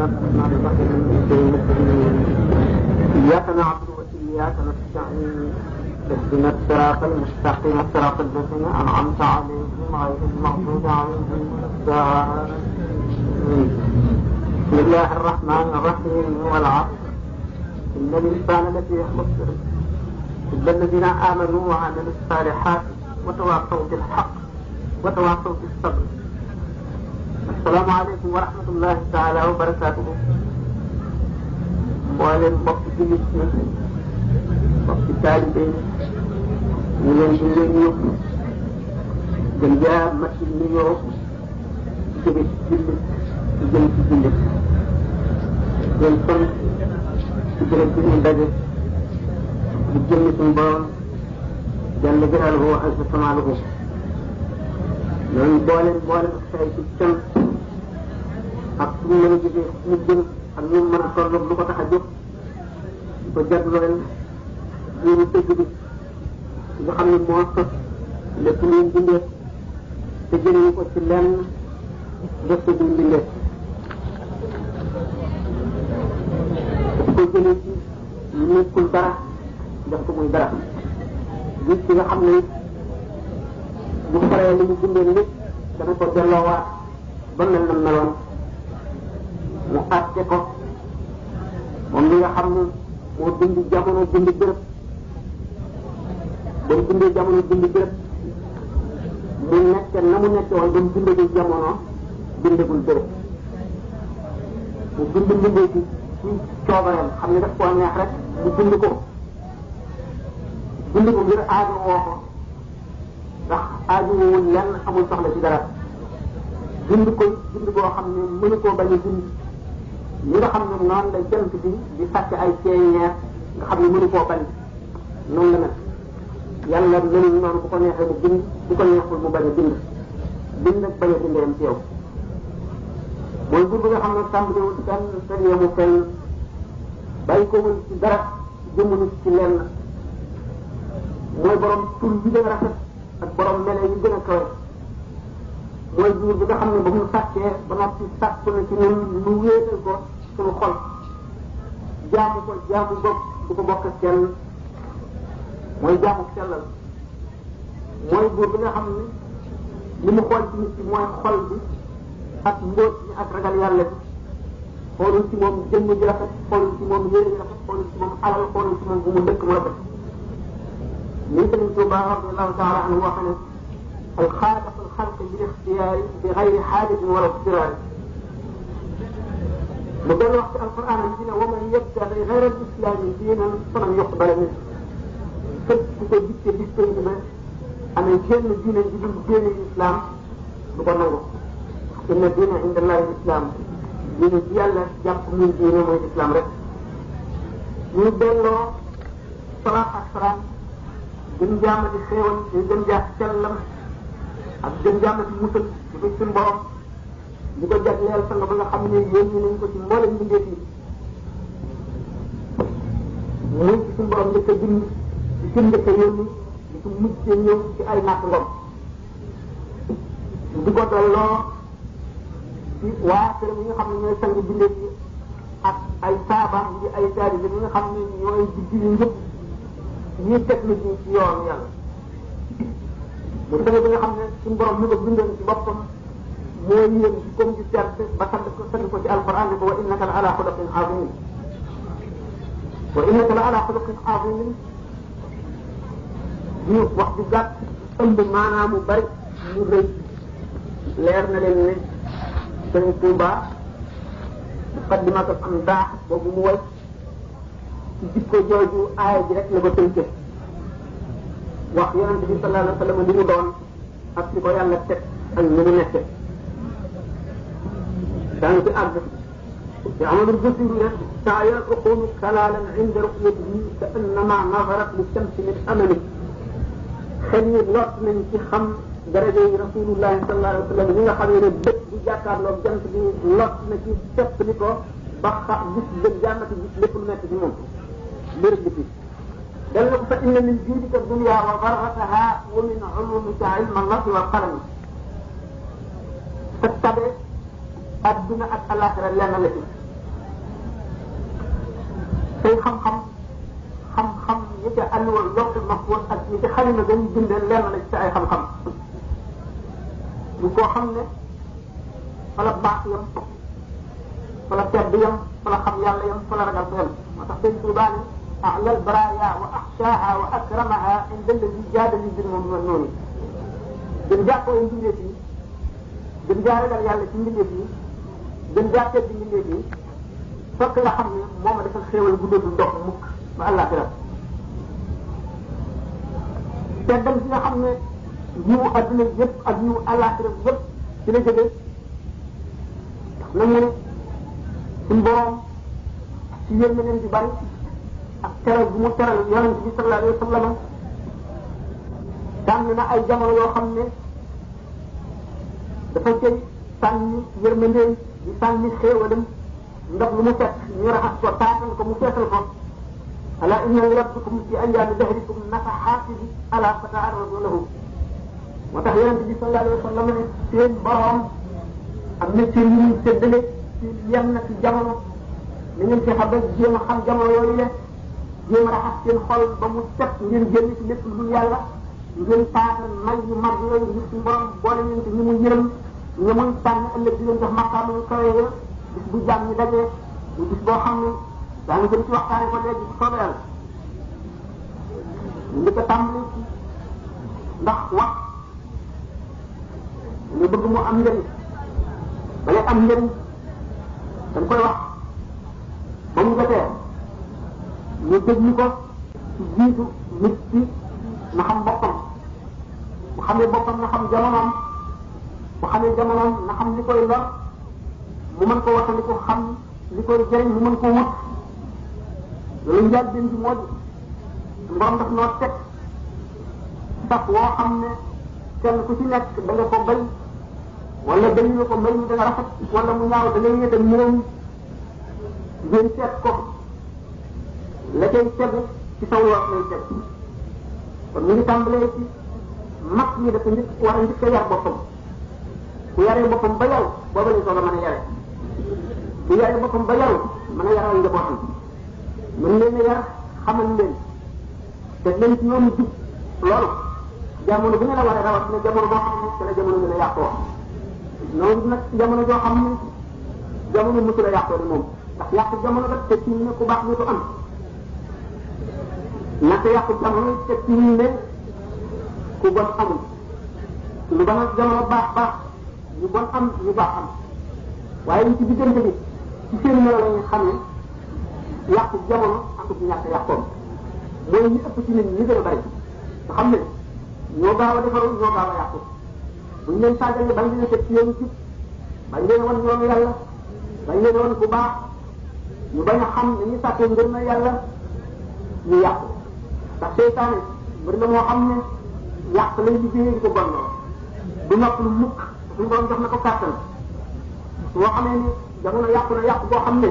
الرحمن الرحيم إياك نعبد وإياك نستعين اهدنا الصراط المستقيم صراط الذين أنعمت عليهم غير المغضوب عليهم ولا الضالين. بسم الله الرحمن الرحيم والعصر إن الإنسان لفي خسر إلا الذين آمنوا وعملوا الصالحات وتواصوا بالحق وتواصوا بالصبر. السلام عليكم ورحمة الله تعالى وبركاته. mboolem mbokk jullit ñi mbokk taalibe ñu leen di leen yóbbu gën jaa mat ci nuyoo jóge ci jullit ci jëm ci jullit leen sant ci béréb bi ñu daje di jëmmi suñu borom jalla jalaaluhu wa azza kamaaluhu ñooñu boolem xëy ci cant ak suñu mën a jógee ñu jëm ak ñu mën a toll lu ko tax a jóg di ko jagleel jiwu dëgg bi nga xam ne moo sos lépp luy bindee te jëlee ko ci lenn def ko duñ bindee daf ko jëlee ci lu nekkul dara def ko muy dara gis ki nga xam ne bu paree li ñu bindee lépp dana ko delloowaat ba mel na meloon mu àtte ko moom li nga xam ne moo bind jamono bind bërëb ba mu bindee jamono bind bërëb mu nekk na mu nekk woon ba mu bindagul jamono bindagul bërëb mu bind mbindee ci coobareem xam ne daf koo neex rek mu bind ko ngir aajo woo ko ndax aajo woowul lenn amul soxla ci dara bind ko bind boo xam ne mënu koo bañ a bind li nga xam ne noonu la jant bi di sàcc ay ceeñeer nga xam ne mënu koo bañ noonu la nag yàlla mënul noonu bu ko neexee mu bind bu ko neexul mu bañ a bind ak bañ a bindee ci yow mooy buur bi nga xam ne tàmbaliwul fenn te yemu fenn bàyyi ko wul ci dara jëmunu ci lenn mooy borom tur yi gën a rafet ak borom mele yi gën a kawe mooy buur bi nga xam ne ba mu sàccee ba noppi sàkk na ci ñun lu wéetal ko suñu xol jaamu ko jaamu bopp du ko bokk kenn mooy jaamu sellal mooy buur bi nga xam ne li mu xool ci nit ki mooy xol bi ak mbóot mi ak ragal yàlla bi xoolul ci moom jëmm ji rafet xoolul ci moom yére ji rafet xoolul ci moom alal xoolul ci moom bu mu dëkk mu rafet lii Sëriñ Tuubaa radiyallahu taala anhu wax ne الخالق الخلق بالاختيار بغير حاجة ولا اضطرار. بدل وقت القرآن الذين ومن يبتغي غير الإسلام دينا فلن يقبل منه. فكتب بالتالي ما أنا جن دين دين الإسلام بقوله إن الدين عند الله الإسلام. دين الله جاب من دين الإسلام رك. بدل صلاة الصلاة gën jaama di xéewal di gën jaa sellam ak gën jaama di musal di ko suñu borom di ko jagleel sang ba nga xam ne yónni nañ ko ci mboolem mbindeef yi muy ci suñu borom njëkk a bind di ci njëkk a yónni di ci mujjee ñëw ci ay natt ngom di ko dolloo ci waa këram yi nga xam ne ñooy sang bindeef yi ak ay saabaam yi ay taalibe yi nga xam ne ñooy digg yi njëkk ñii teg nit ñi ci yoon yàlla bu tege bi nga xam ne suñu borom ñu ko bindoon ci boppam moo yéen ci comme ci terte ba sant ko ci alquran ne ko wa innaka la ala xuluqin azimin wa innaka la ala xuluqin azimin ñu wax ju gàtt ëmb maanaam mu bari mu rëy leer na leen ne Sëriñ Tuubaa muqaddimatul amdaax boobu mu way ci jikko jooju aaya ji rek la ko tënke wax yonent bi sallallahu alayhi wa sallam li mu doon ak li ko yàlla teg ak ni mu nekke daanu ci àgg te amadul basir ne saa ya uqulu kalalan inda ru'yatihi ka annama nazarat li shamsi min amami xel yi lot nañ ci xam daraja yi rasulullahi sallallahu alayhi wa sallam ñi nga xam ne bët bu jàkkaarloo jant bi lot na ci tepp li ko ba gis gën jàmmati gis lépp lu nekk ci moom mbir bi dal na ko fa inna min juudika dunya wa darrataha wa min ulumika ilma nafi wal qalam sa tabe adduna ak alaxira lenn la ci xam-xam xam-xam yi ca àlluwal loolu mahfuz ak ñi ci xalima gën bindee lenn la ci ay xam-xam du koo xam ne fa la baax yam fa la tedd yam fa la xam yàlla yam fa la ragal ko yam moo tax sëñ Tuubaa ne a'la al-baraaya wa axshaaha wa akramaha inda alladi jaadali bil mu'minin gën jàppoo mbindeef yi gën jaa ragal yàlla ci mbindeef yi gën jaa tedd mbindeef yi fekk nga xam ne moom a defal xéewal gu dootul dox mukk ba àllaaxira teddam ci nga xam ne yiwu adduna yëpp ak yiwu àllaaxira yëpp ci la jógee na mu ne suñu borom ci yërmandeem bi bari ak teral bu mu teral yonent bi sallallahu alayhi wa sallam tànn na ay jamono yoo xam ne dafa cay sànni yërmandeem di sànni xéewalam ndax lu mu fekk ñu raxas ko taatal ko mu feesal ko ala inna rabbakum fi ayyaami dahrikum nafahatin ala fata'arradu lahu moo tax yonent bi sallallahu alayhi wa sallam ne seen borom am na ci ñu séddale ci yenn ci jamono ni ngeen fexe ba jéem a xam jamono yooyu le jéem a raxas seen xol ba mu set ngeen génn ci lépp lu dul yàlla ngeen taatal may yu mag yooyu ngir suñu borom boole leen ci ñi mu yërëm ñi muy tànn ëllëg di leen jox maqaam yu kawe ya bis bu jàmm ñi dajee ñu bis boo xam ne daa ngi jëm ci waxtaane ko léegi ci soobee yàlla ñu ngi ko tàmbali ci ndax wax ñu bëgg mu am njëriñ balay am njëriñ dañ koy wax ba mu jotee ñu déglu ko ci jiitu nit ci na xam boppam bu xamee boppam na xam jamonoom bu xamee jamonoom na xam li koy lor mu mën ko waxandi ko xam li koy jëriñ mu mën ko wut loolu njaal den ci moo di ngorom daf noo teg sax woo xam ne kenn ku ci nekk da nga ko bay wala dañu la ko mbay mi dana rafet wala mu ñaaw da ngay yëtal ñëw ngeen seet ko la cay tegu ci saw yoon lay teg kon ñu ngi tàmbalee ci mag ñi dafa njëkk war a njëkk a yar boppam ku yaree boppam ba yow booba lañ soog a mën a yare ku yaree boppam ba yow mën a yaral njabootam mën leen a yar xamal leen te leen ci ñoom jub loolu jamono bu ñu la war a rawat ne jamono boo xam ne te la jamono gën a yàqoo noonu nag jamono joo xam ne jamono mosul a yàqoo ni moom ndax yàqu jamono rek te ci ne ku baax ñu ko am naka yàqu jamono te ci ne ku bon amul lu bon ak jamono baax baax ñu bon am ñu baax am waaye li ci diggante bi ci seen melo la ñu xam ne yàqu jamono ak ci ñàkk yàqoom mooy ñi ëpp ci nit ñi gën a bari nga xam ne ñoo gaaw a defaru ñoo gaaw a yàqu buñ leen sàggane bañ leen a teg ci yoonu jub bañ leen wan yoonu yàlla bañ leen wan bu baax ñu bañ a xam ne ñu sàkkee ngir na yàlla ñu yàqu ndax seytaane mbir na moo xam ne yàq lay liggéeyee di ko bon du nopp lu mukk suñu borom jox na ko kàttan soo xamee ni jamono yàqu na yàqu boo xam ne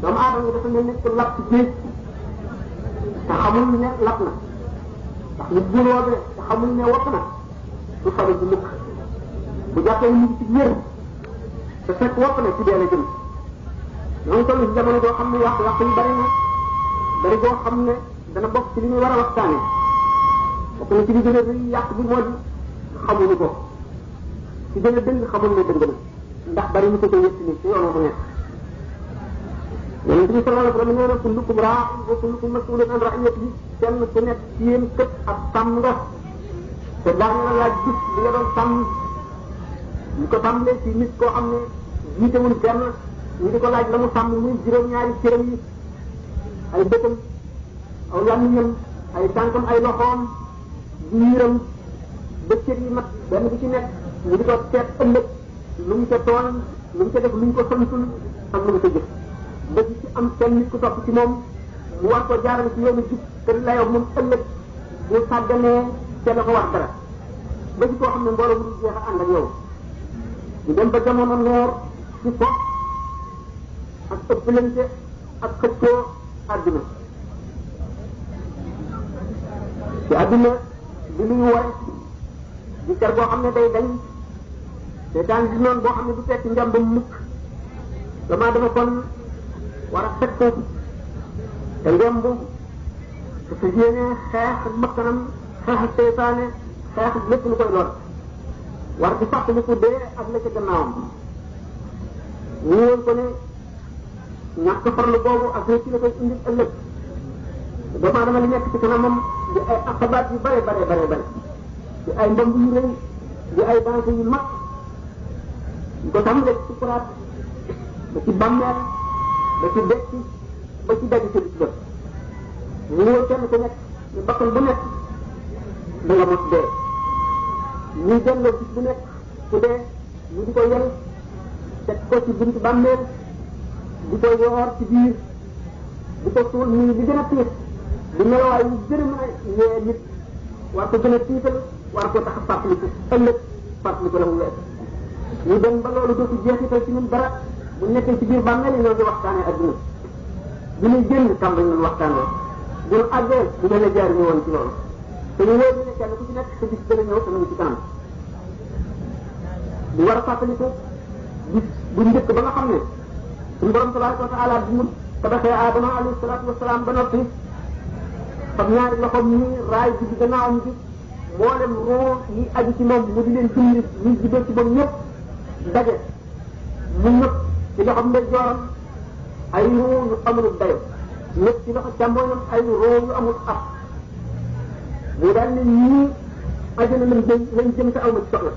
doomu aadama yi dafa mel ni ku lap ci géej te xamul ne lap na ndax nit bu roobee te xamul ne wopp na du faru ci mukk bu jàppee ñu ci wér te fekk wopp na ci dee la jëm ñoo toll ci jamono boo xam ne yàqu yu bari na bari boo xam ne dana bokk ci li ñuy war a waxtaane bokk na ci li gën a rëy yàq bi moo di xamuñu ko ci gën a dëng xamul ne dëng na ndax bari ñu ko ca yëpp ni ci yoonu bu nekk yonent bi sallallahu alayhi wa sallam nee na kullukum raa'in wa kullukum mas'ulun an ra'iyatihi kenn ku nekk ci yéen kët ak sàmm nga te daañu la laaj gis li nga doon sàmm ñu ko tàmbalee ci nit koo xam ne jiitewul kenn ñu di ko laaj la mu sàmm muy juróom-ñaari cëram yi ay bëtam aw làmmiñam ay tànkam ay loxoom biiram ba cër yi mat benn bu ci nekk ñu di ko seet ëllëg lu mu ca tooñ lu mu ca def lu ñu ko santul ak lu mu ca jëf ba ci am kenn nit ku topp ci moom mu war ko jaarale ci yoonu jub te layoo moom ëllëg bu sàgganee te la ko war dara ba ci koo xam ne mbooloo mu jeex a ànd ak yow ñu dem ba jamono noor ci fo ak ëppalante ak xëccoo àdduna ci àdduna bi luy ware di ker boo xam ne day dañ seetaan di noonu boo xam ne du tekki njàmbam mukk damaa dama kon war a fekk te ngemb te fas yéene xeex ak bakkanam xeex ak seytaane xeex ak lépp lu koy lor war di fàttaliku dee ak la ca gannaawam ñu woon ko ne ñàkk farlu boobu ak ci la koy indi ëllëg doomu aadama li nekk ci kanamam di ay akabaat yu bare bare bare bare di ay mbomb yu rëy di ay danger yu mag ñu ko tàmbalee ci sukuraat ba ci bàmmeel ba ci dekki ba ci daj ci bët ñu wóor kenn ku nekk ñu bakkan bu nekk da nga mos dee ñuy delloo bis bu nekk ku dee ñu di ko yel teg ko ci buntu bàmmeel di ko yoor ci biir di ko suul nii li gën a tiit di melawaay yu gën a mën a yee nit war ko gën a tiital war ko tax a fàttaliku ëllëg fàttaliku la mu wees ñu dem ba loolu dootu jeexital ci ñun dara bu nekkee ci biir bàmmeel yi ñoo ngi waxtaanee adduna bi ñuy génn tàmbali ñun waxtaanee bu ñu àggee bu mel ne jaar ñu woon ci loolu te ñu wóor ne kenn ku ci nekk sa bis dana ñëw te ñu ci kanam ñu war a fàttaliku bis bu njëkk ba nga xam ne suñu borom tabaraka wa taala bi mu tabaxee Adama alayhi salaatu wasalaam ba noppi fab ñaari loxoom ñi raay bi gannaawam bi mboolem roo yi aju ci moom mu di leen dund ñu juddoo ci moom ñëpp daje mu ñëpp ci loxoom ndeyjooram ay roo yu amul dayo ñëpp ci loxo càmmoñam ay roo yu amul ab mu daal ne ñii ajana lañ jëm sa aw ma ci soxla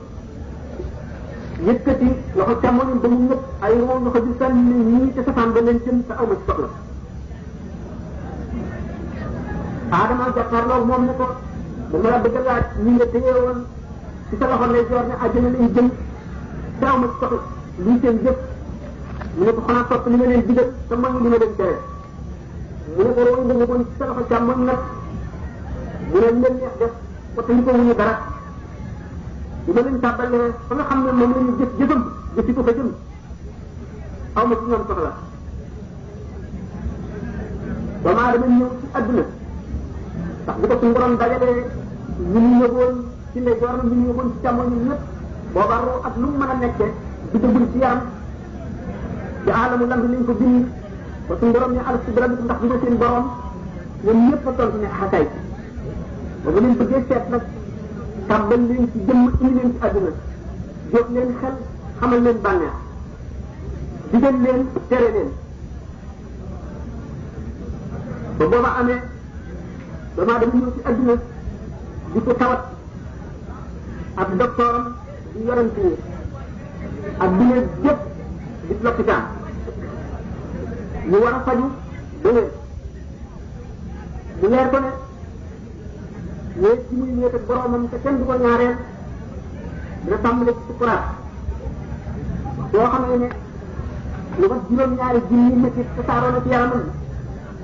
yëkkati loxo càmmoñam ba mu ñëpp ay roo loxo di sànni ñii ca safaan ba lañ jëm sa aw ma ci soxla Adama jàkkaarloo moom ne ko dama la bëgg a laaj ñi nga téye woon ci sa loxo lay joor ne àjjana lañ jëm sa aw ma ci soxla luy seen jëf mu ne ko xanaa topp li nga leen digal te mag li ma leen tere mu ne ko roo nga ñëwoon ci sa loxo càmmoñ nag mu ne leen neex def parce que li ko wuñu dara li ma leen tàbbalee fa nga xam ne moom la ñu jëfam jëfi ko fa jëm aw ma ci ñoom soxla doomu aadama ñëw ci àdduna ndax bu ko suñu borom dajalee ñu ñu yëgoon ci ndeyjoor na ñu ñu yëgoon ci càmmoñ ñu ñëpp booba roo ak lu mu mën a nekkee di dëggul ci yaram ci aalamu lamb lañ ko bind ba suñu borom ne alastu bi rabbikum ndax du ma seen borom ñoom ñëpp a tontu ne xakay ba ba leen bëggee seet nag tàbbal leen ci jëmm indi leen ci àdduna jóg leen xel xamal leen bànneex digal leen tere leen ba booba amee damaa dama ñëw ci àdduna di ko tawat ak docteuram di yorante yi ak bi ne jëpp di lopitaan ñu war a faju dëgg mu leer ko ne wéet ci muy wéet ak boromam te kenn du ko ñaareel dina tàmbale ci sukuraat soo xam ne lu mat juróom-ñaari junni métti tasaaroo na ci yaramam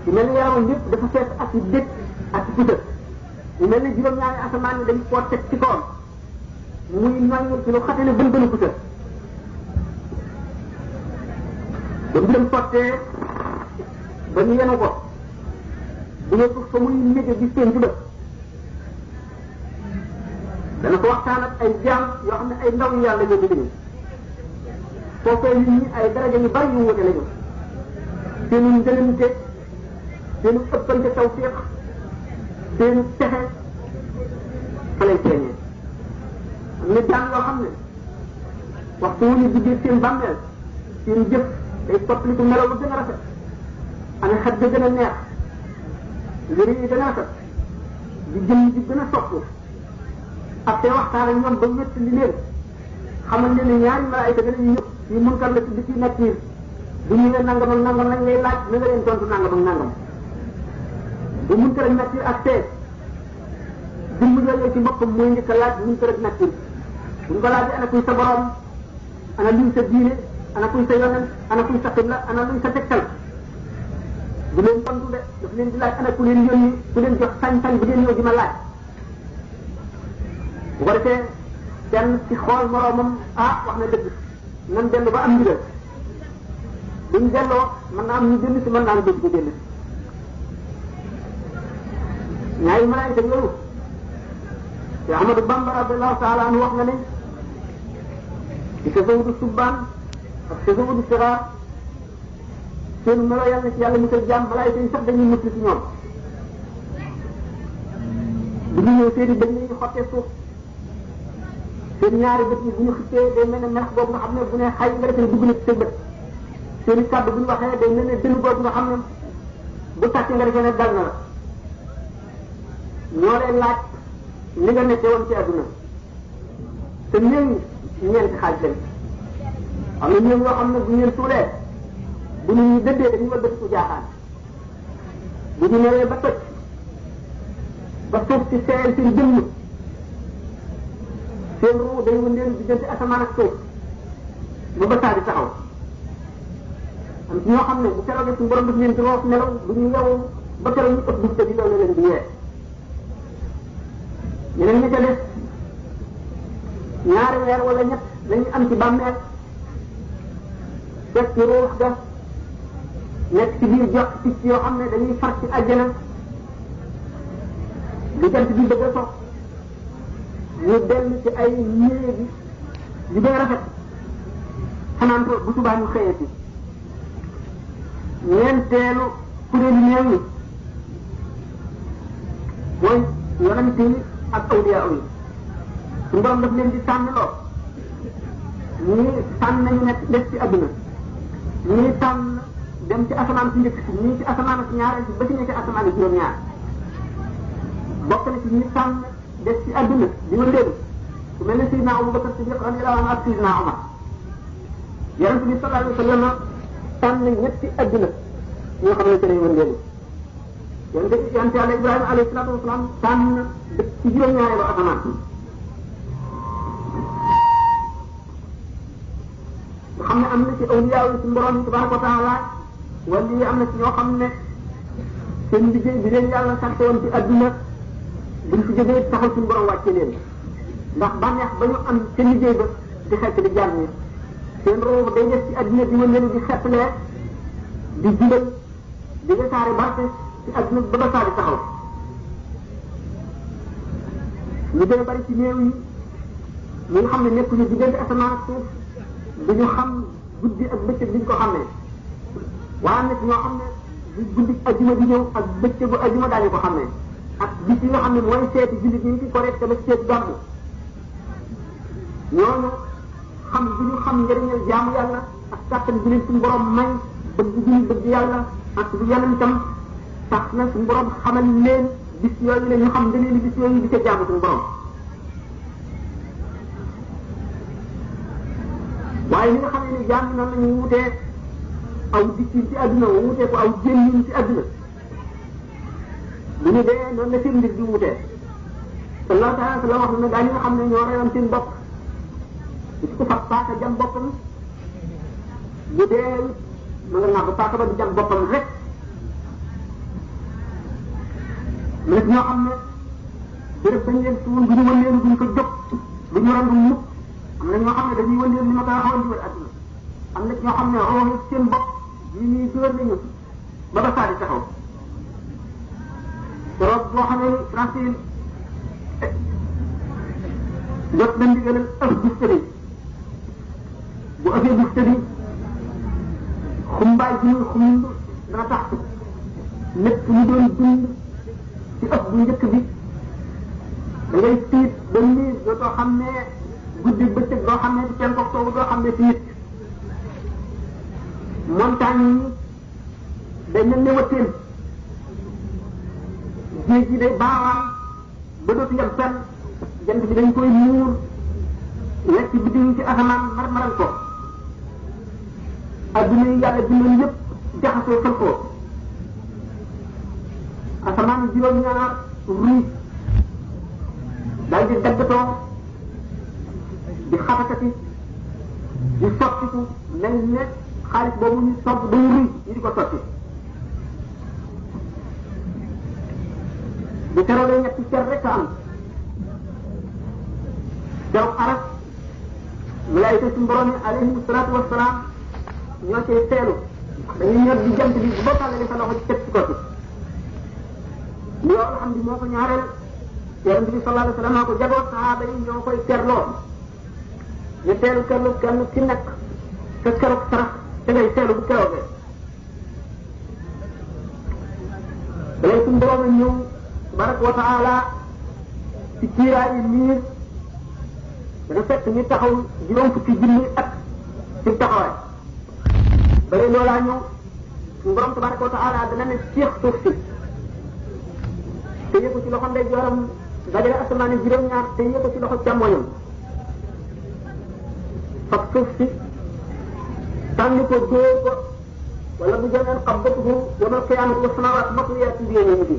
ci mel ni yaramam lépp dafa fees ak i dëkk ak i pusa ñu mel ni juróom-ñaari asamaan yi dañ koo teg ci kawam muy noyyi ci lu xatale bën bënu pusa ba mbiram sottee ba ñu yenu ko bu ne ko fa muy nége gis seen ci bët dana ko waxtaan ak ay jaam yoo xam ne ay ndaw yu yàlla ñoo dëgg foofee nit ñi ay daraja yu bari yu wute lañu seenu ngëlëmte seenu ëppante tawfiq seenu texe fa lay feeñee am na jaam yoo xam ne waxtu wu ñu duggee seen bàmmeel seen jëf day soppaliku melaw bu gën a rafet ana xet ga gën a neex yëre yi gën a rafet di jëm di gën a soppu ak te waxtaan ak ñoom ba wétt li leen xamal ne ñaari malaayika dana ñu ñëpp yi munkar la ci ci nature bu ñu ne nangam ak nangam lañ lay laaj na nga leen tontu nangam ak nangam bu munkar ak nature ak tee dimb yooyu ci boppam mooy njëkk a laaj munkar ak nature bu ñu ko laajee ana kuy sa borom ana luy sa diine ana kuy sa yonent ana kuy sa xibla ana luy sa tegtal bu leen tontu de daf leen di laaj ana ku leen yónni ku leen jox sañ-sañ bu leen ñëw di ma laaj bu ko defee kenn ci xool moroomam wax na dëgg nan dellu ba am ndigal buñ delloo mën naa am ñu dellu si mën naa am dégg ko dellu si ñaari malaayika yooyu te Ahmadu Bamba radiyallahu taala anhu wax na ne ci tasawudu subbaan ak tasawudu siraar seen melo yàlla ci yàlla musal jaam malaayika yi sax dañuy mucc ci ñoom bu ñu ñëw seen i bëñ ñu xottee suuf seen ñaari bët yi bu ñu xippee day mel ne melax boobu nga xam ne bu ne xay nga defee dugg na ci sa bët seen i kàddu bu ñu waxee day mel ne dënn boobu nga xam ne bu tàccee nga defee ne dal na la ñoo leen laaj li nga nekkee woon ci adduna te néew ñeenti xaaj lañ am na néew yoo xam ne bu ñu leen suulee bu ñu dëddee dañuy wëlbatiku jaaxaan bu ñu newee ba toj ba suuf si seeyal seen jëmm seen ruu day wëndeelu diggante asamaan ak suuf ba ba saa di taxaw am ci ñoo xam ne bu keroog suñu borom daf leen di roof nelaw bu ñu yeewu ba keroog ñu ëpp bufte bi loolu leen di yee ñeneen ñi ca des ñaari weer wala ñett lañu am ci bàmmeel fekk ci ruux ga nekk ci biir jox picc yoo xam ne dañuy far ci àjjana lu jant bi bëgg a sox ñu dellu ci ay néegi yu gën a rafet xanaan ko bu subaa ñu xëyee ci ñeenteelu kuréelu néew ñi mooy yonent yi ak awliya yi suñu borom daf leen di tànn loo ñii tànn nañu nekk des ci adduna ñii tànn dem ci asamaan si njëkk si ñii ci asamaan si ñaareel si ba ci ne ci asamaan si juróom-ñaar bokk na ci ñi tànn des ci adduna di wëndeelu ku mel ne Seydina Abubakar Siddiq radiyallahu anhu ak Seydina Omar yonent bi sallallahu alayhi wa sallam tànn ñetti adduna ñoo xam ne ci lay wëndeelu yonent Yàlla Ibrahima alayhi salaatu wa salaam tànn dëkk ci juróom-ñaareelu asamaan nga xam ne am na ci awliya yi suñu borom tabaraka wa taala wala yi am na ci ñoo xam ne seen liggéey bi leen yàlla sant woon ci adduna buñ fi jógee taxal suñu borom wàcce leen ndax bànneex ba ñu am ca liggéey ba di xett di jàng ñi seen roob day def ci adduna di wëndeelu di xettlee di jubal di wesaare barke ci adduna ba ba saa di taxaw ñu gën a bari ci néew yi ñi nga xam ne nekkuñu diggante asamaan ak suuf duñu xam guddi ak bëccëg duñ ko xamee waaye nag ñoo xam ne bu guddi ajuma di ñëw ak bëccëgu ajuma daañu ko xamee ak bis yi nga xam ne mooy seeti jullit ñi ci correct ba seeti gàmmu ñooñu xam bi ñu xam njëriñal jaamu yàlla ak kàttan bi leen suñu borom may bëgg bi ñu bëgg yàlla ak bu yeneen itam tax na suñu borom xamal leen bis yooyu la ñu xam ngëneeli bis yooyu di ca jaamu suñu borom waaye li nga xam ne jaam noonu la ñuy wutee aw dikkin ci adduna wutee ko aw génnin ci adduna bu ñu dee noonu la seen mbir di wutee sallallahu taala wa sallam wax na ne gaa ñi nga xam ne ñoo reyoon seen bopp di ko fab paaka jam boppam bu dee ma nga nàbb paaka ba di jam boppam rek mais ñoo xam ne béréb bañ leen suul bu ñu wëndeelu duñ ko jóg bu ñu randu mukk am na ñoo xam ne dañuy wëndeel ni ma ko waxoon ci wër adduna am na ñoo xam ne rooxi seen bopp yi ñuy dóor nañu ba ba saa di taxaw keroog boo xam ne Francine jot na ndigalal ëf buftadi bu ëffee buftadi xumbaay bi muy xumb dana tax lépp ñu doon dund ci ëpp bu njëkk bi da ngay tiit ba nii dootoo xam ne guddi bëccëg doo xam ne ci kenn ko soobu doo xam ne ci nit montagne yi day mel ne wëtteen géej gi day baawaan ba dootu yem fenn jant bi dañ koy muur lekk biddiw ci asamaan mar-maral ko adduna yi yàlla bindoon yëpp jaxasoo fël ko asamaan juróom-ñaar ruuj daal di daggatoo di xatakati di sottiku mel ne xaalis boobu ñu sopp ba mu ruuj ñu di ko sotti bu keroog ñetti cer rek a am jaw aras malaayika suñu borom yi alayhim salaatu wasalaam ñoo cay teelu dañuy ñor di jant bi bu ba tàllale sa loxo ci teg ci ko ci loolu xam di moo ko ñaareel yonent bi sallallahu alayhi wa sallam maa ko jagoo sahaaba yi ñoo koy terloo ñu teelu kenn ki nekk sa keroog sarax te ngay teelu bu keroogee dana ñëw tabaraka wa taala ci kiiraayu niir dana fekk ñu taxaw juróom fukki junni at ci taxawaay bare loolaa ñëw suñu borom tabaraka wa taala dana ne ceex suuf si téye ko ci loxo ndeyjooram dajale asamaan yi juróom-ñaar téye ko ci loxo càmmoñam fab suuf si tànn ko dóor ko wala bu jëmeen qabdatuhu yawmal qiyaamati wa samaawaatu matwiyaatun bi yamiinihi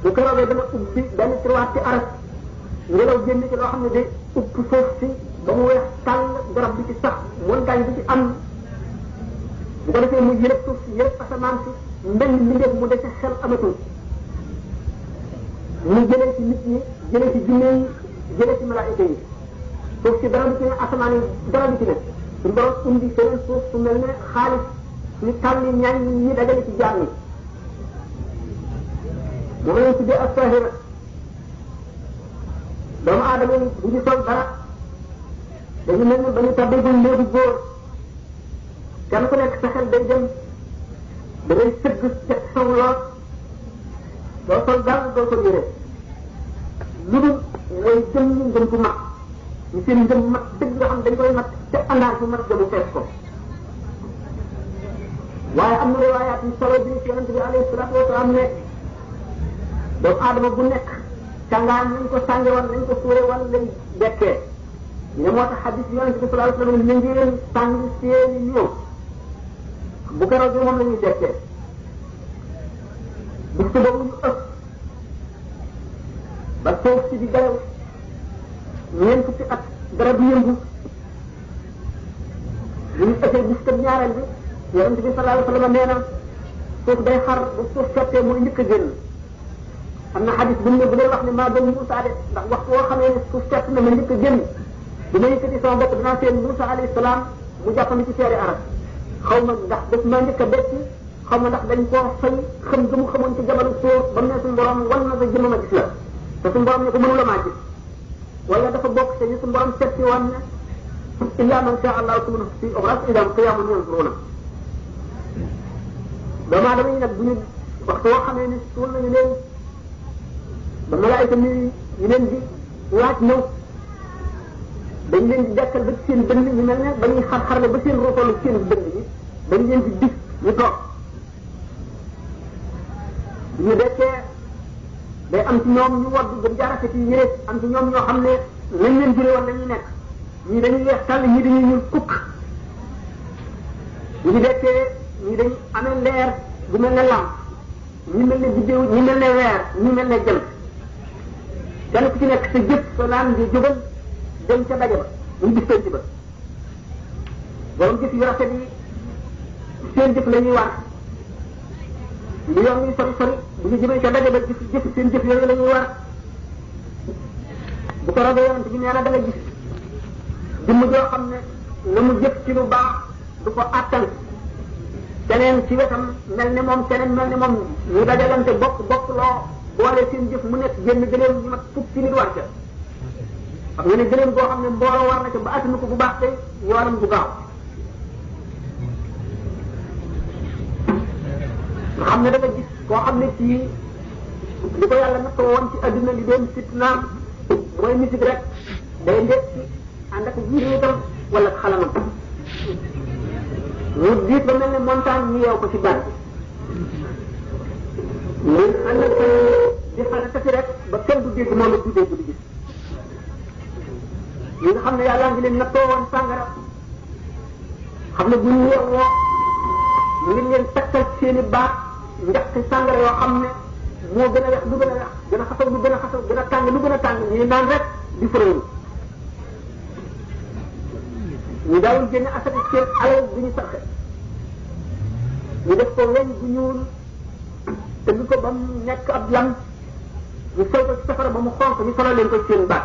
bu keroogee dana ubbi benn tiroir ci aras ngelaw génn ci loo xam ne day upp suuf si ba mu weex tàll garab bi ci sax montagne bi ci am bu ko defee mu yërëb suuf si yërëb asamaan si mbenn mbindeef mu dese xel amatul mu jëlee ci nit ñi jëlee ci jinne yi jëlee ci malaayika yi suuf si dara du ci ne asamaan yi dara du ci ne suñu borom indi seen suuf su mel ne xaalis ñu tànn ñañ ñi dajale ci jaam yi moom lañ tuddee ak sahira doomu aadama yi bu ñu sol dara dañu mel ne ba ñu tabbagul léegi góor kenn ku nekk sa xel day dem da ngay sëgg ca saw lool doo sol dara doo sol yére lu dul mooy jëm ñu ngëm bu mag ñu seen ngëm mat dëgg nga xam dañ koy mat te àndaar bu mat jëmu fees ko waaye am na riwaayaat yu solo bi ci yonente bi alayhi salaatu wasalaam ne doomu aadama bu nekk càngaayam nañ ko sànge woon nañ ko suure woon lañ dekkee ne moo tax xadis bi yonente bi sallallahu alayhi wasallam ne ngeen sàng seeni néew bu keroog bi moom la ñuy dekkee bu suba bu ñu ëpp ba suuf si di galew ñeent fukki at dara du yëngu bu ñu ëppee bis kat ñaareel bi yonente bi sallallahu alayhi wasallam nee na suuf day xar bu suuf sottee mooy njëkk a génn am na xadis bu ñu ne bu doon wax ne maa gën Moussa de ndax waxtu woo xamee ne suuf fekk na ma njëkk a génn bu ma yëkkati sama bopp dinaa seen Moussa alayhi salaam mu jàppandi ci seeri arab xaw ma ndax daf maa njëkk a bett xaw ma ndax dañ koo fay xam nga mu xamoon ci jabalu sóor ba mu ne suñu borom wan na sa jëmm ma gis la te suñu borom ne ko mënu la maa gis wala dafa bokk te ñu suñu borom seet si woon ne illa man sha Allah subhanahu fi obras idam qiyamun yanzuruna doomu aadama yi nag bu ñu waxtu woo xamee ni suul nañu leen ba malaayika mi ñu leen di laaj ñëw dañ leen di dekkal ba seen dënd ñu mel ne ba ñuy xar-xarle ba seen rofalu seen dënd yi dañ leen di dig ñu toog ñu dekkee day am ci ñoom ñu wadd gën jaarate ci yére am ci ñoom ñoo xam ne lañ leen jëlee woon dañuy nekk ñii dañuy weex tàll ñii dañuy ñuul kukk ñu dekkee ñii dañ amee leer bu mel ne lamp ñi mel ne biddéew ñi mel ne weer ñi mel ne jant kenn ku ci nekk sa jëf sa naan di jógal dem ca daje ba ñu gis penc ba borom jëf yu rafet yi seen jëf la ñuy war lu yoon ñuy sori sori bu ñu jëmee ca daje ba jëf seen jëf yooyu la ñuy war bu ko roogee yonent bi nee na da nga gis jëmm joo xam ne la mu jëf ci lu baax du ko attan keneen ci wetam mel ne moom keneen mel ne moom ñu dajalante bokk loo boole seen jëf mu nekk génn gëléem ñu mat fukki nit war ca xam nga ne gëléem boo xam ne mbooloo war na ca ba attanu ko bu baax tey yoonam du gaaw nga xam ne da nga gis koo xam ne ci li ko yàlla nattoo woon ci adduna li doon fitnaam mooy musique rek day ndekk ànd ak jiitam wala xalamam mu diit ba mel ne montagne ñu yeew ko ci ban muy ànd ak di xalatati rek ba kenn du dégg moom it du dégg du gis ñi nga xam ne yàlla ngi leen nattoo woon sàngara xam ne bu ñu yeewoo ñu ngi leen takkal seen i baat njaqi sàngara yoo xam ne moo gën a wex lu gën a wex gën a xasaw lu gën a xasaw gën a tàng lu gën a tàng ñu naan rek di fërëru ñu daawul génne asaka seen alal bu ñu sarxe ñu def ko weñ bu ñuul te bi ko ba mu nekk ab lam ñu sol ko ci safara ba mu xonq ñu solal leen ko seen baat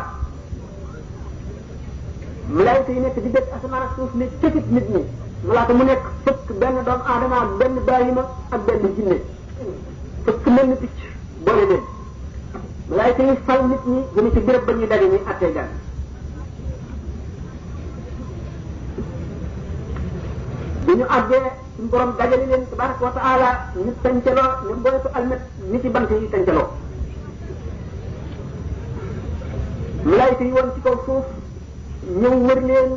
malaayika yi nekk di def asamaan ak suuf ne cëkit nit ñi malaaka mu nekk fëkk benn doomu aadama ak benn baayima ak benn jinne fëkk mel ni picc boole leen malaayika yi fal nit ñi jëme ci béréb ba ñuy daje ñuy attee gan bu ñu àggee suñu borom dajale leen tabaraka wa taala ñu tàncaloo ñu boole ko almet ni ci bant yi tàncaloo malaayika yi woon ci kaw suuf ñëw wër leen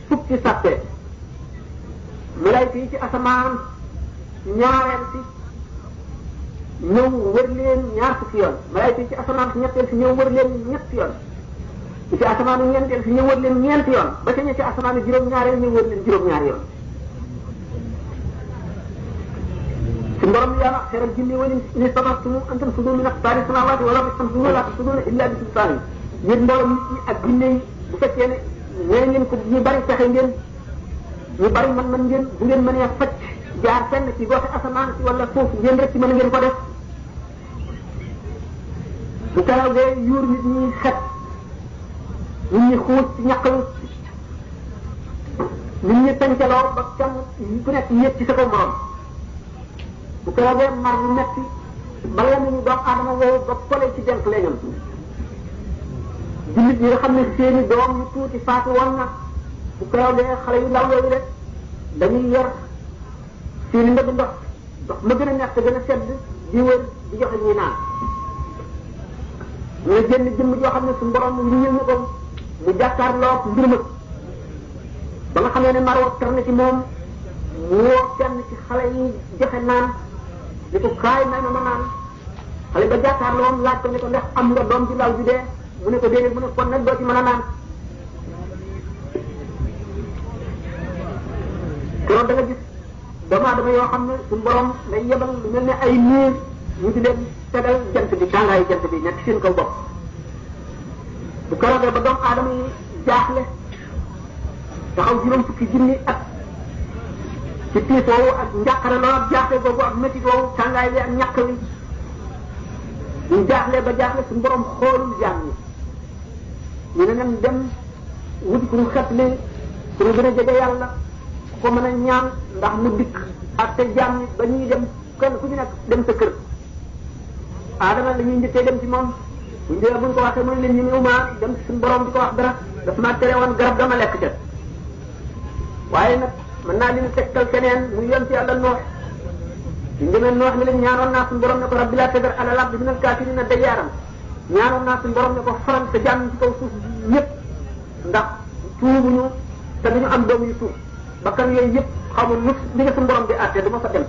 fukki sàppe malaayika yi ci asamaan ñaareel si ñëw wër leen ñaar fukki yoon malaayika yi ci asamaan si ñetteel si ñëw wër leen ñetti yoon ci asamaan ñeenteel si ñëw wër leen ñeenti yoon ba ca ñetti asamaan juróom-ñaareel ñëw wër leen juróom-ñaari yoon su borom yaa xeeral jinni wala ni sabatum antum sudu min aqtaari samawati wala tastamsuna la tasuduna illa bi sultaani yéen mboolem nit ñi ak jinne yi bu fekkee ne ñeneen ngeen ko ñu bari pexe ngeen ñu bari man ngeen bu ngeen mënee facc jaar fenn ci goxe asamaan si wala suuf ngeen rek ci mën ngeen ko def bu keroogee yuur nit ñi xet nit ñi xuus ci ñaqalu nit ñi tàncaloo ba kenn ku nekk yéeg ci sa kaw morom bu keroogee mar bu metti ba la ñu doomu aadama woowu ba kole ci denk leñam jullit yi nga xam ne seeni doom yu tuuti faatu woon na bu keroogee xale yu ndaw yooyu rek dañuy yor seeni ndëgg ndox ma gën a neex te gën a sedd di wër di joxe ñuy naan ñu jënd jëmm joo xam ne suñu borom ngi ñëw ñu ko mu jàkkaarloo mbir ma ba nga xamee ne maroo tar na ci moom mu woo kenn ci xale yi joxe naan di ko kaay may ma naan xale ba jàkkaarloo moom laaj ko ne ko ndax am nga doom ci law bi dee mu ne ko déedéet mu ne kon nag doo ci mën a naan keroog da nga gis doomu aadama yoo xam ne suñu borom day yebal lu mel ne ay niir ñu di leen tegal jant bi tàngaayu jant bi nekk seen kaw bopp bu keroogee ba doomu aadama yi jaaxle taxaw juróom fukki junni ak ci tiis woowu ak njàqare lool ak jaaxle googu ak métit woowu tàngaay bi ak ñàkk wi ñu jaaxle ba jaaxle suñu borom xoolul jaam ñi ñu ne nañ dem wuti ku ñu xetli ku ñu gën a jege yàlla ku ko mën a ñaan ndax mu dikk ak te jaam ñi ba ñuy dem kenn ku ci nekk dem sa kër aadama la ñuy njëkkee dem ci moom buñ demee buñ ko waxee mooy leen ñu ñëw maa dem suñu borom di ko wax dara daf maa tere woon garab dama lekk ca waaye nag mën naa leen tegtal keneen muy yonent yàlla noox ñu demee noox ne leen ñaanoon naa suñu borom ne ko rabbi laa tadar alal ardi minal kaafiriina dayyaaran ñaanoon naa suñu borom ne ko faral sa jàmm ci kaw suuf ñëpp ndax tuubuñu te duñu am doom yu tuub bakkan yooyu yëpp xamul lu li nga suñu borom di àtte du ma fa dem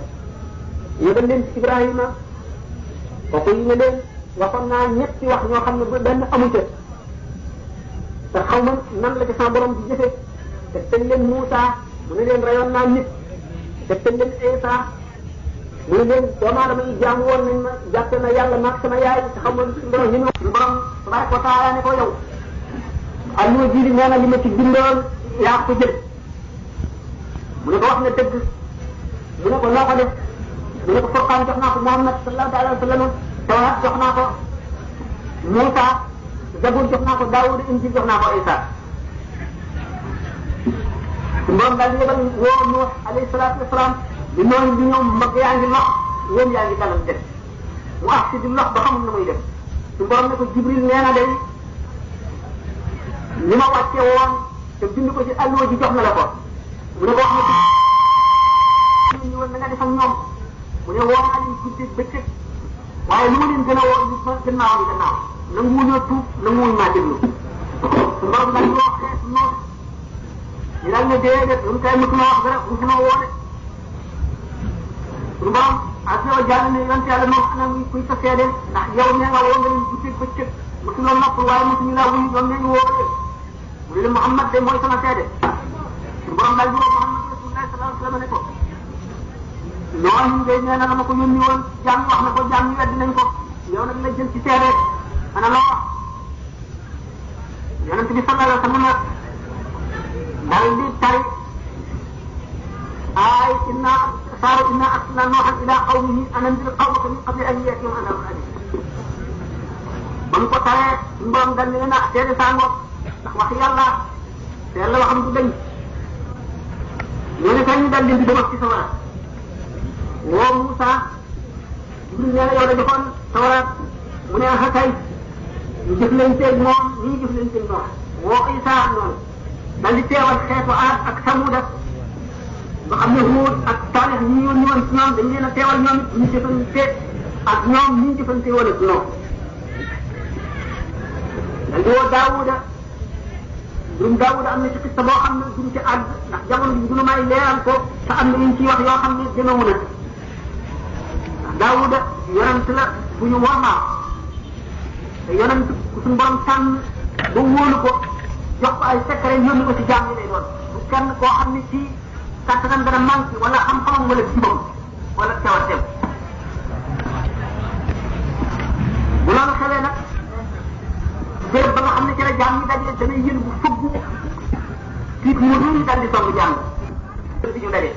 yëgal leen ci Ibrahima kooku yi ne leen waxoon naa ñetti wax ñoo xam ne ba benn amu ca te xaw ma nan la ci sama borom di jëfe te tëj leen Muusa mu ne leen rayoon naa nit te tëj leen Isa mu ne leen doomu aadama yi jaamu woon nañ ma jàppe na yàlla maag sama yaay te xam nga suñu borom ñu suñu borom tabaraka wa taala ne ko yow alluwa ji di nee na li ma ci bindoon yaa ko jël mu ne ko wax nga dëgg mu ne ko noo ko def mu ne ko Furqaan jox naa ko Muhammad sallallahu alayhi wa sallam Tawraat jox naa ko Muusa Zabuur jox naa ko Daawud Injiil jox naa ko Isa su borom daal di yebal woo Nuux alayhi salaatu wasalaam di noonu di ñëw mag yaa ngi lox yéen yaa ngi dalal def mu ak si di lox ba xamul na muy def su borom ne ko Jibril nee na day li ma wàcce woon te bind ko ci alluwa ji jox na la ko mu ne ko wax na ñu woon na nga def ak ñoom mu ne woo naa leen guddi bëccëg waaye lu ma leen gën a woo ñu gën maa woon gannaaw nanguwuñoo tuub nanguwuñ maa déglu su borom daal di wax xeet noonu ñu daal ne déedéet lu mu kay mësuma wax dara mësuma woone suñu borom ak yow jàll ne yonte yàlla moom xanaa muy kuy sa seede ndax yow nee nga woo nga leen guddi bëccëg mësuloo nopp waaye mësuñu laa wuyu ñoom nee ñu woo leen mu ne leen Muhammad de mooy sama seede suñu borom daal di woo Muhammad rasulullah sallallahu alayhi wa sallam ne ko ñooñu de nee na la ma ko yónni woon jaam wax na ko jaam ñu weddi nañ ko yow nag la jël ci seede ana loo wax yonente bi sallallahu alayhi wa sallam daal di tari ay inna arsalna Nuuhan ila qawmihi an anzir qawmaka min qabli an ya'tiyahum adhabun alim ba mu ko taree suñu borom daal ne na seede saa ngoog ndax wax yàlla te yàlla waxam du dañ ñooñu kay ñu daal leen di dem ci sawara woo Muusa Jibril nee na yow la joxoon sawara mu ne ah kay ñu jëflanteeg moom ni ñu jëflanteeg noonu woo Isa noonu daal di teewal xeetu Aad ak Samuuda woon ci ñoom dañ leen a teewal ñoom it ñu jëfante ak ñoom ñu jëfante woon ak ñoom dal di woo Daawuda jurum Daawuda am na ci xista boo xam ne duñ ci àgg ndax jamono bi dunu may leeral ko te am na yuñ ciy wax yoo xam ne demewu na ndax Daawuda yonent la bu ñu wormaal te yonent ku suñu borom tànn ba wóolu ko jox ko ay secret yónni ko ci jaam yi lay doon bu kenn koo xam ne ci kàttanam dana manqué wala xam-xamam wala jibam wala teewateem bu loolu xewee nag béréb ba nga xam ne ci la jaam yi daje dana yën bu fëgg tiit mu ruuñ daal di song jaam bi ñu daje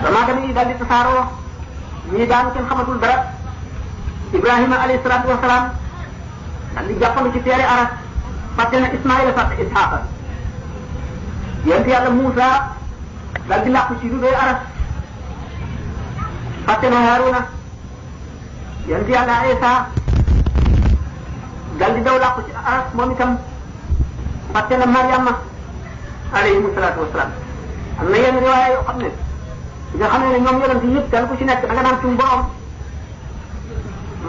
damaa dama yi daal di tasaaroo ñii daan kenn xamatul dara Ibrahima alayhi salaatu wasalaam daal di jàppandu ci teere aras fàtte na Ismaïla fàtte Isxaaqa yonent yàlla Muusa daal di làqu ci lu doy aras fàtte na Haaruna yonent yàlla Isa daal di daw làqu ci aras moom itam fàtte na Mariama alayhi salaatu wasalaam am na yenn riwaaya yoo xam ne nga xam ne ñoom yonent yëpp kenn ku ci nekk da nga naan suñu borom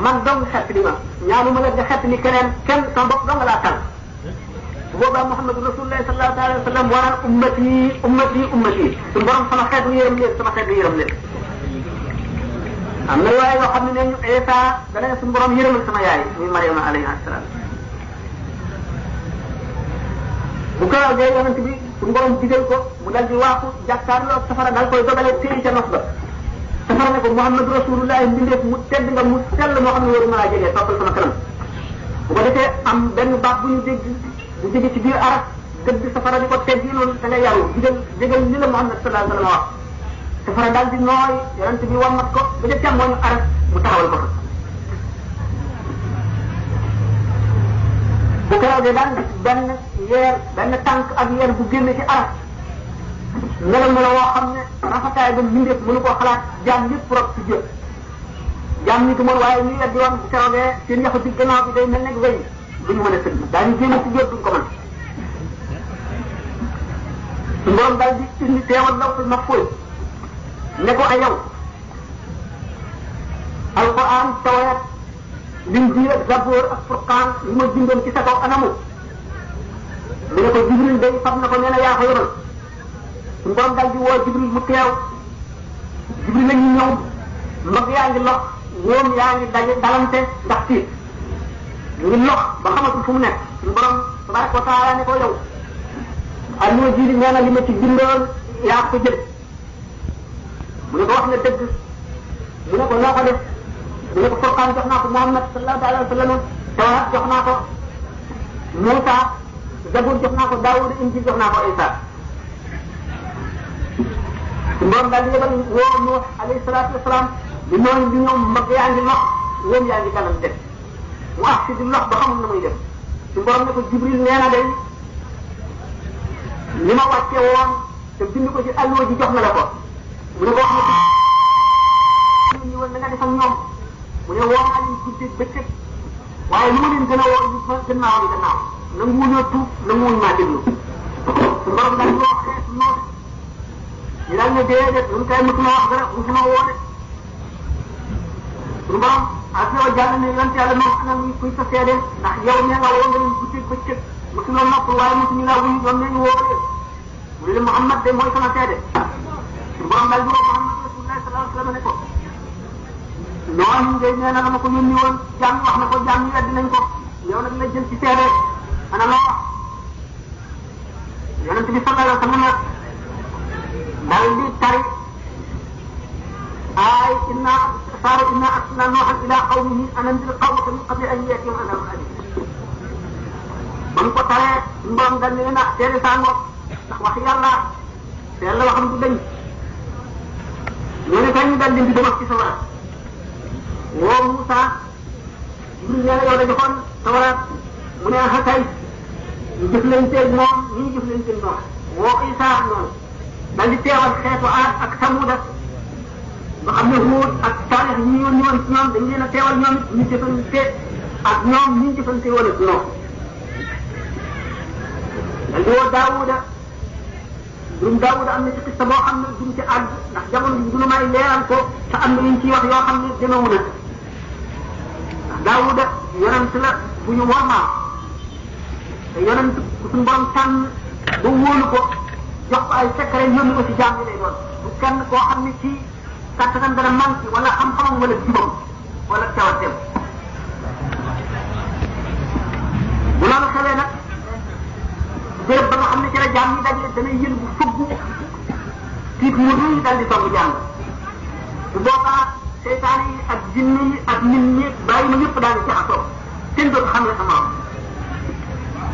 man dong xett li ma ñaanuma la nga xett ni keneen kenn sama bopp dong laa tal bu boobaa Muhammadu Rasulullah sallallahu alayhi wa sallam waraan ummati ummati ummati suñu borom sama xeet wi yërëm leen sama xeet wi yërëm leen am na waaye yoo xam ne ñu Isa dana ne suñu borom yërëmal sama yaay muy Mariama alayhi salaam bu ko waxee yonent bi suñu borom digal ko mu dal di waaxu jàkkaarloo safara dal koy dogale téye ca nos ba safara ne ko Muhammadu Rasulullah mbindeef mu tedd nga mu sell moo xam ne wóoru ma laa jege toppal sama kanam bu ko defee am benn baat bu ñu dégg bu jóge ci biir aras gëdd safara di ko teggi noonu da nga yaru digal li la Muhammad sallallahu alayhi wa sallam wax safara daal di nooy yonent bi wammat ko ba ca càmmooñu aras mu taxawal ko fa bu keroogee daan gis benn tànk ak yeer bu génne ci aras melo woo xam ne rafetaay ba mbindeef mënu koo xalaat jaam yëpp rot ci jëf jaam ñi ko mën waaye ñi weddi woon bu keroogee seen yaxu di gannaaw bi day mel ne wéy duñu mën a sëgg daañu génne ci jëf duñ ko mën su borom daal di indi teewal law ma fóoy ne ko ay yow alquran tawreet linjiil ak zaboor ak furqaan yi ma bindoon ci sa kaw anamu mu ne ko Jibril day fab na ko nee na yaa ko yoroon suñu borom daal di woo Jibril mu teew Jibril la ñu ñëw mag yaa ngi lox ñoom yaa ngi dalante ndax tiit ñu ngi lox ba xamatul fu mu nekk suñu borom tabaraka wa taala ne ko yow alima ji nee na li ma ci bindoon yaa ko jël mu ne ko wax na dëgg mu ne ko noo ko def mu ne ko Furqaan jox naa ko Muhammad sallallahu alayhi wa sallam Tawraat jox naa ko Muusa Zabuur jox naa ko Daawud Injiil jox naa ko Isa su mborom daal di yebal woo Nuux alayhi salaatu wasalaam di noonu di ñëw mag yaa ngi lox wóom yaa ngi kanam def mu ak si di lox ba xamul na muy def su mborom ne ko Jibril nee na day li ma wàcce woon te bind ko ci alluwa ji jox na la ko mu ne ko wax na ñu woon na nga def ak ñoom mu ne woo naa leen guddi bëccëg waaye lu ma leen gën a woo ñu gannaaw di gannaaw nanguwuñoo tuub nanguwuñ maa déglu su borom daal di wax xeet noonu ñu daal ne déedéet ñun kay mosuma wax dara mosuma woo de suñu borom ak yow jàll ne yonent yàlla moom anam yi kuy sa seede ndax yow nee nga woo nga leen guddi bëccëg mosuloo nopp waaye mosuñu laa wuyu ñoom nee ñu woo leen mu ne Muhammad de mooy sama seede suñu borom daal di woo Muhammad Rasulullah sallallahu alayhi wa sallam ne ko noonu ngay nee na la ma ko yónni woon jaam wax na ko jaam ñi weddi nañ ko yow nag la jël ci seede ana loo wax yonent bi sallallahu alayhi wa sallam daal di tari ay inna arsalna Nuuhan ila qawmihi an anzir qawmaka min qabli an ya'tiyahum adhabun alim ba mu ko taree mboom daal ne na seede saa ngoog ndax wax yàlla te yàlla waxam du dañ ñoo ne kañ ñu daal di dem ci sa wara woo Moussa Jibril nee na yow la joxoon Tawraat mu ne ah kay ñu jëflanteeg moom ñu jëflanteeg moom woo Isa noonu daal di teewal xeetu Aad ak Samuuda nga xam ne Huud ak Saalix ñi yónni woon ci ñoom dañ leen a teewal ñoom ñu jëfante ak ñoom ñu jëfante woon ak ñoom daal di woo Daawuda durum Daawuda am na ci xista boo xam ne duñ ci àgg ndax jamono bi duna may leeral ko te am na yuñ ciy wax yoo xam ne demewu na ndax Daawuda yonent la bu ñu wormaal te yonent suñu borom tànn ba wóolu ko jox ko ay secret yónni ko ci jaam yi lay doon bu kenn koo xam ne ci kàttanam dana manqué wala xam-xamam wala jubam wala cawateem bu loolu xewee nag béréb ba nga xam ne ci la jaam ñi dajale dana yël bu fëggu tiit mu rëy dal di song jaam bu boobaa seytaan yi ak jinne yi ak nit ñi bàyyi ma yëpp daal di jaxasoo kenn dootu xam ne sa morom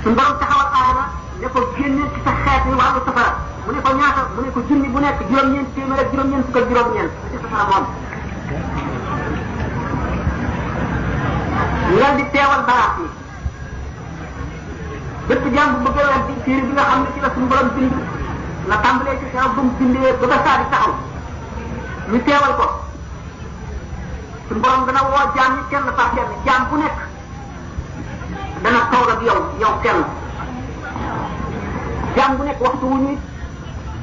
suñu borom taxawal aadama ne ko génne ci sa xeet yi wàllu safara mu ne ko ñaata mu ne ko junni bu nekk juróom-ñeent téeméer ak juróom-ñeent fukk ak juróom-ñeent ci safara moom ñu daal di teewal baraat yi bépp jaam bu bëgg a di téere bi nga xam ne ci la suñu borom bind la tàmbalee ci xew ba mu bindee ba ba saa di taxaw ñu teewal ko suñu borom dana woo jaam ñi kenn par kenn jaam bu nekk dana toog ak yow kenn jaam bu nekk waxtu wu ñuy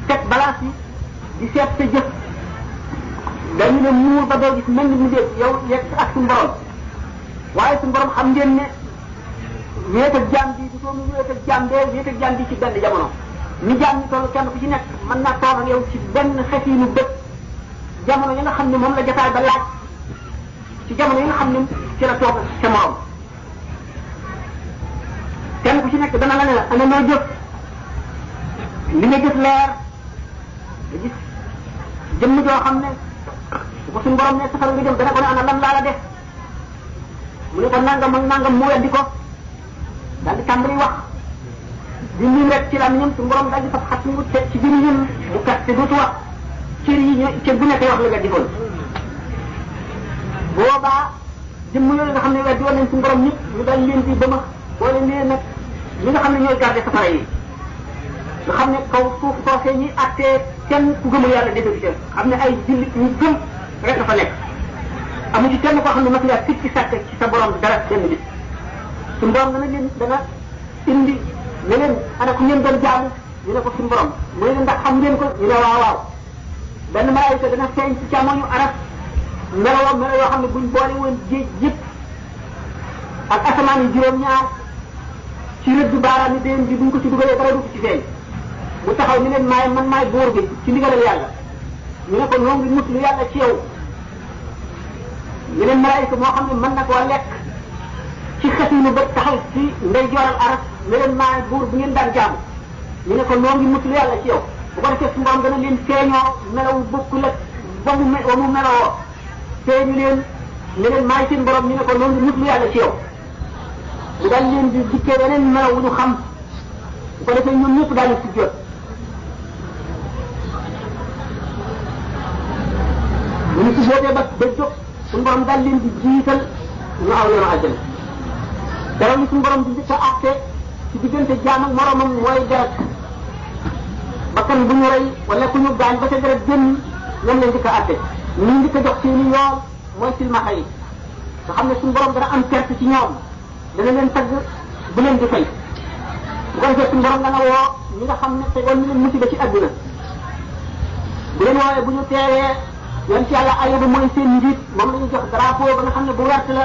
teg balance yi di seet sa jëf dañu ne muur ba doo gis mel ni mu dégg yow yegg ak suñu borom waaye suñu borom xam ngeen ne wéet ak jaam bi du toomu wéet ak jaam bee wéet ak jaam bi ci benn jamono ni jaam ñi toll kenn ku ci nekk mën naa toog ak yow ci benn xefiinu bët jamono yi nga xam ne moom la jotaay ba laaj ci jamono yi nga xam ne ci la toog sa morom kenn ku ci nekk dana la ne la ana noo jëf li nga gis leer nga gis jëmm joo xam ne bu ko suñu borom ne safara nga jëm dana ko ne ana lan laa la def mu ne ko nangam ak nangam mu weddi ko daal di tàmbali wax di lim rek ci la ñun suñu borom daal di fab xat mu te ci biir ñun bu kat te dootu wax cër yi cër bu nekk wax la nga defoon boobaa jëmm yooyu nga xam ne weddi woon nañ suñu borom ñëpp ñu daal leen di bëma boole leen nag ñi nga xam ne ñooy garder safara yi nga xam ne kaw suuf soosee ñi attee kenn ku gëmul yàlla defe ci xam ne ay jullit ñu gëm rek dafa nekk amu ci kenn koo xam ne mas ngaa fit ci sàkk ci sa borom dara benn bis suñu borom dana indi ne leen ana ku ngeen doon jaamu ñu ne ko suñu borom mu ne leen ndax xam ngeen ko ñu ne waaw waaw benn malaayika dana feeñ ci càmmoñu araf melo yoo xam ne buñ boole woon géej yëpp ak asamaan yi juróom-ñaar ci rëdd baaraam yi déen bi buñ ko ci dugalee dara du ko ci feeñ mu taxaw ni leen man maay buur bi ci ndigalal yàlla ñu ne ko ñoo ngi muslu yàlla ci yow yeneen malaayika moo xam ne mën na koo lekk ci xasinu ba taxaw ci ndey jooral aras ne leen maay buur bu ngeen daan jaamu ñu ne ko ñoo ngi muslu yàlla ci yow bu ko defee su mborom dana leen feeñoo melawu bokkul ak ba mu meloo feeñu leen ne leen maay seen borom ñu ne ko ñoo ngi muslu yàlla ci yow bu daal leen di dikkee beneen melaw wu ñu xam bu ko defee ñoom ñëpp daal di sujjóot bu ñu sujjóotee ba jóg suñu borom daal leen di jiital ñu aw yoonu àjjana dara ñu suñu borom di njëkk a àtte ci diggante jaam ak moromam mooy deret bakkan bu ñu rey wala ku ñu gaañ ba ca deret génn ñoom lañ njëkk a àtte ñu njëkk a jox seeni yoon mooy silmaxa yi nga xam ne suñu borom dana am perte ci ñoom dana leen tagg bu leen di fay bu ko defee suñu borom dana woo ñi nga xam ne tegoon ñu leen musiba ci àdduna bu leen woowee bu ñu teewee yoon ci yàlla ayuba mooy seen njiit moom la ñu jox drapeau ba nga xam ne bu wert la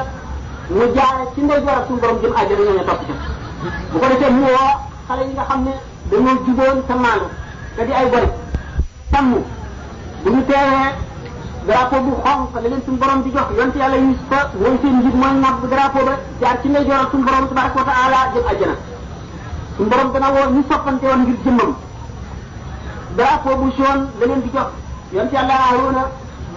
mu jaare ci ndey joor ak suñu borom jëm àjjana ñoo ñu topp ci bu ko defee mu woo xale yi nga xam ne dañoo juboon sa maandu te di ay bori sàmm bu ñu teewee drapeau bu xonq la leen suñu borom di jox yoon ci yàlla yi fa mooy seen njiit mooy nàbb drapeau ba jaar ci ndey joor ak suñu borom tabaraka wa taala jëm àjjana suñu borom dana woo ñu soppante woon ngir jëmmam drapeau bu jaune la leen di jox yoon ci yàlla Haaruna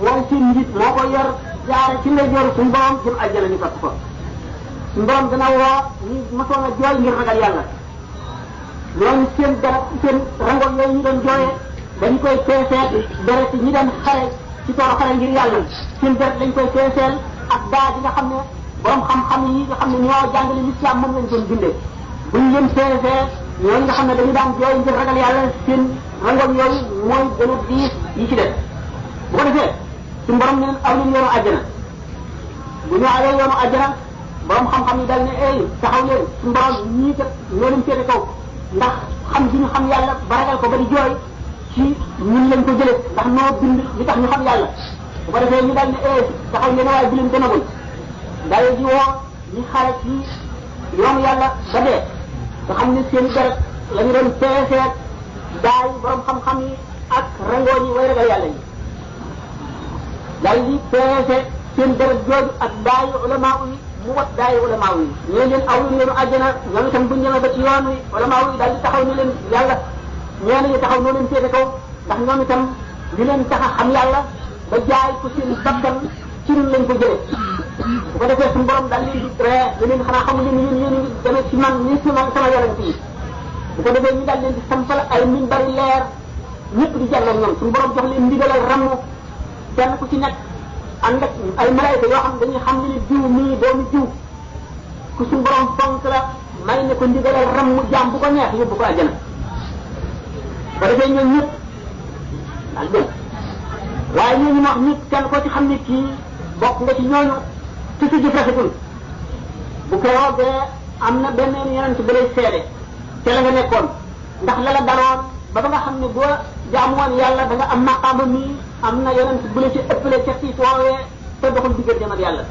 mooy seen njiit moo ko yor jaare ci ndey joor suñu borom jëm àjjana ñu topp ko suñu borom dana woo ñu mosoon a jooy ngir ragal yàlla ñooñu seen dara seen rango yooyu ñu doon jooyee dañu koy peeseet deret ñi doon xare ci toolu xare ngir yàlla seen deret dañ koy peeseel ak daa gi nga xam ne borom xam-xam yi nga xam ne ñoo jàngale l'islam moom lañ doon dundee buñ leen peesee ñooñu nga xam ne dañu daan jooy ngir ragal yàlla seen rango yooyu mooy gën a diis yi ci def bu ko defee suñu borom ne leen aw leen yoonu àjjana bu ñu awee yoonu àjjana borom xam-xam yi dal ne taxaw leen suñu borom ñii kat ñoo leen féete kaw ndax xam gi ñu xam yàlla ba ragal ko ba di jooy ci ñun lañ ko jëlee ndax noo bind li tax ñu xam yàlla bu ko defee ñu daal ne taxaw leen waaye bu leen gënagul daal di woo ñu xare ci yoonu yàlla ba dee nga xam ne seen deret la ñu doon peeseet daay borom xam-xam yi ak rangoo yi way ragal yàlla yi daal di peese seen deret jooju ak daay ulama yi mu wat daay ulama yi ñee leen aw yoonu àjjana ñoom itam buñ ñëwee ba ci yoon wi ulama yi daal di taxaw ne leen yàlla ñee nañu taxaw noo leen féete kaw ndax ñoom itam li leen tax a xam yàlla ba jaay ko seen bakkan ci ñun lañ ko jëlee bu ko defee suñu borom daal leen di ree ne leen xanaa xamul leen yéen yéen demee ci man ni sama yonent yi bu ko defee ñu daal leen di sampal ay minbari leer ñëpp di jàllal ñoom suñu borom jox leen ndigalal ramm kenn ku ci nekk ànd ak ay malaayika yoo xam ne dañuy xam ne jiw mii doomu jiw ku suñu borom fonk la may ne ko ndigalal ramm jaam bu ko neex yóbbu ko àjjana bu ko defee ñoom ñëpp daal dem waaye ñooñu wax nit kenn koo ci xam ne kii bokk nga ci ñooñu ci su jëf rafetul bu keroogee am na benn yonent ba lay seede te la nga nekkoon ndax la la daloon ba nga xam ne boo jaamu woon yàlla da nga am maqaama mi am na yonent bu la ci ëppale ca ci foowee te doxul digganteem ak yàlla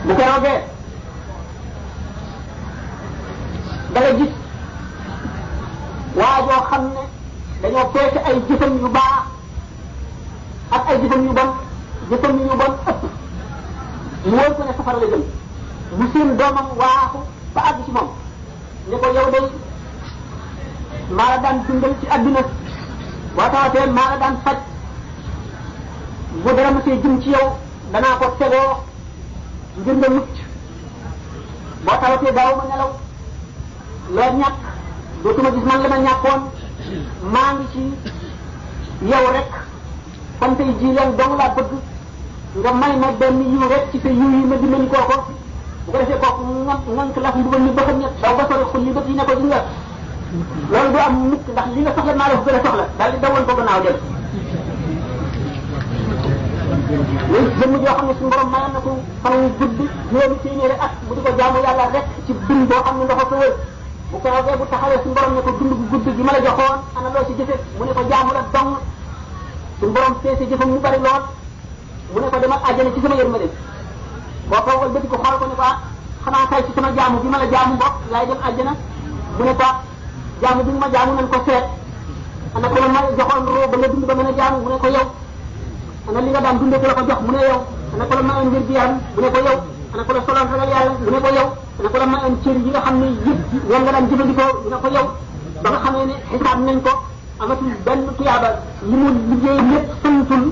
bu keroogee da nga gis waa joo xam ne dañoo peese ay jëfam yu baax ak ay jëfam yu bon jëfam yu bon ëpp mu wóor ko ne safara la jëm mu seen doomam waaxu ba àgg ci moom ne ko yow day maa la daan dundal ci àdduna boo tawatee maa la daan faj bu dara ma see jëm ci yow danaa ko tegoo ngir nga mucc boo tawatee daaw ma nelaw loo ñàkk dootuma gis man la ma ñàkkoon maa ngi ci yow rek kon tey jii leen dong laa bëgg nga may ma benn yiw rek ci sa yiw yi ma dimbali kooko bu ko defee kooku ngank laf mbugal mi bëxam ñett daw ba sori xul li bët yi ne ko di nga loolu du am mukk ndax li nga soxla maa la ko gën a soxla daal di dawoon ko gannaaw dem léegi jëmm joo xam ne suñu borom mayoon na ko fan wu gudd juróomi téeméeri at bu di ko jaamu yàlla rek ci dund boo xam ne ndox ko wër bu ko roogee bu taxawee suñu borom ne ko dund gu gudd gi ma la joxoon ana loo ci jëfe mu ne ko jaamu la dong suñu borom peese jëfam mu bari lool mu ne ko demal àjjana ci sama yërmande boo toogal bëti ko xool ko ne ko xanaa kay ci sama jaamu bi ma la jaamu bopp laay dem àjjana mu ne ko jaamu bi ma jaamu nañ ko seet ana ko la ma joxoon roo ba nga dund ba mën a jaamu mu ne ko yow ana li nga daan dundee ko la ko jox mu ne yow ana ko la mayoon ngir gi yaram mu ne ko yow ana ko la soloon ragal yàlla mu ne ko yow ana ko la mayoon cër yi nga xam ne yëpp ñoom nga daan jëfandikoo mu ne ko yow ba nga xamee ne xisaab nañ ko amatul benn tuyaaba li mu liggéey lépp santul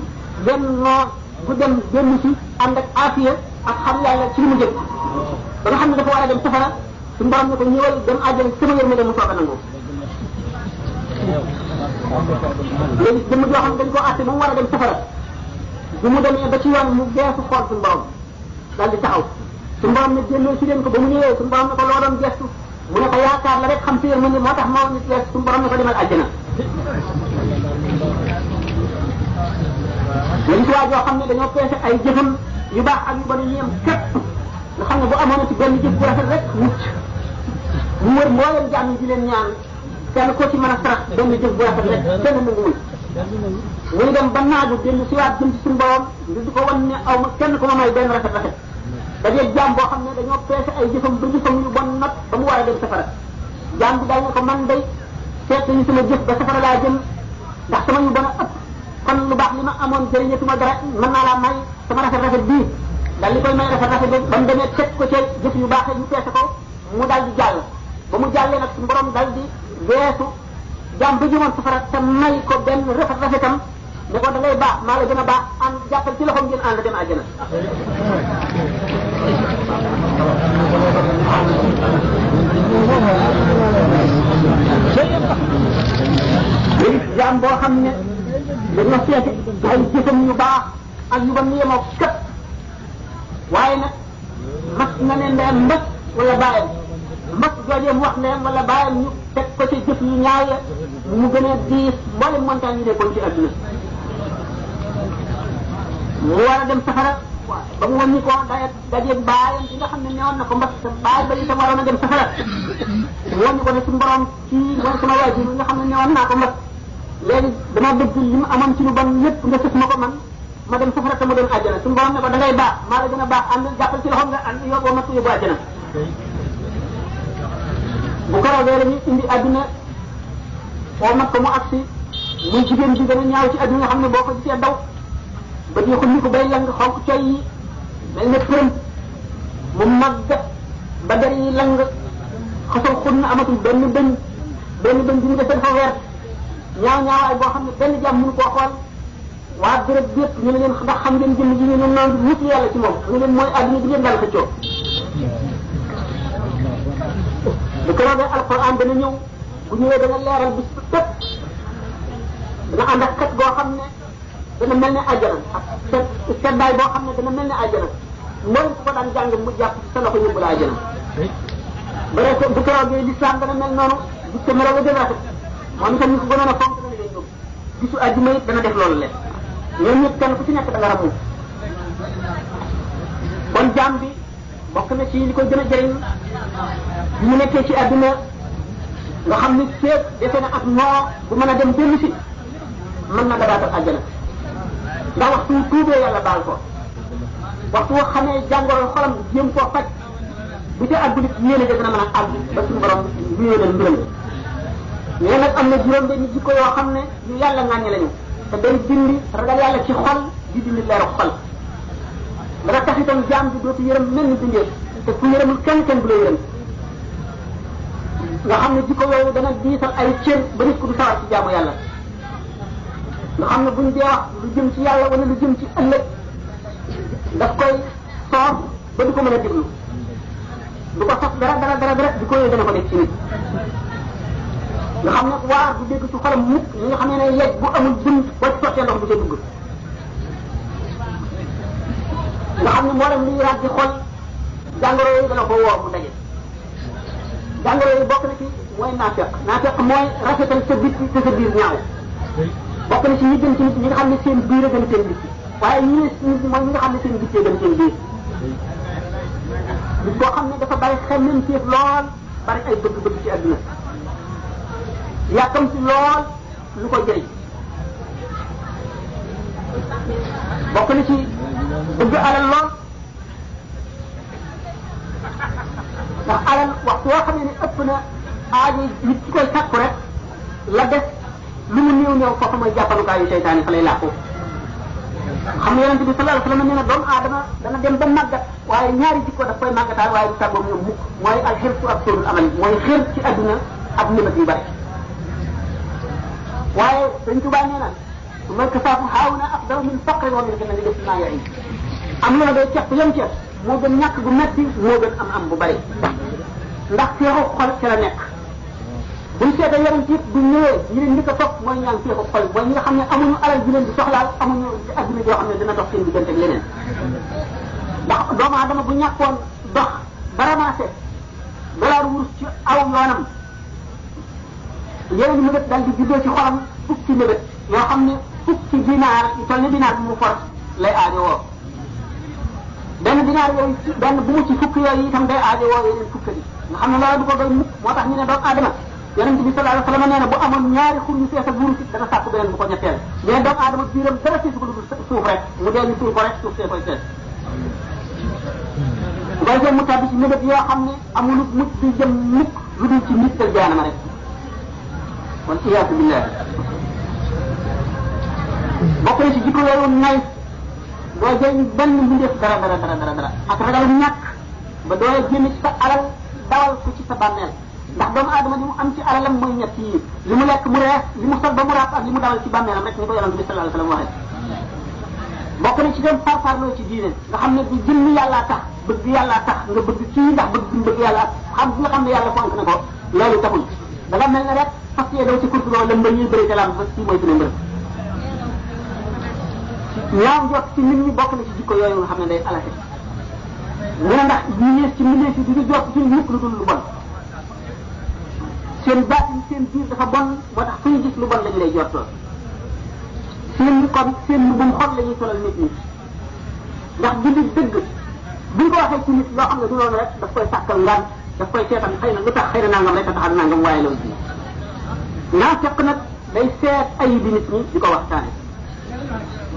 benn noor bu dem génn ci ànd ak afiya ak xam yàlla ci li mu jëm ba nga xam ne dafa war a dem safara suñu borom ne ko ñëwal dem àjjana sama yërmande mu soog a nangu léegi jëmm joo xam dañ koo àtte ba mu war a dem safara bu mu demee ba ci yoon mu geesu xool suñu borom daal di taxaw suñu borom ne génnoo ci leen ko ba mu ñëwee suñu borom ne ko loo doon gestu mu ne ko yaakaar la rek xam si yërmande moo tax moo nit gestu suñu borom ne ko demal àjjana léegi ci waa joo xam ne dañoo peese ay jëfam yu baax ak yu bon yi yem képp nga xam ne bu amoon ci benn jëf bu rafet rek mucc mu wër mbooleem jaam yi di leen ñaan kenn ko ci mën a sarax benn jëf bu rafet rek kenn nanguwul muy dem ba naagu dellu si waat jëm ci suñu borom ngir di ko wan ne aw ma kenn ku ma may benn rafet rafet dajeeg jaam boo xam ne dañoo peese ay jëfam ba jëfam yu bon nag ba mu war a dem safara jaam bi daal ne ko man day seet nañu sama jëf ba safara laa jëm ndax sama yu bon a ëpp kon lu baax li ma amoon jëriñatuma dara mën naa laa may sama rafet rafet bii daal li koy may rafet rafet ba mu demee teg ko ci jëf yu baaxee ñu peese ko mu daal di jàll ba mu jàllee nag suñu borom daal di weesu jaam ba jëmoon safara te may ko benn rafet rafetam ne ko da ngay baax maa la gën a baax ànd jàppal ci loxoom ngeen ànd dem àjjana léegi jaam boo xam ne dañoo seeti ay jëfam yu baax ak yu ba mu yemoo képp waaye nag mas na ne ndeyam mbas wala bàyyam mbas joojee mu wax ndeyam wala bàyyam ñu teg ko ci jëf yu ñaaw ya mu gën a diis mboolem montagne yi nekkoon ci adduna mu war a dem safara ba mu wàññi ko dajeeg baayam bi nga xam ne newoon na ko mbas baay ba itam waroon a dem safara mu wàññi ko ne suñu borom kii mooy sama waajur bi nga xam ne newoon naa ko mbas léegi dama bëgg li mu amoon ci lu bon lépp nga sëf ma ko man ma dem safara te mu dem àjjana suñu borom ne ko da ngay baax maa la gën a baax ànd jàppal ci loxoom nga ànd yóbbu ma yóbbu àjjana bu ko roogee dañuy indi àdduna oo mat ko mu agsi muy jigéen bi gën a ñaaw ci àdduna nga xam ne boo ko gisee daw ba ñu ko ni ko bay lang xonk coy yi mel ne përëm mu màggat ba der yi lang xasal xun na amatul benn bëñ bi ñu defee dafa weer ñaawaay boo xam ne benn jàmm mënu koo xool waa béréb bépp ñu ne leen ndax xam ngeen jëmm ji ñu ne noonu wut yàlla ci moom ñu leen mooy àdduna bi ngeen dal xëccoo bu ko roogee alquran dana ñëw bu ñëwee dana leeral bis bépp dana ànd ak xet boo xam ne dana mel ne àjjana ak seddaay boo xam ne dana mel ne àjjana mboolem ku ko daan jàng mu jàpp sa loxo yóbbu la àjjana bare ko bu ko roogee l'islam dana mel noonu gis ko melaw gën a rafet moom itam ñu ko gënoon a fonk dana leen yóbbu gisu àjjuma it dana def loolu leen ñoom ñëpp kenn ku ci nekk da nga ramu kon jaam bi bokk na ci li koy gën a jëriñ bi mu nekkee ci àdduna nga xam ni seet defe na ak noo bu mën a dem dellu si mën na dabaatal àjjana ndax waxtu tuubee yàlla baal ko waxtu woo xamee jàngoro xolam jéem koo faj bu ca àggu nit yéene ja dina mën a àgg ba suñu borom bu yéeneel mbiram mais nag am na juróom benn jikko yoo xam ne yu yàlla ŋàññi lañu te day dindi ragal yàlla ci xol di dindi leeru xol dana tax itam jaam bi dootu yërëm mel ni bindee te ku yërëmul kenn du la yërëm nga xam ne jikko yooyu dana diisal ay cër ba nit ku du sawar ci jaamu yàlla nga xam ne buñ dee wax lu jëm ci yàlla wala lu jëm ci ëllëg daf koy soof ba du ko mën a déglu du ko sof dara jikko yooyu dana ko def ci nit nga xam ne waar du dégg ci xolam mukk ñi nga xam ne yegg bu amul bunt boo ci sottee ndox bu ca dugg nga xam ne moo dem liy raaj di xol jàngoro yooyu dana ko woo mu daje jàngoro yooyu bokk na ci mooy naafeq mooy rafetal sa bitti te sa biir ñaaw bokk na ci ñi gën ci nit ñi nga xam ne seen biir a gën seen bitti waaye ñi nit mooy ñi nga xam ne seen bittee gën seen biir nit koo xam ne dafa bari xemmem téef lool bari ay bëgg-bëgg ci àdduna yàkkam ci lool lu ko jëriñ bokk na ci bëgg alal lool ndax alal waxtu woo xam ne ëpp na aajo nit ki koy sàkku rek la def lu mu néew foofu mooy jàppalukaayu seytaane fa lay làqu xam nga yonente bi sallallahu alayhi wasallam nee na doomu aadama dana dem ba màggat waaye ñaari jikko daf koy màggataal waaye du tàggoom ñoom mukk mooy alxirsu ak sóorul amal mooy xër ci adduna ak nibat yu bari waaye dañ tubaa nee na su ma kasaafu xaaw na afdal min faqri wa min gën a def maa yaay am na day ceeb yam ceeb moo gën ñàkk bu metti moo gën am bu bari ndax seexu xol ci la nekk buñ seetee yaram ci bu ñëwee ñi leen njëkk a topp mooy ñaan seexu xol mooy ñi nga xam ne amuñu alal ji leen di soxlaal amuñu adduna joo xam ne dina dox seen diggante ak leneen ndax doomu aadama bu ñàkkoon dox ba ramassé dollar wurus ci aw yoonam yeneen mébét daal di juddoo ci xolam fukki mébét yoo xam ne fukki dinaar yu toll ni dinaar bi mu for lay aajo woo benn dinaar yooyu benn bu mu ci fukk yooyu itam day aajo woo yeneen fukk yi nga xam ne loolu du ko doy mukk moo tax ñu ne doomu aadama yonent bi sallallahu alayhi wasallam nee na bu amoon ñaari xur yu fees ak wurus dana sàkk beneen bu ko ñetteel mais doomu aadama biiram dara feesu ko lu dul suuf rek mu dee ñu suuf ko rek suuf see koy fees bu koy jëm mu tabbi ci mébét yoo xam ne amul mucc di jëm mukk lu dul ci nit ak jaanama rek kon iyaasu billah bokk na ci jikko yooyu nay doo jëriñ benn mbindeef dara ak ragal ñàkk ba doo génn ci sa alal dawal ko ci sa bàmmeel ndax doomu aadama li mu am ci alalam mooy ñett yi li mu lekk mu rees li mu sol ba mu raap ak li mu dawal ci bàmmeelam rek ni ko yonent bi sallallahu alayhi wasallam waxee bokk na ci dem farfarloo ci diine nga xam ne bu jëmmi yàllaa tax bëgg yàllaa tax nga bëgg kii ndax bëgg yàlla xam nga xam ne yàlla fonk na ko loolu taxul da nga mel ne rek fas yee daw ci kurtu loo la mbër yi bëri te lam ba kii mooy suñu mbër ñaaw njort ci nit ñi bokk na ci jikko yooyu nga xam ne day alate mu ne ndax ñu ñees ci milieu si duñu jort ci mukk lu dul lu bon seen baatin seen biir dafa bon moo tax fu ñu gis lu bon lañu lay jortoo seen kon seen lu bum xol la ñuy solal nit ñi ndax jullit dëgg buñ ko waxee ci nit loo xam ne du noonu rek daf koy sàkkal ngaan daf koy seetal xëy na lu tax xëy na nangam rek a tax nangam waaye loolu ji naafeq nag day seet ayib bi nit ñi di ko waxtaane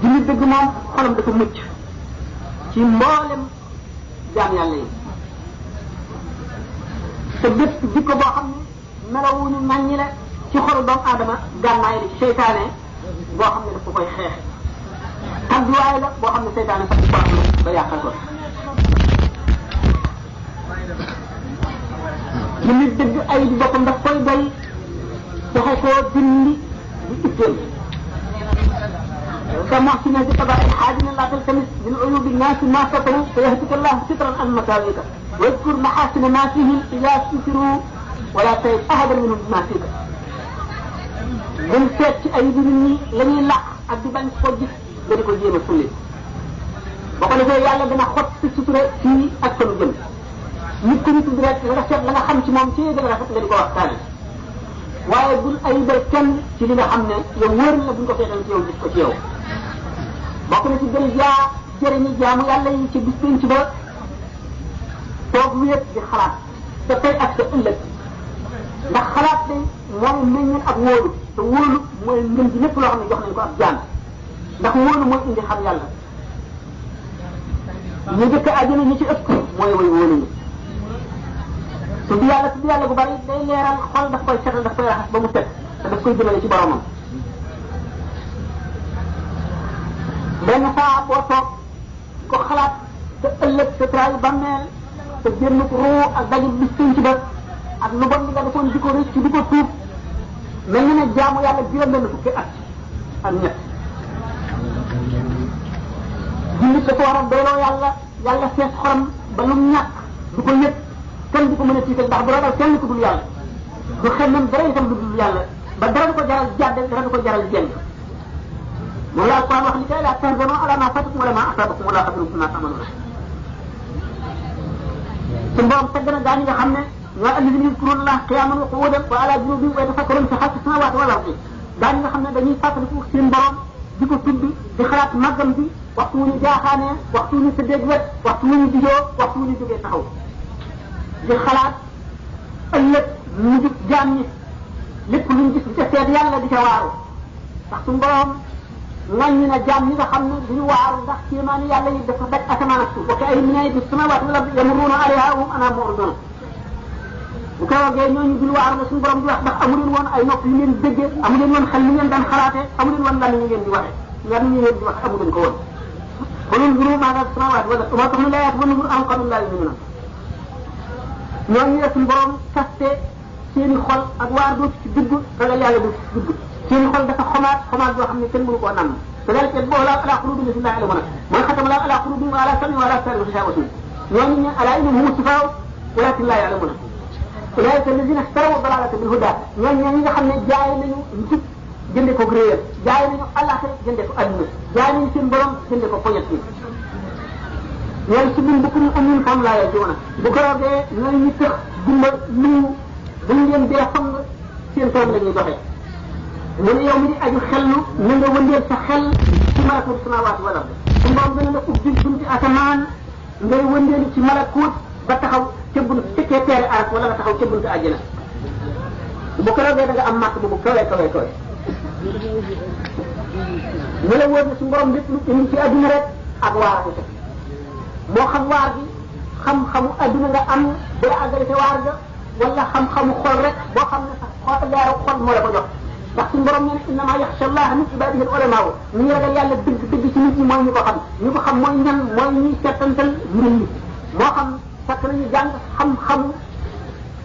jullit dëgg moom xolam dafa mucc ci mboolem jaam yàlla yi te bépp jikko boo xam ne melawuñu naññi la ci xolu doomu aadama gànnaay la ci seytaane boo xam ne daf ko koy xeex tàgguwaay la boo xam ne seytaane sax di ko am ba yàqal ko li nit dëgg ay di boppam daf koy doy fexe koo dindi di itteel كمحسن بقضاء الحاجن لا تلتمس من عيوب الناس ما ستروا فيهدك الله سترا عن مساويك واذكر محاسن ما فيهم اذا ستروا ولا تيب احدا منهم بما فيك من seet ci ay nit ñi la ñuy làq ak di bañ ko gis nga di ko jéem a sulli boo ko defee yàlla dana xot si sutura fii ak sunu jëm nit ko nit rek la nga seet la nga xam ci moom ci gën a rafet nga di ko waxtaane waaye bul ayibal kenn ci li nga xam ne yow wóor na buñ ko feetal ci yow gis ko ci yow bokk na ci gën jaa jëriñu jaamu yàlla yi ci bis pénc ba toog wéet di xalaat te tey ak sa ëllëg ndax xalaat day mooy meññal ak wóolu te wóolu mooy ngën ji lépp loo xam ne jox nañ ko ab jaam ndax wóolu mooy indi xam yàlla ñu jëkk àjjana ñi ci ëpp mooy way wóolu ñi tudd yàlla gu bari day leeral xol daf koy setal daf koy raxas ba mu set te daf koy jëmale ci boromam benn saa boo toog ko xalaat sa ëllëg sa traayu bàmmeel sa génn ruu ak dajul bis pénc ba ak lu bon li nga defoon di ko rëcc di ko tuub mel na ne jaamu yàlla juróom benn fukki at ak ñett jullit dafa war a doyloo yàlla fees xoram ba lu mu ñàkk du ko yëg kenn du ko mën a tiital ndax du ragal kenn ku dul yàlla du xemmem dara itam du dul yàlla ba dara du ko jaral jàdde dara du ko jaral jeng moom la Alquran wax ni kay la tahzanu ala ma fatakum wala ma asabakum wala xabirum bima ta'maluna su mboom tagg na gaa ñi nga xam ne ñoo alladina yadkuruna Allah qiyaman wa qu'udan wa ala junubihim wa yatafakkaruna fi xalqi samawati wal ardi gaa ñi nga xam ne dañuy fàttaliku seen borom di ko tudd di xalaat màggam bi waxtu wu ñu jaaxaanee waxtu wu ñu tëddeeg wet waxtu wu ñu dijoo waxtu wu ñu jógee taxaw di xalaat ëllëg mu jub jaam ñi lépp luñ gis di ca seet yàlla di ca waaru ndax suñu borom ŋàññi na jaam ñi nga xam ne duñu waaru ndax kéemaani yàlla yi dafa daj asamaan ak suuf wa ka'ayyin min ayatin fis samawati wal ardi yamurruna alayha wa hum anha mu'ridun bu ko waxee ñooñu dul waaru la suñu borom di wax ndax amu leen woon ay nopp yu ngeen déggee amu leen woon xel yu ngeen daan xalaatee amu leen woon lan ñu ngeen di waxee lan ñu ngeen di wax amu leen ko woon qul unzuru ma fi samawati wal ardi wa ma tughni al-ayatu wan nuzuru an qawmin la yu'minun ñooñu la suñu borom kaste seeni xol ak waar dootu ci dugg ragal yàlla dootu ci dugg seeni xol dafa xomaat boo xam ne kenn mënu koo nam kadalika yatba'u ala qulubihim allati la ya'lamuna man khatama ala qulubihim wa ala sam'ihim wa ala absarihim ghishawatun ñooñu ñu ala innahum humu shifaa walakin la ya'lamuna ulaika alladhina ishtaraw ad-dalalata bil huda ñooñu ñi nga xam ne jaay nañu njub jënde ko réer jaay nañu alaxira jënde ko adduna jaay nañu seen borom jënde ko poñet yi ñooñu si biir bukkum amuñ fam laa yee jiwoon bu ko roogee ñooñu ñu tëx gumba luñu buñ leen dee fang seen tool la ñuy doxee mu ne yow mi di aju xellu na nga wëndeel sa xel ci malakut samawaat wala su mboom dana la ubbil bunti asamaan ngay wëndeelu ci malakut ba taxaw ca bunt fekkee teere aras wala nga taxaw ca buntu àjjana bu ko roogee da nga am màkk bu kawe mu la wóor ne su borom lépp lu indi ci adduna rek ak waar ko moo xam waar bi xam-xamu adduna nga am bu la àggale ca waar ga wala xam-xamu xol rek boo xam ne sax xol leeru xol moo la ko jox ndax suñu borom nee na innama yaxsha Allah min ibadihi al-ulama ñi ragal yàlla dëgg ci nit ñi mooy ñu ko xam mooy ñan mooy ñuy settantal mbir yi moo xam fekk nañu jàng xam-xamu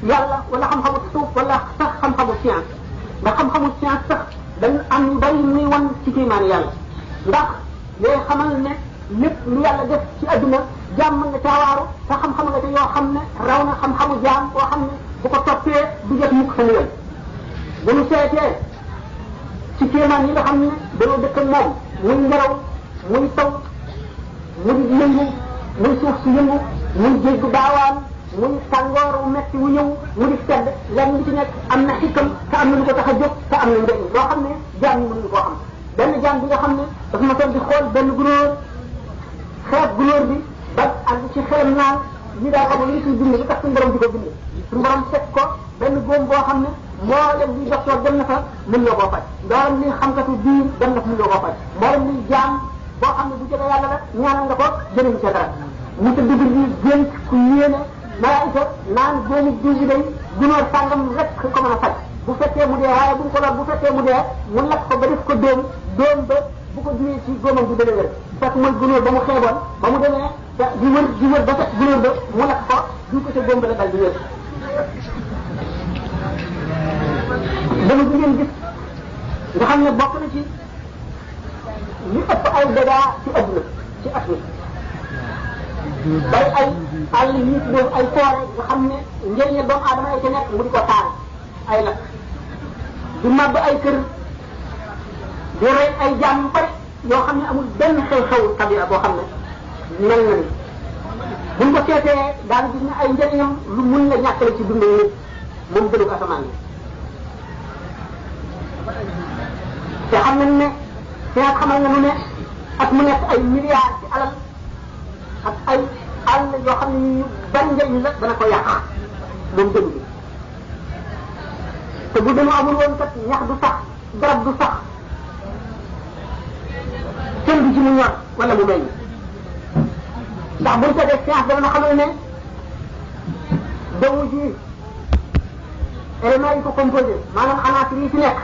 yàlla wala xam-xamu suuf wala sax xam-xamu science ndax xam-xamu science sax dañu am yu bari muy wan ci kéemaani yàlla ndax looy xamal ne lépp lu yàlla def ci adduna jaam mën nga caawaaru te xam-xam nga te yoo xam ne raw na xam-xamu jaam boo xam ne bu ko toppee du jot mukk sa yoon bu ñu seetee ci kéemaan yi nga xam ne dañoo dëkk moom muy ngelaw muy taw muy yëngu muy suuf si yëngu muy géej gu baawaan muy tàngoor wu metti wu ñëw mu di sedd lenn li ci nekk am na xikam te am na lu ko tax a jóg te am na njëriñ loo xam ne jaam ñi mënuñu koo xam benn jaam bi nga xam ne dafa ma toog di xool benn gunóor xeeb gunóor bi ba àgg ci xelam naan ñi daa xamul li ciy bind li tax suñu borom di ko bind suñu borom teg ko benn góom boo xam ne moo dem di docteur dem na fa mën loo koo faj mboolem li xamkatu biir dem na fa mën loo koo faj mboolem li jaam boo xam ne bu jege yàlla la ñaanal nga ko jëriñ ca dara mu tëdd bi gént ku yéene malaayika naan góomu diw bi day gunóor sàngam rek ko mën a faj bu fekkee mu dee waaye bu ko lor bu fekkee mu dee mu lakk ko ba def ko dóom ba bu ko diwee ci góomam bi dana wér fekk mooy gunóor ba mu xeeboon ba mu demee di wër ba fekk gunóor ba mu lakk ko diw ko ca góom ba la dal di wér dama gi ngeen gis nga xam ne bokk na ci li ëpp ay dégâts ci adduna ci at mi bay ay àll yi tuddee ay forêt nga xam ne njëriñal doomu aadama ay ca nekk mu di ko taal ay lakk di màbb ay kër di rey ay jaam yu bari yoo xam ne amul benn xew-xew tabia boo xam ne mel na ni buñ ko seetee daal gis ne ay njëriñam lu mun la ñàkkale ci dund nit moom gënu ko asamaan yi te xam nañ ne science xamal nañu ne ak mu nekk ay milliards ci alal ak ay àll yoo xam ne ñu bari njëriñ la dana ko yàq moom dëgg bi te bu dañu amul woon kat ñax du sax garab du sax kenn du ci mu ñor wala mu meññ ndax buñ ko def science dana xamal ne jaww ji éléments yi ko composé maanaam anaasir yi ci nekk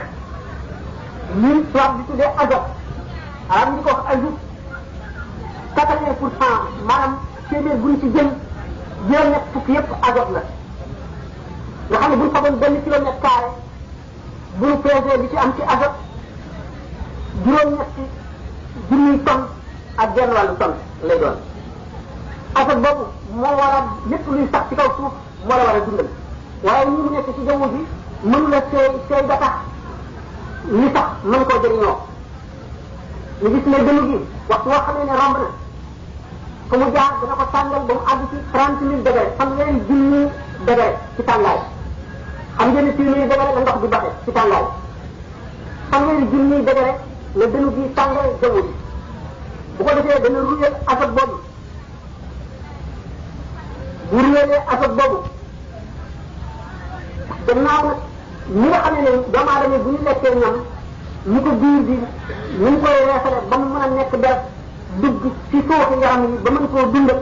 ñun tubaab bi tuddee azote arab ñu ko wax azote 80% maanaam téeméer buñ ci jël juróom-ñett fukk yëpp azote la nga xam ne buñ fagoon benn kilomètre carré bu ñu pesé li ci am ci azote juróom-ñetti junniy tonne ak genn wàllu tonne lay doon azote boobu moo war a lépp luy sax ci kaw suuf moo la war a dundal waaye ñi mu nekk ci jaww ji mënu la seey ba tax li sax mën koo jëriñoo ñu gis ne dënnu gi waxtu woo xamee ne romb na fu mu jaar dana ko tàngal ba mu àgg ci 30 000 degré fanweeri junni degré ci tàngaay xam ngeen ne téeméeri degré la ndox di baxe ci tàngaay fanweeri junni degré la dënnu gi tàngal jaww ji bu ko defee dana ruyal azote boobu bu ruyalee azote boobu gannaaw nag ñi nga xam ne doomu aadama bu ñu lekkee ñam ñu ko biir bi ñu ngi koy reesale ba mu mën a nekk deret dugg ci suufu yaram yi ba mën koo dundal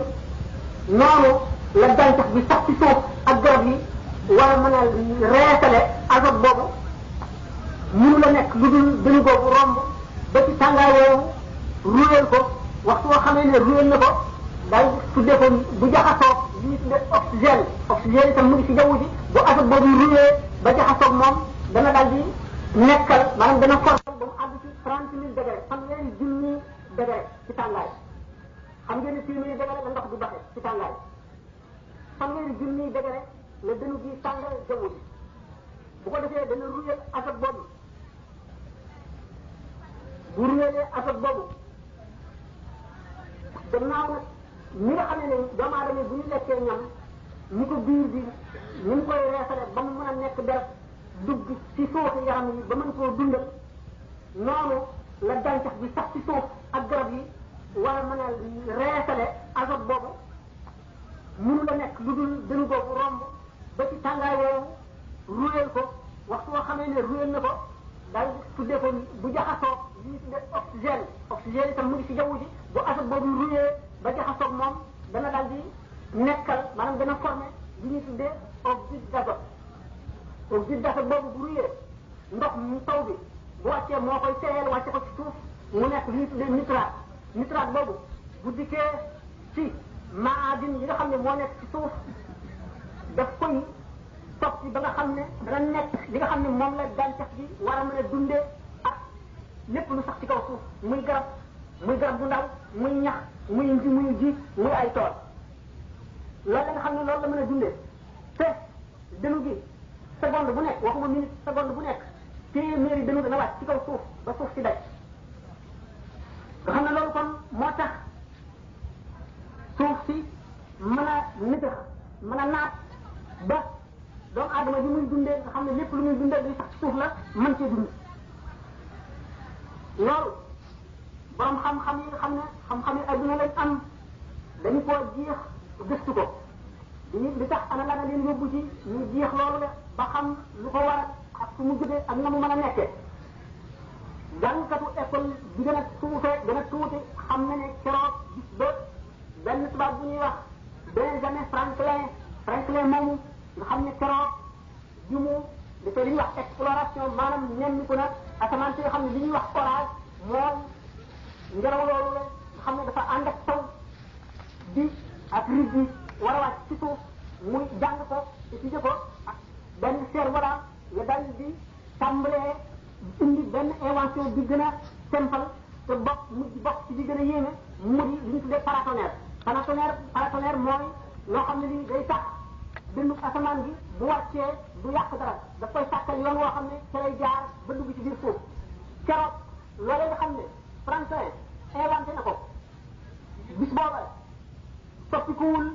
noonu la gàncax bi sax ci suuf ak garab yi war a mën a reesale azote boobu mënu la nekk lu dul dënnu boobu romb ba ci tàngaay woowu ruyal ko waxtu woo xamee ne ruyal na ko daal tuddee ko bu jaxasoo li ñu tuddee oxygène itam mu ngi ci jaww ji bu azote boobu ruyee ba jaxasoog moom dana daal di nekkal maanaam dana forcer ba mu àgg ci 30 000 degré fanweeri junni degré ci tàngaay xam ngeen ne téeméeri degré la ndox di baxe ci tàngaay fanweeri junni degré la dënnu gi tàngal jaww ji bu ko defee dana ruyal azote boobu bu ruyalee azote boobu gannaaw nag ñi nga xam ne doomu aadama bu ñu lekkee ñam ñu ko biir bi ñu ngi koy reesale ba mu mën a nekk deret dugg ci suufu yaram yi ba mën koo dundal noonu la gàncax bi sax ci suuf ak garab yi war a mën a reesale azote boobu mënu la nekk lu dul dënnu boobu romb ba ci tàngaay woowu ruyal ko waxtu woo xamee ne ruyal na ko daal tuddee ko bu jaxasoo li ñu tuddee oxygène itam mu ngi ci jaww ji bu azote boobu ruyee ba jaxasoog moom dana daal di nekkal maanaam dana formé li ñuy tuddee oxyde d'azote oxyde d'azote boobu bu ruyee ndox mu taw bi bu wàccee moo koy seeyal wàcce ko ci suuf mu nekk li ñuy tuddee nitrate boobu bu dikkee ci maadin yi nga xam ne moo nekk ci suuf daf koy soppi ba nga xam ne dana nekk li nga xam ne moom la gàncax gi war a mën a dundee ak lépp lu sax ci kaw suuf muy garab bu ndaw muy ñax muy ji muy ay tool loolu la nga xam ne loolu la mën a dundee te dënnu gi seconde bu nekk waxuma minute seconde bu nekk téeméeri dënnu dana wàcc ci kaw suuf ba suuf si daj nga xam ne loolu kon moo tax suuf si mën a nitax mën a naat ba doomu aadama bi muy dundee nga xam ne lépp lu muy dundee li sax ci suuf la mën cee dund loolu borom xam-xam yi nga xam ne xam-xam yi adduna lañ am dañu koo jeex gëstu ko li tax ana la leen yóbbu ci ñu jeex loolu la ba xam lu ko waral ak fu mu jógee ak na mu mën a nekkee jàngkatu école bi gën a tuuti xam na ne keroog gis ba benn tubaab bu ñuy wax Benjamin Franklin moomu nga xam ne keroog bi mu dafay li ñuy wax exploration maanaam ñenn ku na asamaan si nga xam ne li ñuy wax orage mooy ngelaw loolu la nga xam ne dafa ànd ak taw bi ak riz bi war a wàcc ci suuf muy jàng ko étudier ko ak benn cerveau daal nga dal di tàmbalee indi benn invention bi gën a simple te bokk ci bi gën a yéeme mu di li ñu tuddee paratonnerre mooy loo xam ne lii day tax bindu asamaan bi bu wàccee du yàq dara daf koy sàkkal yoon woo xam ne ca lay jaar ba dugg ci biir suuf keroog loolee nga xam ne français inventé na ko bis booba soppikuwul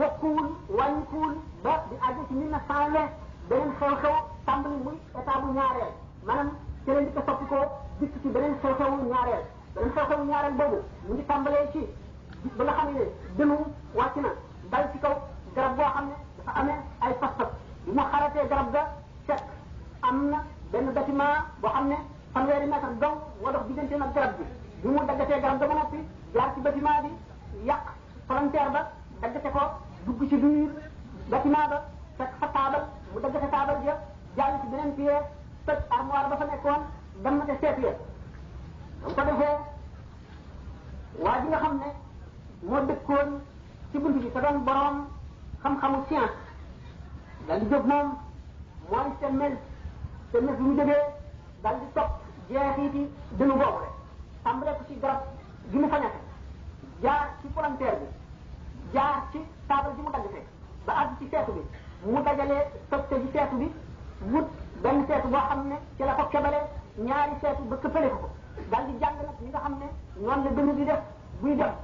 yokkuwul wàññikuwul ba di àgg ci 1920 beneen xew-xew tàmbali muy état bu ñaareel maanaam ci lañ di ko soppikoo dikk ci beneen xew-xewu ñaareel boobu mu ngi tàmbalee ci bis ba nga xam ne dënu wàcc na dal ci kaw garab boo xam ne dafa amee ay fas-fas bu ma xaratee garab ga fekk am na benn bâtiment boo xam ne fanweeri mètre dong moo dox diggante nag garab bi bi mu daggatee garab ga ba noppi jaar ci bâtiment bi yàq frontière ba daggate ko dugg ci biir bâtiment ba fekk fa taabal mu daggate taabal ja jàll ci beneen pied toj armoire ba fa nekkoon dammate seet ya dam ko defee waa ji nga xam ne moo dëkkoon ci bunt bi te doon boroom xam-xamu science dal di jóg moom mooy seen mel bi mu jógee dal di topp jeexiti dënu boobu rek tàmbalee ko ci garab gi mu fañate jaar ci frontière bi jaar ci taabal ji mu daggate ba àgg ci seetu bi mu dajalee toj ci seetu bi wut benn seetu boo xam ne ci la ko kebale ñaari seetu ba këppale ko dal di jàng nag ñi nga xam ne noonu la dënu di def buy dem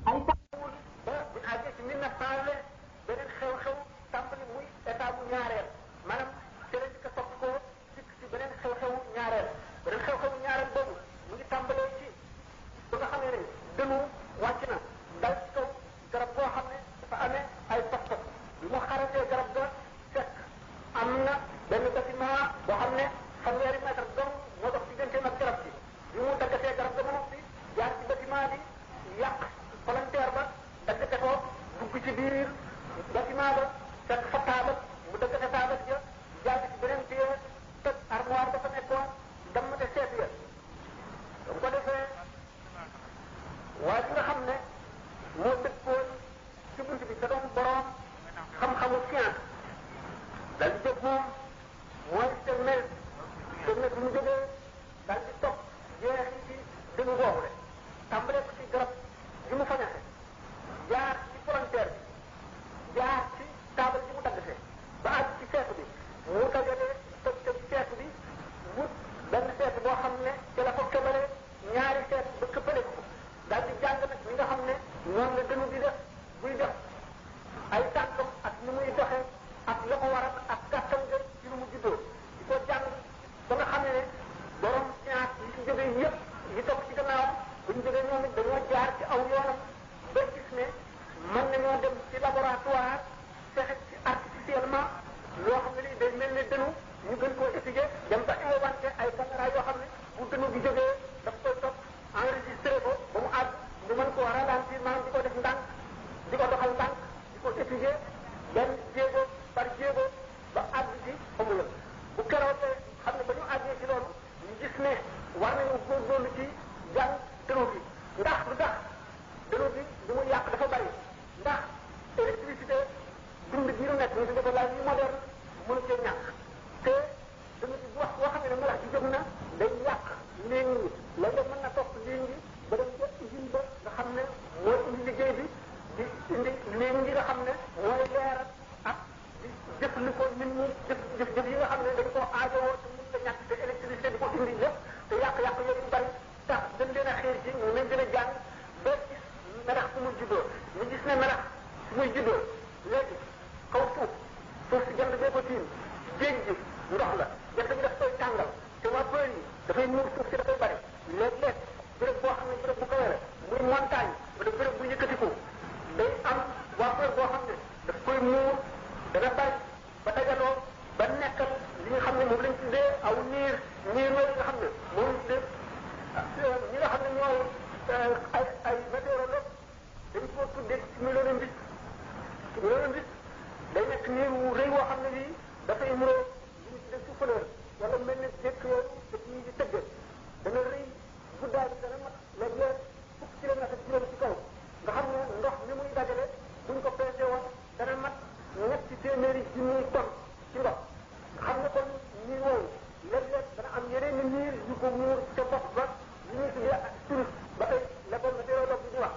ay tàmbul ba bu àggee ci 1920 beneen xew-xew tàmbali muy état bu ñaareel maanaam ci lañ ko sopp ko dikk ci beneen xew-xewu ñaareel boobu mu ngi tàmbalee ci ba nga xam ne dënu wàcc na dal ci kaw garab boo xam ne dafa amee ay pas-pas bi mu xaratee garab ga fekk am na benn bâtiment boo xam ne fanweeri mètre dong moo dox digganteem ak garab bi bi mu daggatee garab ga ba noppi jaar ci bâtiment bi yàq frontière ba daggate ko dugg ci biir bâtiment ba fekk fa taabal mu daggate taabal ja jaar ci beneen pied toj armoire ba fa nekkoon dammate seet ya dam ko defee waa ji nga xam ne moo dëkkoon ci bunt bi te doon boroom xam-xamu science dal di jóg moom mooy termel bi mu jógee dal di topp jeexi ci dënu boobu rek tàmbalee ko ci garab gi mu fañase jaar ci frontière bi jaar ci taabal ji mu daggate ba àgg ci seetu bi mu daggalee toj ci seetu bi wut benn seetu boo xam ne ci la ko kebale ñaari seetu ba këppale ko daal di jàng nag ñi nga xam ne noonu la dënu di def buy def ay tànkam ak ni muy doxee ak la ko waral ak kàttan nga ci lu mu juddoo di ko jàng ba nga xam ne borom science yi ci jógee yëpp yi topp ci gannaawam bu ñu jógee ñoom it dañoo jaar ci aw yoonam ba gis ne mën nañoo dem ci laboratoire fexe ci artificiellement loo xam ne lii day mel ne dënu ñu gën koo étudier dem ba inventé ay caméra yoo xam ne bu dënu bi jógee daf koy topp enregistré ko ba mu àgg ñu mën koo ralentir maanaam di ko def ndànk di ko doxal ndànk di ko étudier benn jéego par jéego ba àgg ci xamu la bu keroogee xam ne ba ñu àggee ci loolu ñu gis ne war nañu góorgóorlu ci jàng dënu bi ndax lu tax dënu bi li muy yàq dafa bari ndax électricité dund bi ñu nekk ñu si dafa laaj yu moderne mënu cee ñàkk te dënu bi bu wax boo xam ne melax bi jóg na day yàq léegi ñi léeg-léeg mën na topp ligne bi ba dem ca usine ba nga xam ne mooy indi liggéey bi di indi léegi ñi nga xam ne mooy leeral ak di jëfandikoo nit ñi jëf yi nga xam ne dañ koo aajowoo te mën na ñàkk te électricité di ko indi lépp te yàq-yàq yooyu bari tax dañ leen a xiir ci ñu nañ gën a jàng ba gis melax fu muy juddoo ñu gis ne melax fu muy juddoo léegi kaw suuf si jant bee ko tiim géej gi ndox la jant bi daf koy tàngal te vapeur yi dafay muur suuf si dafay bari léeg-léeg béréb boo xam ne béréb bu kawe la muy montagne wala béréb bu yëkkatiku nga xam ne moom def ñi nga xam ne ñooy ay météorologue dañ ko tuddee cumulonimbus. Cumulonimbus day nekk niir wu rëy woo xam ne bii dafay muroo li ñu tuddee souffleur wala mel ne dëkk yooyu dëkk yi di tëgg dana rëy guddaay bi dana mat léeg-léeg fukki kilomètre ak juróom ci kaw nga xam ne ndox mi muy dajale buñ ko peese woon dana mat ñetti téeméeri junniy tonne ci ndox nga xam ne kon ñi woowu léeg-léeg dana am yeneen i niir yu ko muur ca bopp ba li ñuy tuddee ak turus ba tey la ko météorologue bi di wax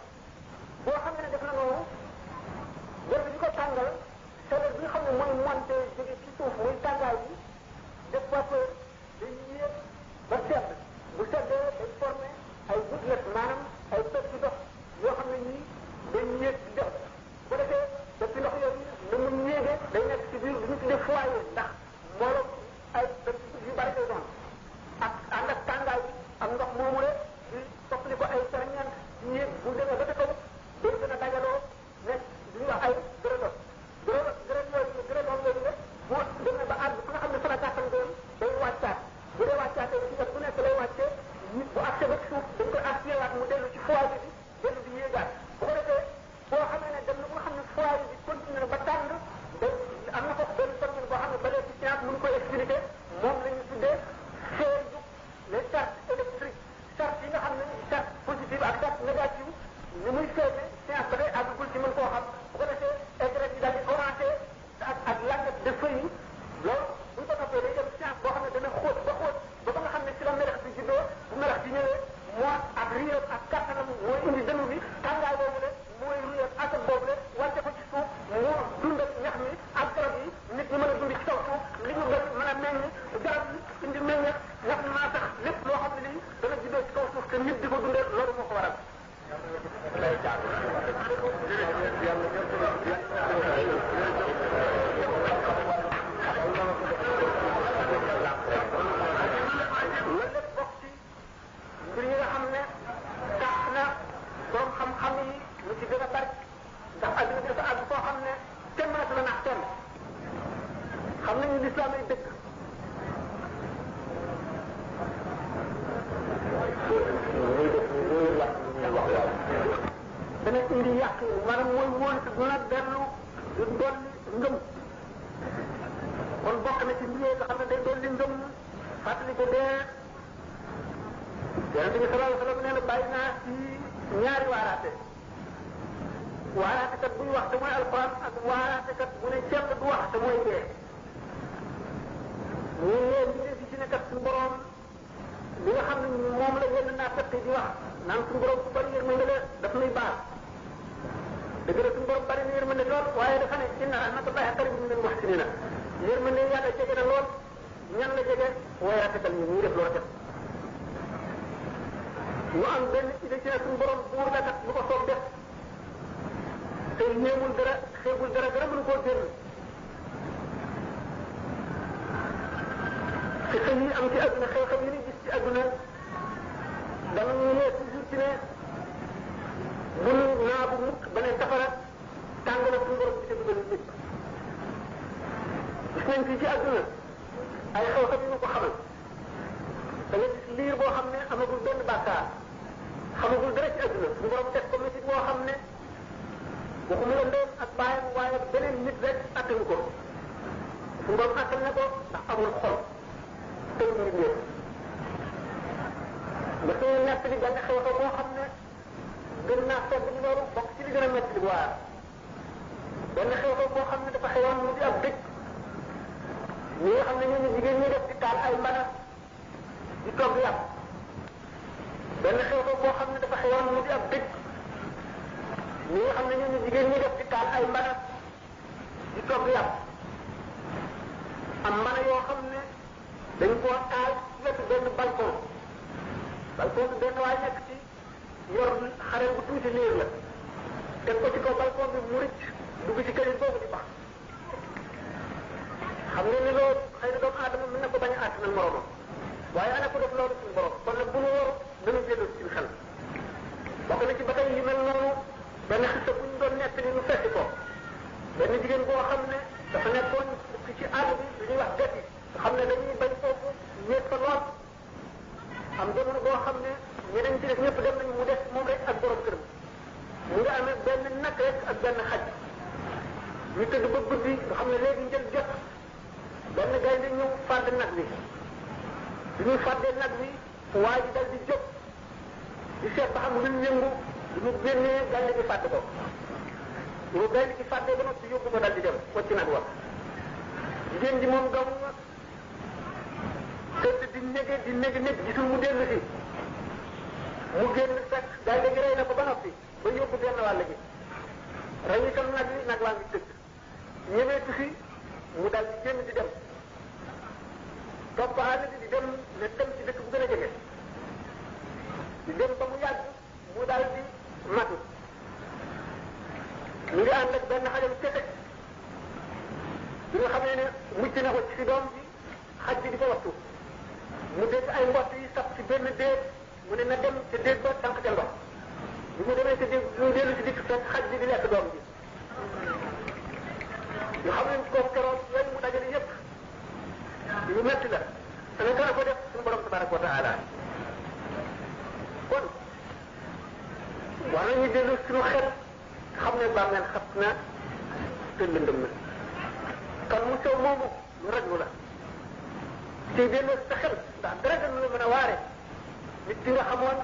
boo xam ne def na noonu bërëb bi ko tàngal chaleur bi nga xam ne mooy monté jóge ci suuf muy tàngaay bi def vapeur day yéeg ba sedd bu seddee day formé ay gouttelettes maanaam ay pet ci ndox yoo xam ne ñii day yéeg di def bu defee def ci ndox yooyu na mu yéegee day nekk ci biir bi ñu tuddee foyer ndax mbooloo ay pet yu bari lay doon ak ànd ak tàngaay bi ak ndox moomu la di soppali ko ay ferñeent ci yéeg bu demee ba ca kaw day gën a dajaloo nekk li ñuy wax ay gréloon gréloon yooyu la bu demee ba àgg fa nga xam ne fa la kàttan doon day wàccaat bu dee wàccaatee ci wet bu nekk lay wàccee nit bu accès ba ci suuf dañ koy aspiré waat mu dellu ci foyer bi dellu di yéegaat bu ko defee boo xamee ne dem na bu nga xam ne foyer bi continué na ba tàng day am na ko benn phénomène boo xam ne ba léegi ci science mënu koy expliquer moom la ñu tuddee phase les charges électriques charges yi nga xam ne charge positive ak charge négative ni muy feeñee science ba tey àggagul ci mën koo xam bu ko defee intérêt bi daal di commencé ak languette de feuilles yi loolu bu ñu ko toppee day dem science boo xam ne dana xóot ba nga xam ne ci la melax bi juddoo bu melax bi ñëwee moo ak riyam ak kattanam mooy indi dënnu bi tàngaay boobu le mooy riyam atak boobu le wàcce ko ci suuf moo dundal ñax mi ak garab yi nit ñi mën a dund ci kaw suuf li ñu gën mën a meññ garab yi indi meññeef ñax mi maa tax lépp loo xam ne lii dana juddoo ci kaw suuf te nit di ko dundee loolu moo ko waral loolu lépp bokk ci mbir yi nga xam ne tax na borom xam-xam yi lu ci gën a bari ndax adduna bi dafa àgg foo xam ne kenn mënatu la nax kenn xam nañu lislaam ay dëkk dana indi yàq maanaam mooy wóolu te dina dellu di dolli ngëm kon bokk na ci mbir nga xam ne day dolli ngëm fàttali ko dee yonente bi sallallahu alayhi wa sallam nee na bàyyi naa ci ñaari waaraate kat buy wax te mooy alquran ak waaraate kat bu ne cell du wax te mooy dee ñu leen di def ci ne kat suñu borom li nga xam ne moom la yenn naa fekk di wax naan suñu borom bu bari yërmande la daf nuy baal dëgg la suñu borom bari na yërmande lool waaye dafa ne inna rahmatullahi qaribun minal muhsinina yërmande yàlla jege na lool ñan la jege waaye rafetal ñi def lu rafet ñu am benn idée ci ne suñu borom buur la kat lu ko soob def te ñeemul dara xeebul dara mënu koo génn te xëy yi am ci àdduna xew-xew yi ni gis ci àdduna dama ñu yee toujours ci ne bul naa bu mukk ba ne safara tàng na suñu borom ci te dugal nit gis nañ fii ci àdduna ay xew-xew yi ñu ko xamal da nga gis liir boo xam ne amagul benn bàkkaar xamagul dara ci àdduna suñu borom teg ko métit boo xam ne waxuma la ndeyam ak bàyyam waaye beneen nit rek attanu ko suñu borom attal na ko ndax amul xol tënk nit ñëpp nga suñu nekk li benn xew-xew boo xam ne gën naa sedd ni loolu bokk ci li gën a métti li waar benn xew-xew boo xam ne dafa xewoon mu di ab dëj ñi nga xam ne ñooñu jigéen ñi def di taal ay mbana di togg yàpp benn xew-xew boo xam ne dafa xewoon mu di ab dëj ñi nga xam ne ñooñu jigéen ñi def di taal ay mbana di togg yàpp am mbana yoo xam ne dañ koo taal ci wetu benn balcon bi benn waay nekk ci yor xare bu tuuti liir la teg ko ci kaw balcon bi mu rëcc dugg ci këriñ boobu di bax xam nga ni loolu xëy na doomu aadama mën na ko bañ a àttanal moromam waaye ana ko def loolu suñu borom kon nag bu ñu waru dana jëloo ci xel bokk na ci ba tey yu mel noonu benn xista bu ñu doon nekk ni ñu fekk ko benn jigéen boo xam ne dafa nekkoon ci àll bi lu ñuy wax gati nga xam ne dañuy bañ foofu ñeet fa lool am jamono boo xam ne ñeneen ci def ñëpp dem nañu mu des moom rek ak borom këram mu ngi amee benn nag rek ak benn xaj ñu tëdd ba guddi nga xam ne léegi njël jot benn gaynde ñëw fàdd nag bi bi ñuy fàddee nag bi waa ji dal di jóg di seet ba xam lu ñu yëngu bi ñu génnee gaynde gi fàdd ko bu gaynde gi fàddee ba noppi yóbbu ko dal di dem wacc nag wax jigéen ji moom dong tëdd di nége gisul mu dellu si mu génn fekk gaynde gi rey na ko ba noppi ba yóbbu genn wàll gi rey itam nag wi nag waa ngi tëdd ñëweetu si mu dal di génn di dem topp àll bi di dem ne dem ci dëkk bu gën a jege di dem ba mu yàgg mu dal di matu mu ngi ànd ak benn xajam kese bi nga xamee ne mucc na ko ci doom bi xaj bi di ko wattu mu dégg ay mbott yi sax ci benn déeg mu ne na dem ca déeg ba tànk ca ndox bi mu demee ca déeg mu dellu si dikk fekk xaj bi di lekk doom bi nga xam ne kooku keroog yooyu mu dajale yëpp yu metti la dana gën a ko def suñu borom tabaraka wa taala kon war nañu dellu suñu xel xam ne bàmmeel xat na te lëndëm na kon mu sew moomu lu raglu la tey delloo sa xel ndax dara gën la mën a waare nit ki nga xamoon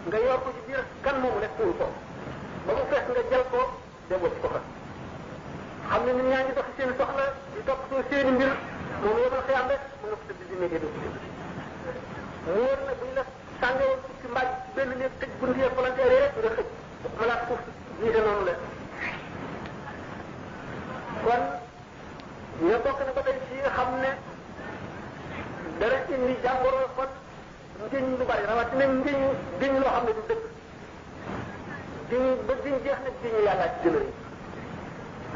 nga yor ko ci biir kan moomu nekk kuul ko ba mu fees nga jël ko delloo ci ko fa xam ne nit ñaa ngi doxi seen soxla di toppatoo seeni mbir moom yomal xëy am rek mën nga ko tëdd di nekkee doo ko tëdd mu wóor na buñ la sàngewoon ci mbaaj ci benn néeg tëj buntu yeeg volontaire yi rek nga xëj malaat suuf jiite noonu la kon ña bokk na ba tey ci nga xam ne dara indi jàngoro kon ngiñ lu bari rawatina ngiñ loo xam ne du dëgg giñ ba giñ jeex na giñ yàlla ci gën a rëy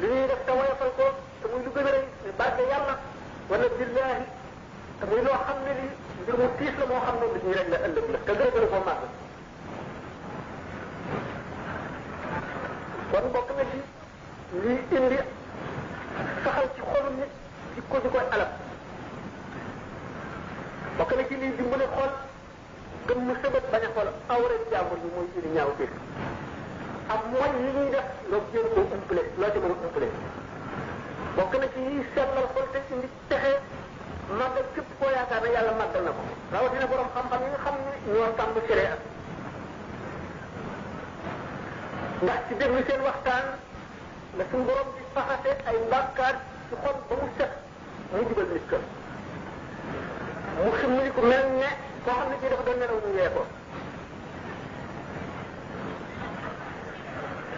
li ñuy def te woyofal ko te muy lu gën a rëy ne barke yàlla wala billahi te muy loo xam ne lii mbir mu tiis la moo xam ne li ñuy rek la ëllëg la te gën a koo màgg kon bokk na ci lii indi saxal ci xolu nit ci ko di koy alal bokk na ci lii dimbale xol gën mu sëbët bañ a xool awra jàmbur bi mooy indi ñaaw dégg ak mooy li ñuy def loo jéem koo umpale loo ci mën a umpale bokk na ci yiy seetlal xol te indi texe màggal képp koo yaakaar ne yàlla màggal na ko rawatina borom xam-xam yi nga xam ne ñoo tàmb séré ndax ci déglu seen waxtaan la suñu borom di faxase ay mbàkkaar ci xol ba mu set mu jubal nit ka mu ximmali ko mel ne koo xam ne kii dafa doon nelaw ñu yee ko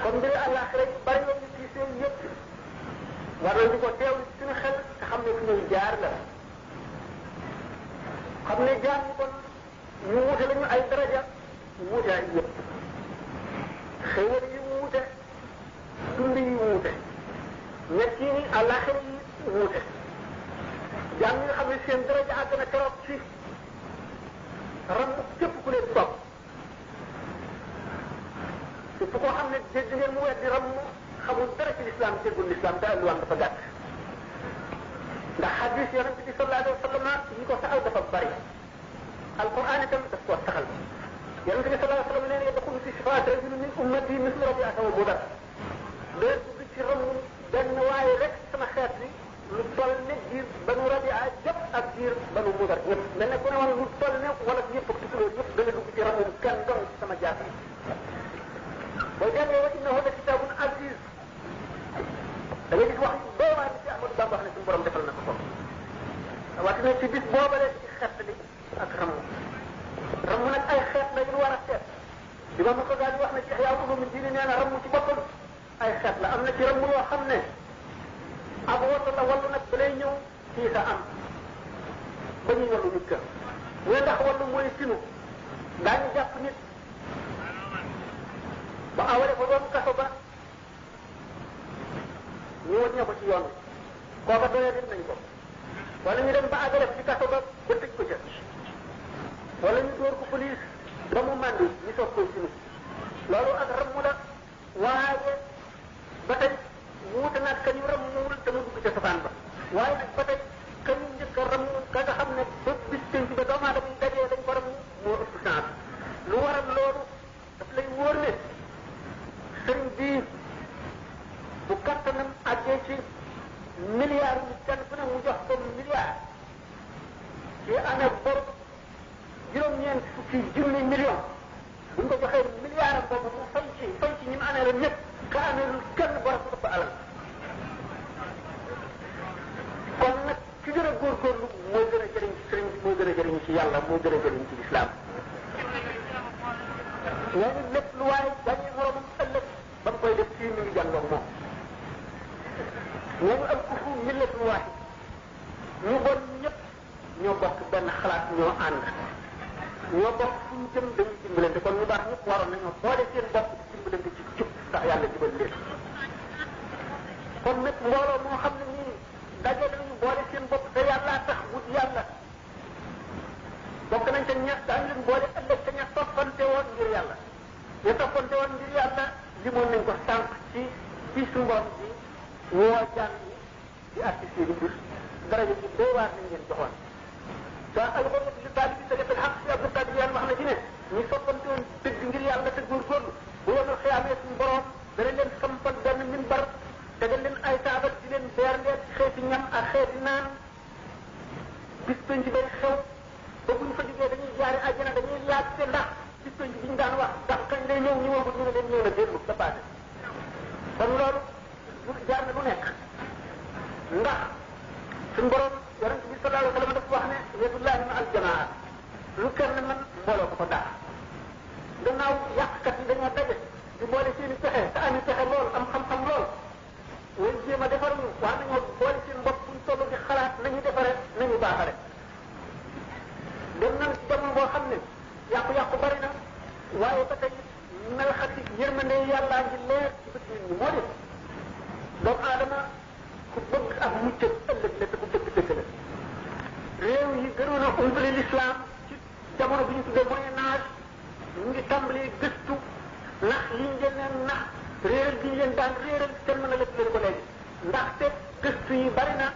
kon mbiri àllaaxira yi bari yoon ñu ci seen yëpp war nañ di ko teew ci suñu xel te xam ne fu ñuy jaar la xam ne jaar ñu kon ñu wuute lañu ay daraja ñu wuute ay yëpp xéwal yi wuute dund yi wuute nekk yi ni àllaaxira yi wuute jaam ñi nga xam ne seen daraja àgg na keroog ci ram képp ku leen topp képp koo xam ne dégg ngeen mu weddi ram xamul dara ci lislaam déggul lislaam te alluwaam dafa gàtt ndax xadis yonente bi sallallahu alayhi wa sallam yi ko saxal dafa bari alquran itam daf koo saxal yonente bi sallallahu alayhi wa sallam nee na yadxulu fi shifaat rajulin min ummati mislu rabiata wa mudar day dugg ci ram benn waaye rek sama xeet bi lu toll ne diir banu rabia jëpp ak diir banu mudar ñëpp mel ne ku ne woon lu toll ne wala ñëpp ak tukuloo yëpp dana dugg ci ramum kenn dong ci sama jaar boo jàngee wa innahu la kitabun aziz da ngay gis wax boo waa ni ci Amadou Bamba wax ne suñu borom defal na ko ko waxtina ci bis boobale ci xeet li ak ramm nag ay xeet la yu war a seet imam ko daal wax na ci Ihya Ulumuddin nee na ramm ci boppam ay xeet la am na ci ramm yoo xam ne ab wallu la wallu nag ba lay ñëw fii sa am ba ñuy wallu nit ka muy ndax wallu mooy sinu daañu jàpp nit ba awale ko doon kaso ba ñu wëññe ko ci yoon bi kooka doyee din nañ ko wala ñu dem ba àggale ci kaso ba ba tëj ko ca wala ñu dóor ko police ba mu màndi ñu soog koy sinu loolu ak ramm la waaye ba tey wuute naag ka ñu rammuwul te mu dugg ca safaan ba waaye nag ba tey ka ñu njëkk a ramm ka nga xam ne ba bis penc ba doomu aadama yi dajee dañ ko ramm moo ëpp ñeent fukki junni million buñ ko joxee milliard boobu mu fay ci ñi mu amee la ñëpp ka amee lu kenn borom ko ëpp alal kon nag ki gën a góorgóorlu mooy gën a jëriñ ci sëriñ bi mooy gën a jëriñ ci yàlla mooy gën a jëriñ ci lislaam ñooñu lépp lu waaye dañuy moromam ëllëg ba mu koy def fii mi ngi jàndoog moom ñooñu al kufu millatun waahid ñu bon ñëpp ñoo bokk benn xalaat ñoo ànd ñoo bokk fu ñu jëm dañuy dimbalante kon ñu baax ñëpp waroon nañoo boole seen bopp di dimbalante ci jub ndax yàlla jubal leen kon nag mbooloo moo xam ne nii daje nañu boole seen bopp te yàllaa tax wut yàlla bokk nañ te ña daañu leen boole ëllëg te ña toppante woon ngir yàlla ña toppante woon ngir yàlla limoon nañ ko sànq ci bisu ngoon bi woo jàng yi di artiste yi di mbir daraja ji doy waar nañ leen joxoon te alxuraan li taali bi tariqal xaq si Abdou Kadir Yane wax na ci ne ñi soppante woon dëgg ngir yàlla te góorgóorlu bu yoonu xiyaamee suñu borom dana leen sampal benn minbar tegal leen ay taabal di leen beerndeel xeeti ñam ak xeeti naan bis penc day xew ba bu ñu fa jógee dañuy jaari àjjana dañuy laaj te ndax bis penc bi ñu daan wax ndax kañ lay ñëw ñëwagul ñu ne leen ñëw na démb ba passé kon loolu jaar na lu nekk ndax suñu borom yonent bi sallallahu alayhi wa sallam dafa wax ne yadullahi ma al jamaa lu kenn man mbooloo ko ko daax gannaaw yàqkat yi dañoo daje di boole seen i pexe te ami pexe lool am xam-xam lool way jéem a defar ñu waa nañoo boole seen bopp buñ toll di xalaat nañu defare nañu baaxare dem nañ ci jamono boo xam ne yàqu-yàqu bari na waaye ba tey melxati yërmande yàllaa ngi leer ci bët nit ñi moo di doomu aadama ku bëgg ak mucc ëllëg la te ku bëgg dëgg la réew yi gënoon a umbali l'islam ci jamono bi ñu tuddee moyen âge ñu ngi tàmbali gëstu ndax yi ñu leen nax réeral bi ñu leen daan réeral kenn mën a lépp leen ko léegi ndaxte gëstu yi bari na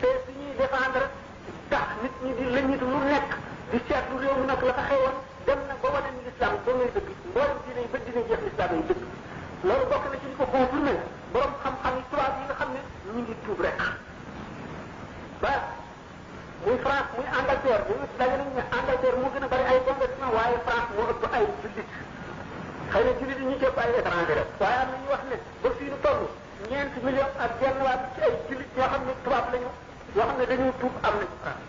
te su ñuy défendre tax nit ñi di lëñitu lu nekk di seetlu réew mi nag la fa xewoon dem na ba wane ni l'islam ba ngay dëgg mboolem diine yi ba dina jeex l'islam yi dëgg loolu bokk na ci li ko confirmé borom xam-xam yi tubaab yi nga xam ne ñu ngi tuub rek ba muy France muy Angleterre dañu daje nañ ne Angleterre moo gën a bari ay convertissement waaye France moo ëpp ay jullit xëy na jullit yi ñu ci ëpp ay étranger rek waaye am na ñu wax ne ba fii nu toll 5 millions ak genn waat ci ay jullit yoo xam ne tubaab lañu yoo xam ne dañuy tuub am nañu France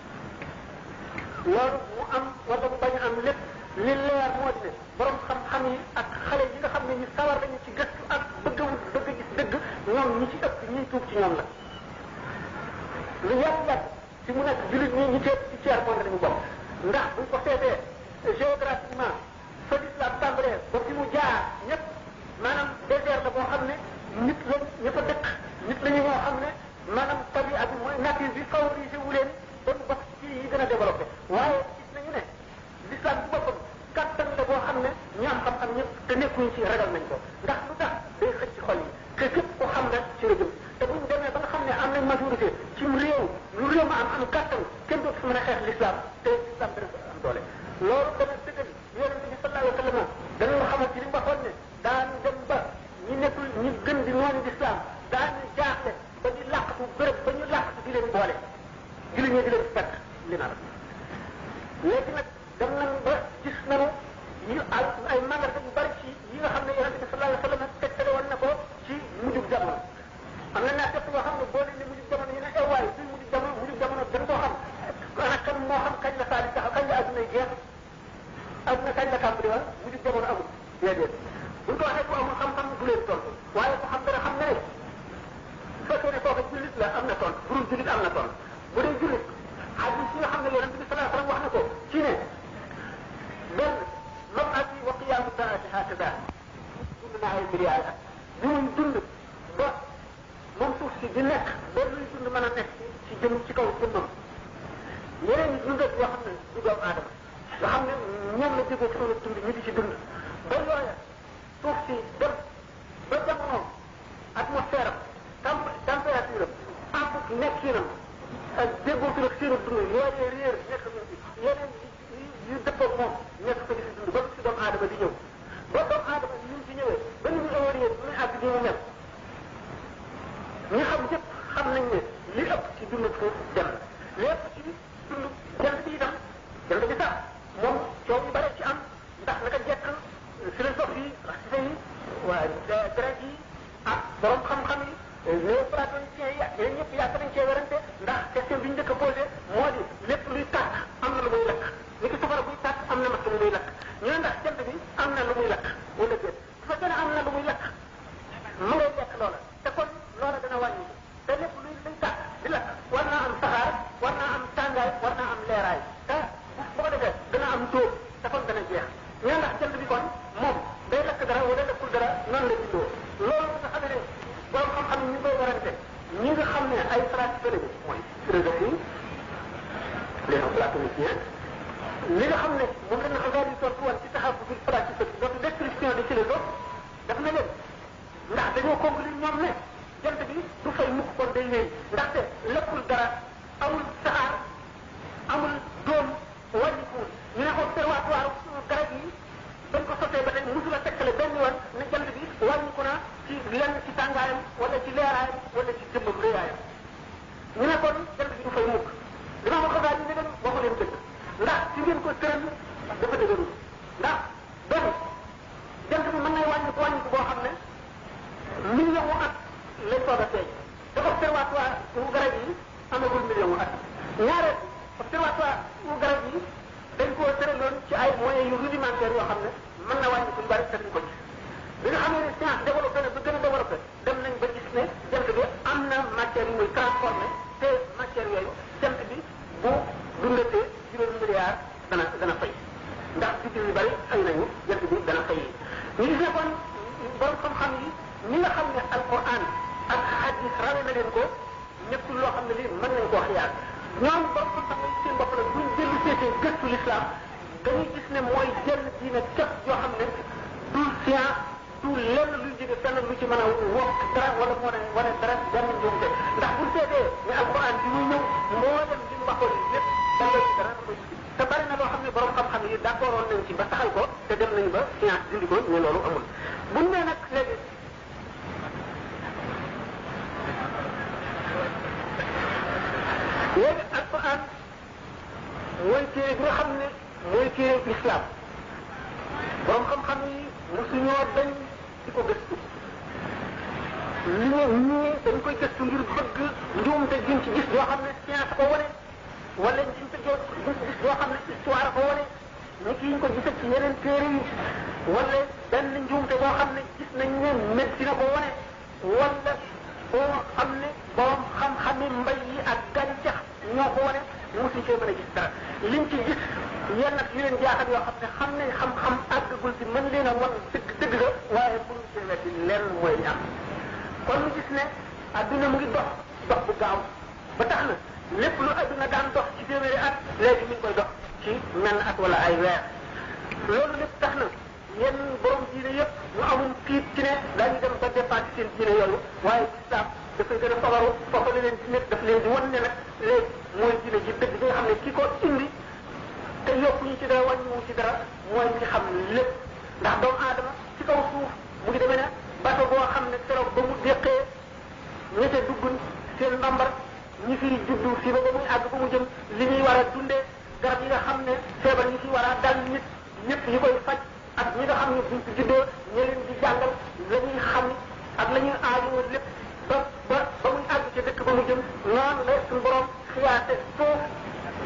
loolu mu am wala mu bañ a am lépp li leer moo di ne borom xam-xam yi ak xale yi nga xam ne ñu sawar lañu ci gëstu ak bëgg gis dëgg ñoom ñi ci ëpp ñiy tuub ci ñoom la lu yàgg-yàgg ci mu nekk jullit ñi ñu teet ci tiers monde lañu bokk ndax buñ ko seetee géographiquement fa l'islam tàmbalee ba fi mu jaar ñëpp maanaam désert la boo xam ne nit la ña fa dëkk nit la ñu ñoo xam ne maanaam tabia bi mooy nature bi favorisé wu leen ba mu bokk ci yi gën a développé waaye gis nañu ne l'islam bu boppam kattan la boo xam ne ñu am xam-xam ñëpp te nekkuñ ci ragal nañ ko ndax lu tax day xëcc ci xol yi te képp ko xam rek ci la jëm te buñ demee ba nga xam ne am nañ majorité ci réew lu réew ma am kattan kenn dootu fi mën a xeex l'islam te l'islam dana ko am doole loolu dana dëggal yonent bi sallallahu alayhi wa sallam dañoo xamal ci li mu waxoon ne daan dem ba ñi nekkul ñi gën di noonu l'islam daañu jaaxle ba di làqatu bërëb ba ñu làqatu di leen boole julli ñi di leen fekk li na la léegi nag dem nañ ba gis nañu yu ay mandarga yu bari ci yi nga xam ne yonent bi sallallahu alayhi wa sallam tegtale woon na ko ci mujjub jamono am na naa yoo xam ne boo leen ne mujjub jamono ñu ne ewaay suy mujjub jamono dañ koo xam ana kan moo xam kañ la saali taxaw kañ la adduna jeex adduna kañ la tàmbali wa mujjub jamono amul déedéet buñ ko waxee ku amul xam-xam du leen tontu waaye ku xam dana xam ne ne su fekkee ne kooku jullit la am na tontu bu dul jullit am na tontu bu dee jullit hadis yi nga xam ne yonent bi sallallahu alayhi wa sallam wax na ko ci ne benn mab'ati wa qiyaamu saa'ati hakada dund na ay milliards at bi muy dund ba moom suuf si di nekk ba luy dund mën a nekk ci jëm ci kaw jëmmam yeneen yi dundat yoo xam ne du doomu aadama nga xam ne ñoom la jógee ci dund ñu di ci dund ba yooya suuf si dem ba jamono atmosphère am température am ak nekkinam ak déggootul ak seen dund yooyee réer nekk yeneen yu dëppoo moom nekk ko di si dund ba si doomu aadama di ñëw ba doomu aadama ni mu fi ñëwee ba ni mu évolué bu ñu àgg di mu mel ñi xam ñëpp xam nañ ne li ëpp ci dund foofu dem li ëpp ci dund jant bi itam jant bi sax moom coow yu bare ci am ndax naka jekk philosophie racisé yi waa grec yi ak borom xam-xam yi néoplatoniciens yi yéen ñëpp yàgg nañ cee werante ndax question bi ñu njëkk a posé moo di lépp luy tàkk am na lu muy lakk ni ki safara buy tàkk am na matt lu muy lakk ñu ne ndax jant bi am na lu muy lakk wala déet su fekkee ne am na lu muy lakk mu ngay lekk loola te kon loola dana wàññi te lépp luy tàkk di lakk war naa am saxaar war naa am tàngaay war naa am leeraay te bu ko defee dana am tóob te kon dana jeex ñu ne ndax jant bi kon moom day lakk dara wala lekkul dara noonu la bindoo loolu nga xam ne borom xam-xam ñu koy warante ñi nga xam ne ay pratique mooy philosophie les platoniciens li nga xam ne moom la ñu xam daal di tontu woon ci taxaw bi pratique notre description des philosophes daf na leen ndax dañoo conclure ñoom ne jant bi du fay mukk kon day wéy ndaxte lekkul dara amul saxaar amul doom wàññikuwul ñu ne observatoire garab yi bañ ko sotee ba tey musula tekkale benn yoon ne jant bi wàññiku na ci lenn ci tàngaayam wala ci leeraayam wala ci jëmmam réyaayam ñu ne kon jant bi du fay mukk dina ma ko daal ñu ne leen waxu leen dëgg ndax ci ngeen ko tëral dafa dëgërul ndax benn jant bi mën nay wàññiku boo xam ne million mu at lay soog a feeñ te observatoire wu garab yi amagul million mu at ñaareel observatoire wu garab yi dañ koo tëraloon ci ay moyens yu rudimentaires yoo xam ne mën na wàññi suñu bari te duñ ko gis bi nga xam ne science développé na ba gën a développé dem nañ ba gis ne jant bi am na matière yu muy transformé te matière yooyu jant bi bu dundatee juróomi milliards dana fay ndax biddiw yu bari fay nañu jant bi dana fay ñu gis ne kon borom xam-xam yi ñi nga xam ne alquran ak hadis rawe na leen ko nekkul loo xam ne lii mën nañ koo xiyaar ñoom borom xam-xam yi seen bopp nag buñ dellu seetee gëstu l'islam dañuy gis ne mooy jenn diine képp yoo xam ne du science du lenn luy jóge fenn lu ci mën a wokk dara wala moo ne wane dara benn njuumte ndax buñ seetee ne alquran bi muy ñëw moo dem li mu waxoon lépp danga ci dara koy te bari na loo xam ne borom xam-xam yi d'accord woon nañ ci ba taxal ko te dem nañ ba science dindi ko ñu loolu amul buñ ne nag léegi alquran mooy téere bi nga xam ne mooy téere l'islam borom xam-xam yi mosuñoo dañ di ko gëstu ñii dañ koy gëstu ngir bëgg njuumte giñ ci gis yoo xam ne science ko wane wala njuumte gis yoo xam ne histoire ko wane ni ki ñu ko gisat ci yeneen téere yi wala benn njuumte boo xam ne gis nañ ne médecine ko wane wala boo xam ne borom xam-xami mbay yi ak gàncax ñoo ko wane mosuñ cee mën a gis dara liñ ci gis yenn ak yu leen jaaxal yoo xam ne xam-xam àggagul ci mën leen a wan dëgg la waaye mënuñ cee weddi lenn mooy am kon ñu gis ne adduna mu ngi dox bu gaaw ba tax na lépp lu adduna daan dox ci téeméeri at léegi mi ngi koy dox ci menn at wala ay weer loolu lépp tax na yenn borom diine yëpp ñu amul tiit ci ne daañu dem ba dépassé seen diine yooyu waaye islam dafay gën a fagaru foofale leen ci nekk daf leen di wan ne nag léegi mooy diine ji dëgg bi nga xam ne ki ko indi te yokkuñu ci dara wàññiwu ci dara mooy ñi xam lépp ndax doomu aadama ci kaw suuf mu ngi demee ne bato boo xam ne keroog ba mu déqee ñete duggun seen ndambar ñi fi juddu fii ba muy àgg ba mu jëm li ñuy war a dundee garab yi nga xam ne feebar ñi fi war a dal nit ñëpp ñi koy faj ak ñi nga xam ne buñ fi juddoo ñi leen di jàngal la ñuy xam ak la ñuy aajowoo lépp ba muy àgg ci dëkk ba mu jëm noonu la suñu borom xiyaate suuf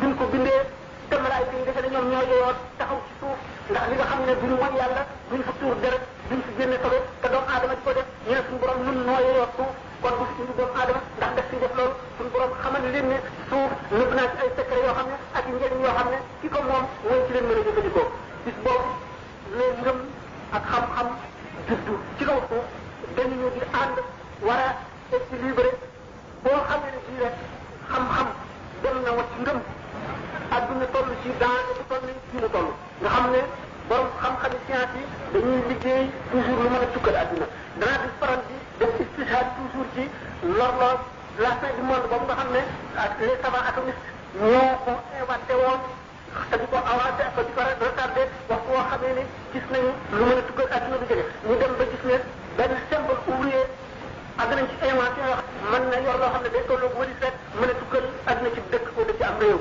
duñ ko bindee te malaayika yi defe ne ñoom ñoo yoyoon taxaw ci suuf ndax li nga xam ne duñu mooy yàlla duñ fa tuur deret duñ fi génne solo te doomu aadama di ko def ñu ne suñu borom nun noo yoyoo suuf kon bu fi indi doomu aadama ndax def ci def loolu suñu borom xamal leen ne suuf nëbb naa ci ay secret yoo xam ne ak i njëriñ yoo xam ne ki ko moom mooy ci leen mën a jëfandikoo bis boobu leen ngëm ak xam-xam juddu ci kaw suuf dañu di ànd war a équilibré boo xamee ne bii rek xam-xam dem na wacc ngëm adduna toll ci daanaka bu toll ci mu toll nga xam ne borom xam-xami science yi dañuy liggéey toujours lu mën a tukkal adduna danaa di faral di def istishhad toujours ci l'horloge la fin du monde boobu nga xam ne ak les savants atomistes ñoo ko inventé woon te di ko avancé ak di ko retardé wax boo xamee ne gis nañu lu mën a tukkal adduna bi jóge ñu dem ba gis ne benn symbole ouvrier ak nañ ci invention yoo xam mën na yor loo xam ne day tolloog wëri rek mën a tukkal adduna ci dëkk ko da ci am réew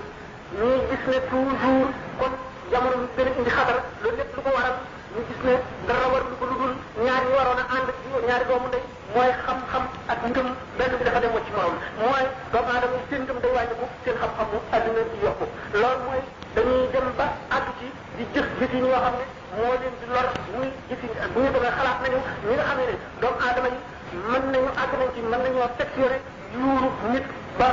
ñuy gis ne toujours kon jamono dana indi xatar loolu lépp lu ko waral ñu gis ne dara war lu ko lu dul ñaar ñi waroon a ànd ñaari doomu ndey mooy xam-xam ak ngëm benn bi dafa dem ci morom mooy doomu aadama yi seen ngëm day wàññiku seen xam-xamu adduna di yokku loolu mooy dañuy dem ba àgg ci di jëf jëf yi ñoo xam ne moo leen di lor muy jëf yi bu ñu demee xalaat nañu ñi nga xam ne doomu aadama yi mën nañu àgg nañ ci mën nañoo sectionné yuuru nit ba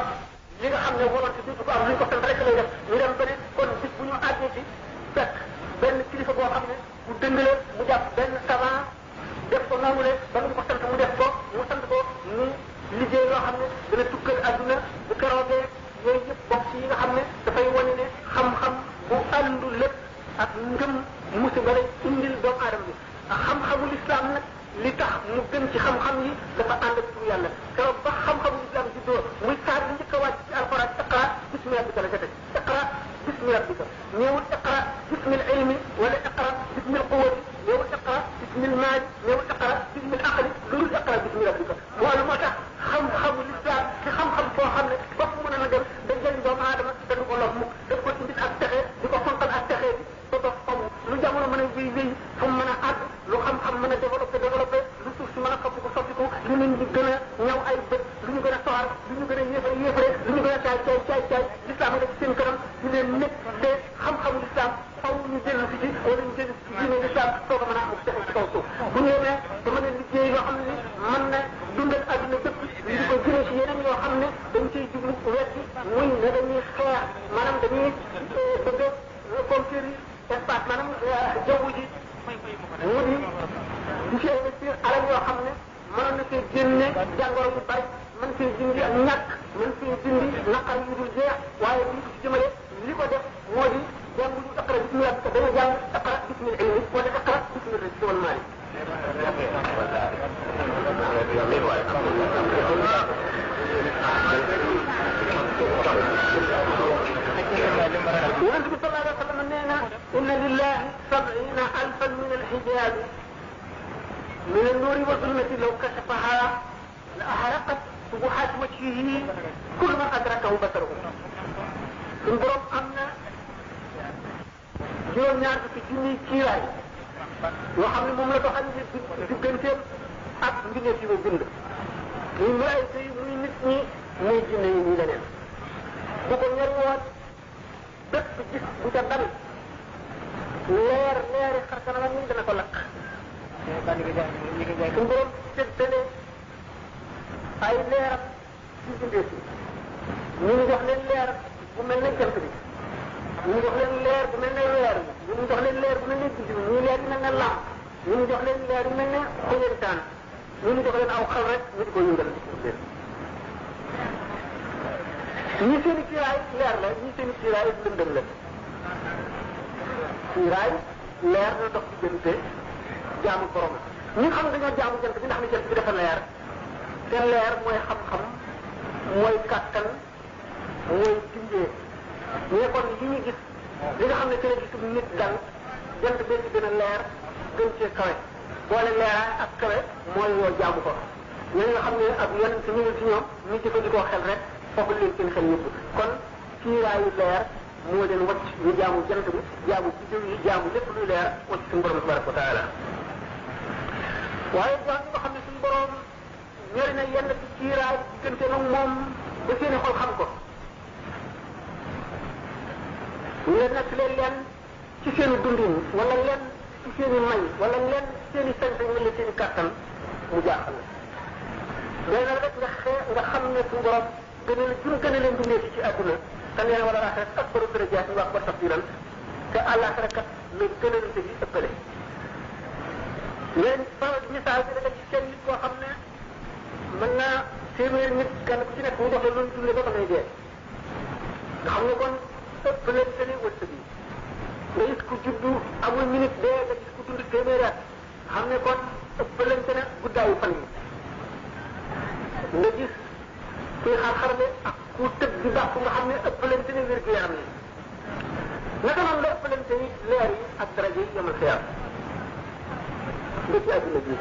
li nga xam ne volonté bi du ko am lu ñu ko sant rek lay def ñu dem ba ne kon bis bu ñu àggee ci fekk benn kilifa boo xam ne bu dëngale mu jàpp benn savant def ko noonu le ba lu mu ko sant mu def ko mu sant ko mu liggéey loo xam ne dana tukkal adduna bu keroogee yooyu yëpp bokk ci yi nga xam ne dafay wane ne xam-xam bu àndu lépp ak ngëm musiba lay indil doomu aadama bi xam-xamul islam nag li tax mu gën ci xam-xam yi dafa ànd ak tur yàlla keroog ba xam-xamul islam juddoo muy saar bi njëkk a wàcc ci alxuraan iqra bismi rabbika la ca teg iqra bismi rabbika ñëwul iqra bismil ilmi wala iqra bismil quwwati ñëwul iqra bismil maali ñëwul iqra bismil aqli loolu iqra bismi rabbika loolu moo tax xam-xamul islam ci xam-xam boo xam ne bopp mën a dem da jëriñ doomu aadama te du ko lor mukk daf ko indil ak texe di ko fonkal ak texe bi ba ba xaw lu jamono mën a wéy wéy fu mu mën a àgg lu xam-xam mën a développé lu suuf si mën a soppiku lu ñu gën a ñaw ay bët lu ñu gën a soxar lu ñu gën a yéefare lu ñu gën a caay l'islam nga ci seen kanam di leen nekk te xam-xamu l'islam faw ñu dellu si ci wala ñu dellu si diine l'islam soo ko mën a am texe ci kaw suuf bu ñu yemee te mën a liggéey yoo xam ne mën na dundal adduna bépp ñu di ko jëlee si yeneen yoo xam ne dañ ciy jublu wetti muy ne dañuy xeex maanaam dañuy bëgg conquérir espace maanaam jaww ji mu di ci investir alal yoo xam ne mënoon na see génne jàngoro yu bari mën see dindi ak ñàkk mën see dindi naqar yu dul jeex waaye li ko ci jëmale li ko def moo di jàngu ñu iqra bismi rabbika dana jàng iqra bismil ilmi wala iqra bismil rizqi wal maali yonent bi sallallahu alayhi wa sallam nee na inna lillahi 70,000 min alhijab min an-nur wa zulmati law kashafaha la ahraqat subuhat wajhihi kullu man adrakahu basaruhu suñu borom am na juróom-ñaar fukki junniy kiiraay yoo xam ne moom la doxal digganteem ak mbindeef yi mu bind muy malaayika yi muy nit ñi muy jinne yi muy leneen bu ko ñor woon bépp gis bu ca dal leeri xar kanamam ni dana ko lakk suñu borom séddale ay leeram ci bindeef yi ñu jox leen leer bu mel ne jant bi ñu jox leen leer bu mel ne weer bi ñu jox leen leer bu mel ne biddiw ñu leer bu mel ne lamp ñu jox leen leer bu mel ne xoyantaan ñu jox leen aw xal rek ñu di ko yëngal ñi seen i kiiraay leer la ñi seen i kiiraay lëndëm la kiiraay leer na dox diggante jaamu borom ñi xam dañoo jaamu jant bi ndax ni jant bi dafa leer te leer mooy xam-xam mooy kàttan mooy dindee ñu kon li ñu gis li nga xam ne ci la gisum nit dal jant bee ci gën a leer gën cee kawe boole leeraay ak kawe mooy yoo jaamu ko ñooñu nga xam ne ak yeneen si ñëwul ci ñoom ñu jëfandikoo xel rek foofu leen seen xel ñëpp kon kiiraayu leer moo leen wacc ñu jaamu jant bi jaamu biddiw yi jaamu lépp luy leer wacc suñu borom tabaraka wa taala waaye jaam nga xam ne suñu borom ñori na yenn ci kiiraay diggante nag moom ba seeni xol xam ko ñu leen nekk leen ci seeni dundin wala leen ci seeni may wala leen seeni sañ-sañ wala seeni kàttan mu jaaxal la day na rek nga xam ne suñu borom gën a leen dundee ci àdduna te nee na wala laaxira ak borom darajaat wax ba tafdilan te àllaaxira kat la gën a leen di ëppale leen faral di misaal bi da nga gis kenn nit koo xam ne mën naa téeméer nit kenn ku ci nekk mu dox la loolu dundee ba ko ngay dee nga xam ne kon ëpp leen seen i wërsëg yi nga gis ku juddu amul minute dee nga gis ku dund téeméeri at xam ne kon ëpp leen seen guddaayu fan yi nga gis kuy xar-xarle ak ku tëb di baax nga xam ne ëpp leen seen wér gu yaram yi naka noonu la ëpp leen seen leer yi ak daraja yi yamal xiyaam nga ci àdduna bi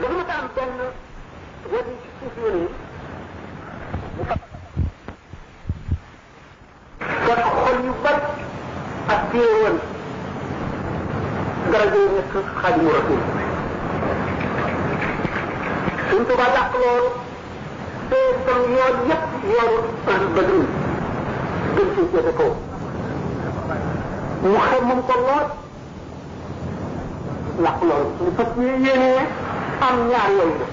dafa ma am benn wadi ci suuf yoon yi bu fa fekk xol yu bari ak téewoon daraja yi nekk Xaadimu Rasuul suñ Tuubaa dàq loolu te itam yoon yëpp yoonu ahlu badrin gën ci féete kaw mu xam moom ko lool làq loolu ñu fas yéenee am ñaar yooyu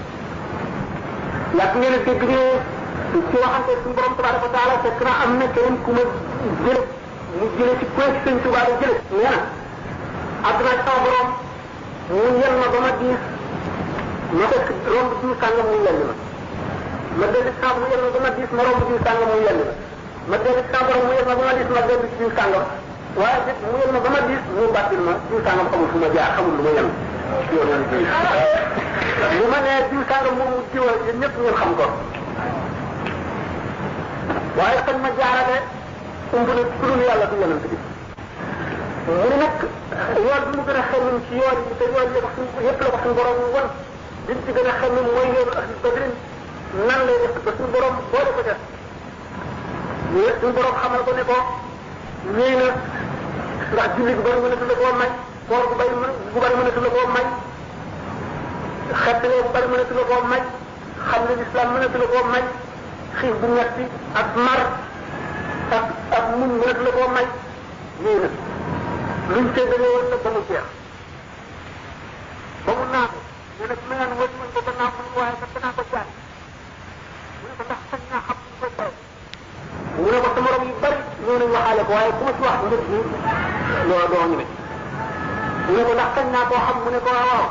la yàgg ngeen a dégg ne ci waxante suñu borom tabaraka wa taala fekk na am na keneen ku ma jële mu jële ci koy sëñ Tuubaa la jële nee na àdduna ci sama borom mu yel ma ba ma diis ma fekk romb diis sàngam mu yell ma dellu ci sama mu yel ma ba ma diis ma romb diis sàngam mu yell ma dellu ci sama borom mu yel ma ba ma diis ma dellu ci diis sàngam waaye nit mu yel ma ba ma diis mu bàttil ma diis sàngam xamul fu ma jaar xamul lu ma yem lu ma nee diis sàngam moom mu jiwa yéen ñëpp ngeen xam ko waaye fañ ma jaarale umb na ku dul yàlla du yonent bi mu ne nag yoon bi mu gën a xemmim ci yoon yi te yoon yëpp la ko suñu borom won bi mu ci gën a xemmim mooy yoonu ahlu badrin nan lay def ba suñu borom boole ko def suñu borom xamal ko ne ko ñëy na ndax julli gu bari mënatu la koo may koor gu bari mënatu la koo may xettalee bu bari mënatu la koo may xam ne lislaam mënatu la koo may xiif bu metti ak mar ak muñ mënatu la koo may ñëy na luñ séddale woon nag ba mu jeex ba mu naatu ñu ne ma naan wëñ mën ko gannaaw mu waaye nag danaa ko jaay mu ne ko ndax sañ naa xam ñu ko jaay mu ne ko sa morom yu bari ñëw nañ waxaale ko waaye ku ma ci wax njëg bi loolu doo ñu ne mu ne ko ndax sañ naa koo xam mu ne ko waaw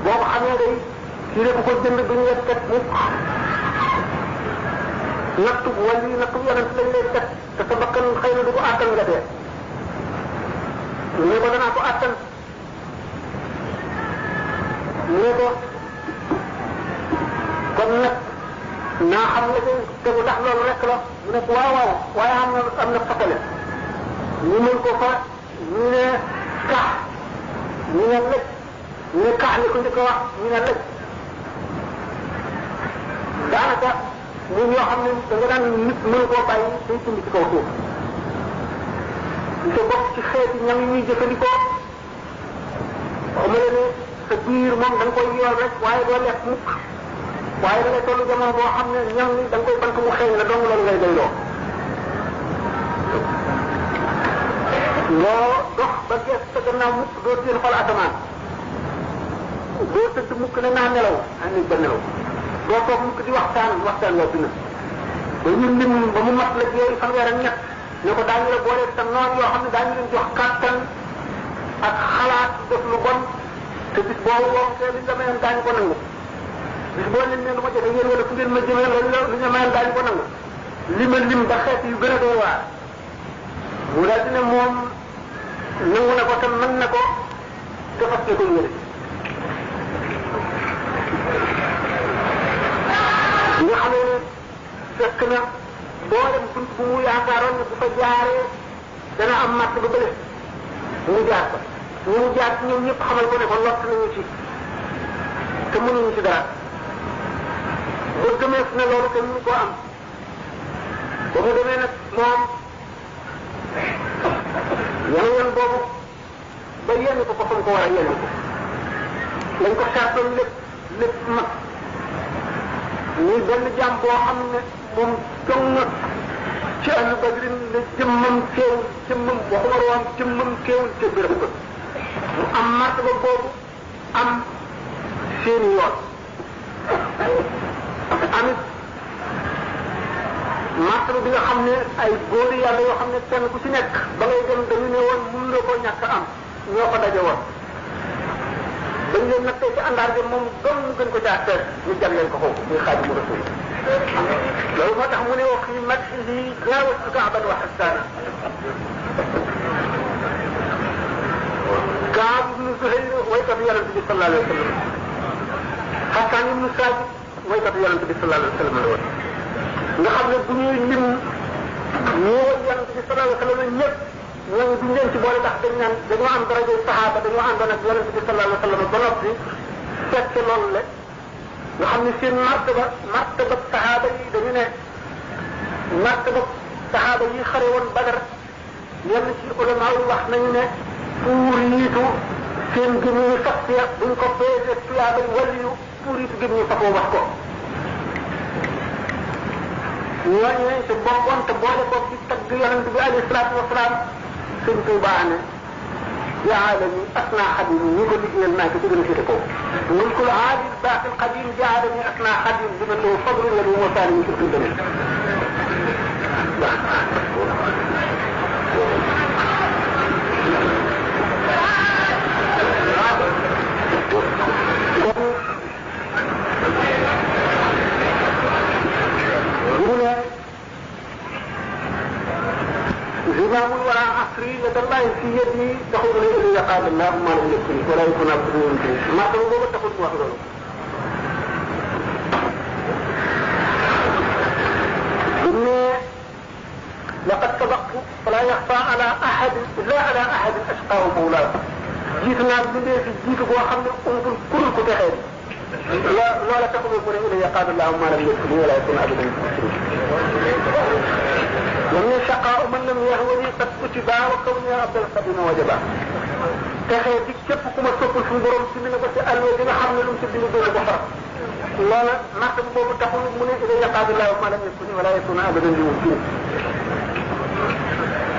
boo ko xamee day ci ne ko jënd duñu wet kat mukk nattu wala nattu yonent lañ lay kat te sa bakkan xëy na du ko àttan nga dee mu ne ko danaa ko àttan mu ne ko kon nag naa xam nga tegu ndax loolu rek la mu ne ko waaw waaw waaye am na fatale ñu mën ko fa ñu ne kax ñu ne lëj ñu ne kax li ko njëkk a wax ñu ne lëj daanaka ñun yoo xam ne da nga daan nit mën koo bàyyi day tund ci kaw suuf te bokk ci xeeti ñam yi ñuy jëfandikoo waxuma la ne sa biir moom da nga koy yool rek waaye doo lekk mukk waaye da ngay tollu jamono boo xam ne ñam ni da nga koy bant mu xeeñ la dong loolu ngay doyloo loo dox ba gees sa gannaaw mukk doo seen xol asamaan doo tëdd mukk ne naa nelaw nit ba nelaw doo toog mukk di waxtaan waa dina ba ñu lim ba mu mat la yooyu fanweer ak ñett ne ko daañu la boole sa noon yoo xam ne daañu leen jox kàttan ak xalaat def lu bon te bis boobu boo te liñ la mayoon daañu ko nangu bis boo leen ne lu ma joxe yéen wala fu ngeen ma jëmee loolu li ñu mayoon daañu ko nangu li ma lim ba xeet yu gën a doy waar mu daal di ne moom nangu na ko te mën na ko te fas ko yëre nga xamee ne fekk na boolem bunt bu mu yaakaaroon ne bu fa jaaree dana am matt ba bële mu jaar ko ñu mu jaar ci ñoom ñëpp xamal ko ne ko lott nañu ci te mënuñu ci dara ba gëmeef ne loolu te mënu koo am ba mu demee nag moom yan boobu ba yenn ko fa mu ko war a yenn ko lañ ko sartoon lépp mag muy benn jàmm boo xam ne moom dong ci ahlu badrin la jëmmam teewul jëmmam waxuma room jëmmam teewul ca béréb ko mu am martaba boobu am seeni yoon amit martaba bi nga xam ne ay góori yàlla yoo xam ne kenn ku ci nekk ba ngay dem dañu ne woon mun la ko ñàkk am ñoo ko daje woon dañ leen nattee ci àndaar bi moom doom mu gën ko caa teer ñu jagleel ko foofu muy Xaadimu Rasuul loolu moo tax mu ne wax yi mag lii jaawastu Kaaban wa Xasaana Kaab ibnu Zuhayr waykatu yonente bi sallallahu alayhi wa sallam Xasaan ibnu Saabit waykatu yonente bi sallallahu alayhi wa sallam la woon nga xam ne bu ñuy lim ñoo yonente bi sallallahu alayhi wa sallam ñëpp ñooñu duñ leen ci boole ndax dañ naan dañoo am daraja saxaaba dañoo àndoon ak yonente bi sallallahu alayhi wa sallam ba noppi fekk loolu la nga xam ne seen martaba saxaaba yi dañu ne martaba saxaaba yi xare woon Badar yenn ci ulama yi wax nañu ne puuriitu seen gëm ñu sax ci buñ ko peese tuyaabal waliyu puuriitu gëm ñu saxoo wax ko ñooñu te bokkoon te boole ko ci tagg yonent bi alayhi salaatu wasalaam sëñ Tuubaa ne yaa alami asna xadim ñi ko liggéeyal naa ko ci gën a féete kaw mulkul aadil baaqil qadim yaa alami asna xadim bi man lahu fadlun wa lahu masaani min kulli damin زمام ولا عصري لدى الله في يدي تقول لي إذا قال الله ما لم يكن ولا يكون عبد يمكن ما تقول تقول واحد لقد سبقت فلا يخفى على أحد لا على أحد أشقاه مولاه جيتنا بدي في جيت بو خامل أمكن كل كتير لا تقول إذا قال الله ما لم يكن ولا يكون عبد يمكن ومن شقاء من لم يهوني قد كتبا وكوني عبد القديم وجبا تخي دي كيب كوما سوبل في بروم سي مينا با سي الو ديغا خامل لوم سي بيني دو بخرا لولا ناخ بوبو تاخول من اذا يقاد الله ما لم يكن ولا يكون ابدا يمكن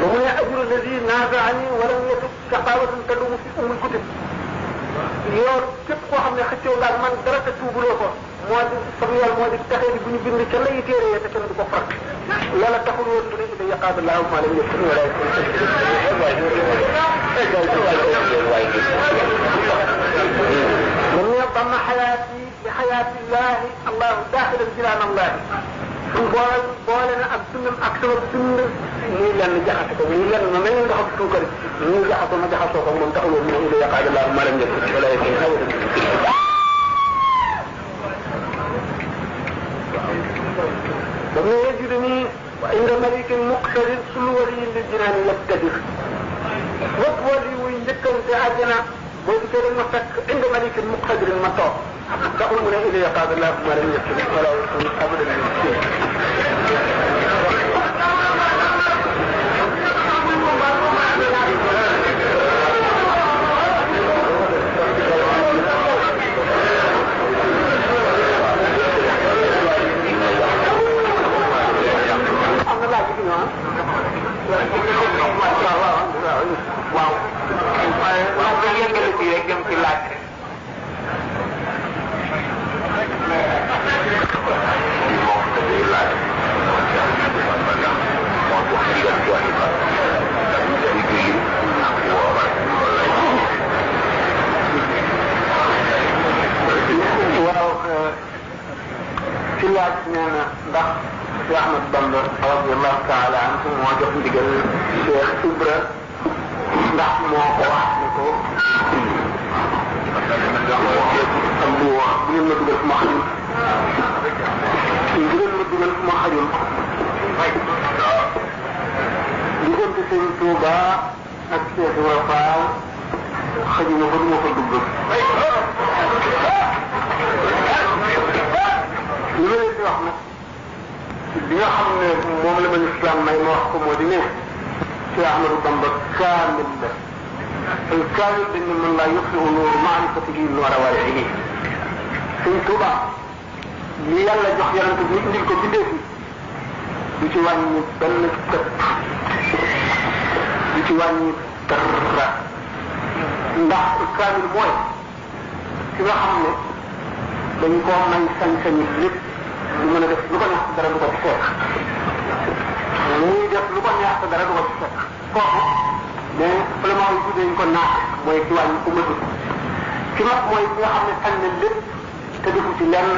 ومن اجر الذي نازعني ولم يتب شقاوة تدوم في ام الكتب yoor képp koo xam ne xëccoo daal man dara te tuubuloo ko moo di sama yoon moo di taxee di bu ñu bind ca lay téere ya te kenn du ko far loola taxul woon mu ne ida yaqaadallahu ma lam yakun wala من يضم حياتي بحياة الله الله داخل الجنان الله boole na ak dundam ak sama dund muy lenn jaxase ko muy lenn ma mel nga xam suukar muy jaxasoo ma jaxasoo ko moom taxuloo mu ne ida yaqaadallahu ma lam yakun wala yakun abadan ومن يجدني وعند ملك مقتدر كل ولي للجنان يقتدر وولي ويذكر في عجنا وذكر المسك عند ملك مقتدر المطاع تقول من إذا يقاد الله ما لم يكن ولا يكون أبدا waaw waaye wax nga yëngale fii rek dem ci laaj rek waaw ci laaj nee na ndax Cheikh Ahmad Bamba radiyallahu taala anhu moo jox ndigal Cheikh Ibra ndax moo ko wax ne ko am bu ngeen ma dugal fu ma xajul ngeen ma dugal fu ma xajul diggante sëñ Tuuba ak Cheikh Ibra Fall xajuma ko duma ko dugg li ma leen di wax nag li nga xam ne moom la ma islam may ma wax ko moo di ne Cheikh Ahmadou Bamba kaamil la ay kaamil dañ ne mën laa yuslihu nuuru maarifatihi nuura warihi sëñ Tuuba li yàlla jox yonent bi indil ko bindee fi du ci wàññi benn tëpp du ci wàññi dara ndax kaamil mooy ki nga xam ne dañ koo may sañ-sañi lépp lu mën a def lu ko neex dara du ko ci fekk muy def lu ko neex dara du ko ci fekk foofu mais vraiment yu dañ ko naax mooy ci wàññi ko mëtul ci mag mooy ki nga xam ne sañ na lépp te defu ci lenn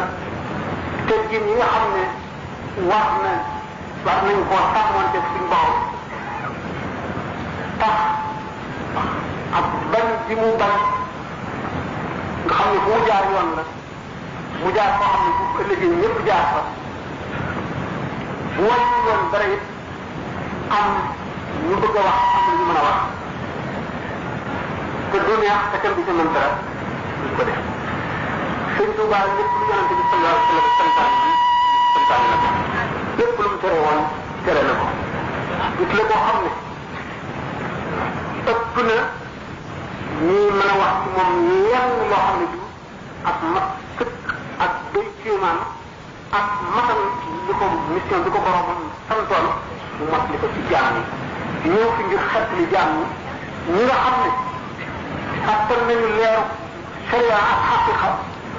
te jin yi nga xam ne war nañ koo sàmmoonte suñ borom tax ak bañ ji mu bañ nga xam ne fu mu jaar yoon la mu jaar foo xam ne bu ëllëgee ñëpp jaar fa bu wàññi yoon dara it am ñu bëgg a wax am lu ñu mën a wax te du neex te kenn du ci mën dara duñ ko def sëñ Tuuba lépp lu yonente bi sallallahu alayhi wa sallam santaan na ko lépp lu mu tere woon tere na ko gis la koo xam ne ëpp na ñii mën a wax ci moom lenn loo xam ne bi ak mat sëkk ak doy kéemaan ak matal li ko mission bi ko boromam santoon mu mat li ko ci jaam yi ñëw fi ngir xet li jaam ñi nga xam ne attan nañu leeru sharia ak xaqiqa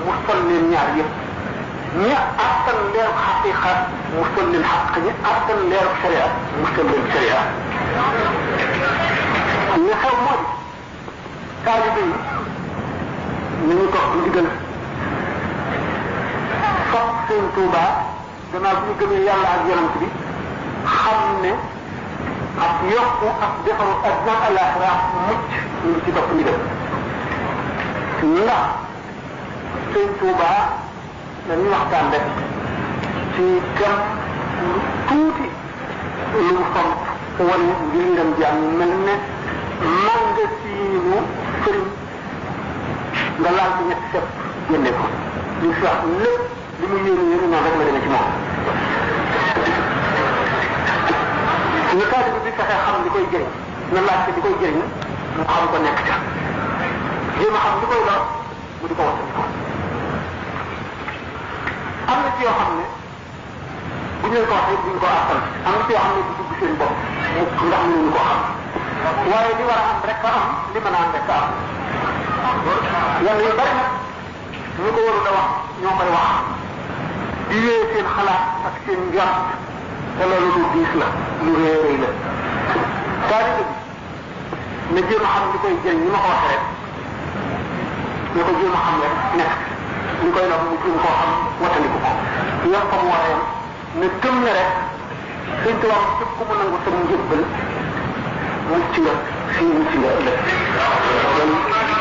mu sol leen ñaar yëpp ñi attan leeru xaqiqa mu sol leen xaq ñi attan leeru sharia mu sol leen sharia li xew moo di taalibe yi ñu ngi toog ndigal sopp seen Tuuba gannaaw bi ñu gëmee yàlla ak yonent bi xam ne ak yokku ak defaru adduna ak alaxira mucc ñu ngi ci topp ndigal ndax seen Tuuba dañuy waxtaan rek ci gam lu tuuti lu mu fam wan ngir ngam jaam mel ne mangasiinu sëriñ nga laal ci ñetti set génne ko li fi wax lépp li mu yéene yéene noonu rek la demee ci moom ñu taalibe bi fexe xam li koy jëriñ na laajte li koy jëriñ mu xam ko nekk ca jéem a xam li koy lor mu di ko wattandiko am na ci yoo xam ne bu ñu leen ko waxee duñ ko àttal am na ci yoo xam ne du dugg seen bopp mu ndax mënuñu ko xam waaye li war a am rek a am li mën a am rek a am yenn yu bari nag ñu ko warul a wax ñoo koy wax di wéyee seen xalaat ak seen njort te loolu lu diis la lu réeréy la taalibe bi na jéem a xam li koy jëriñ ni ma ko waxee rek na ko jéem a xam rek nekk li koy dox mu jéem koo xam wattandiku ko yokk ko mu war a yem ne gëm ne rek suñ tubaab képp ku mu nangu sama njëbbal mucc nga fii mucc nga ëllëg loolu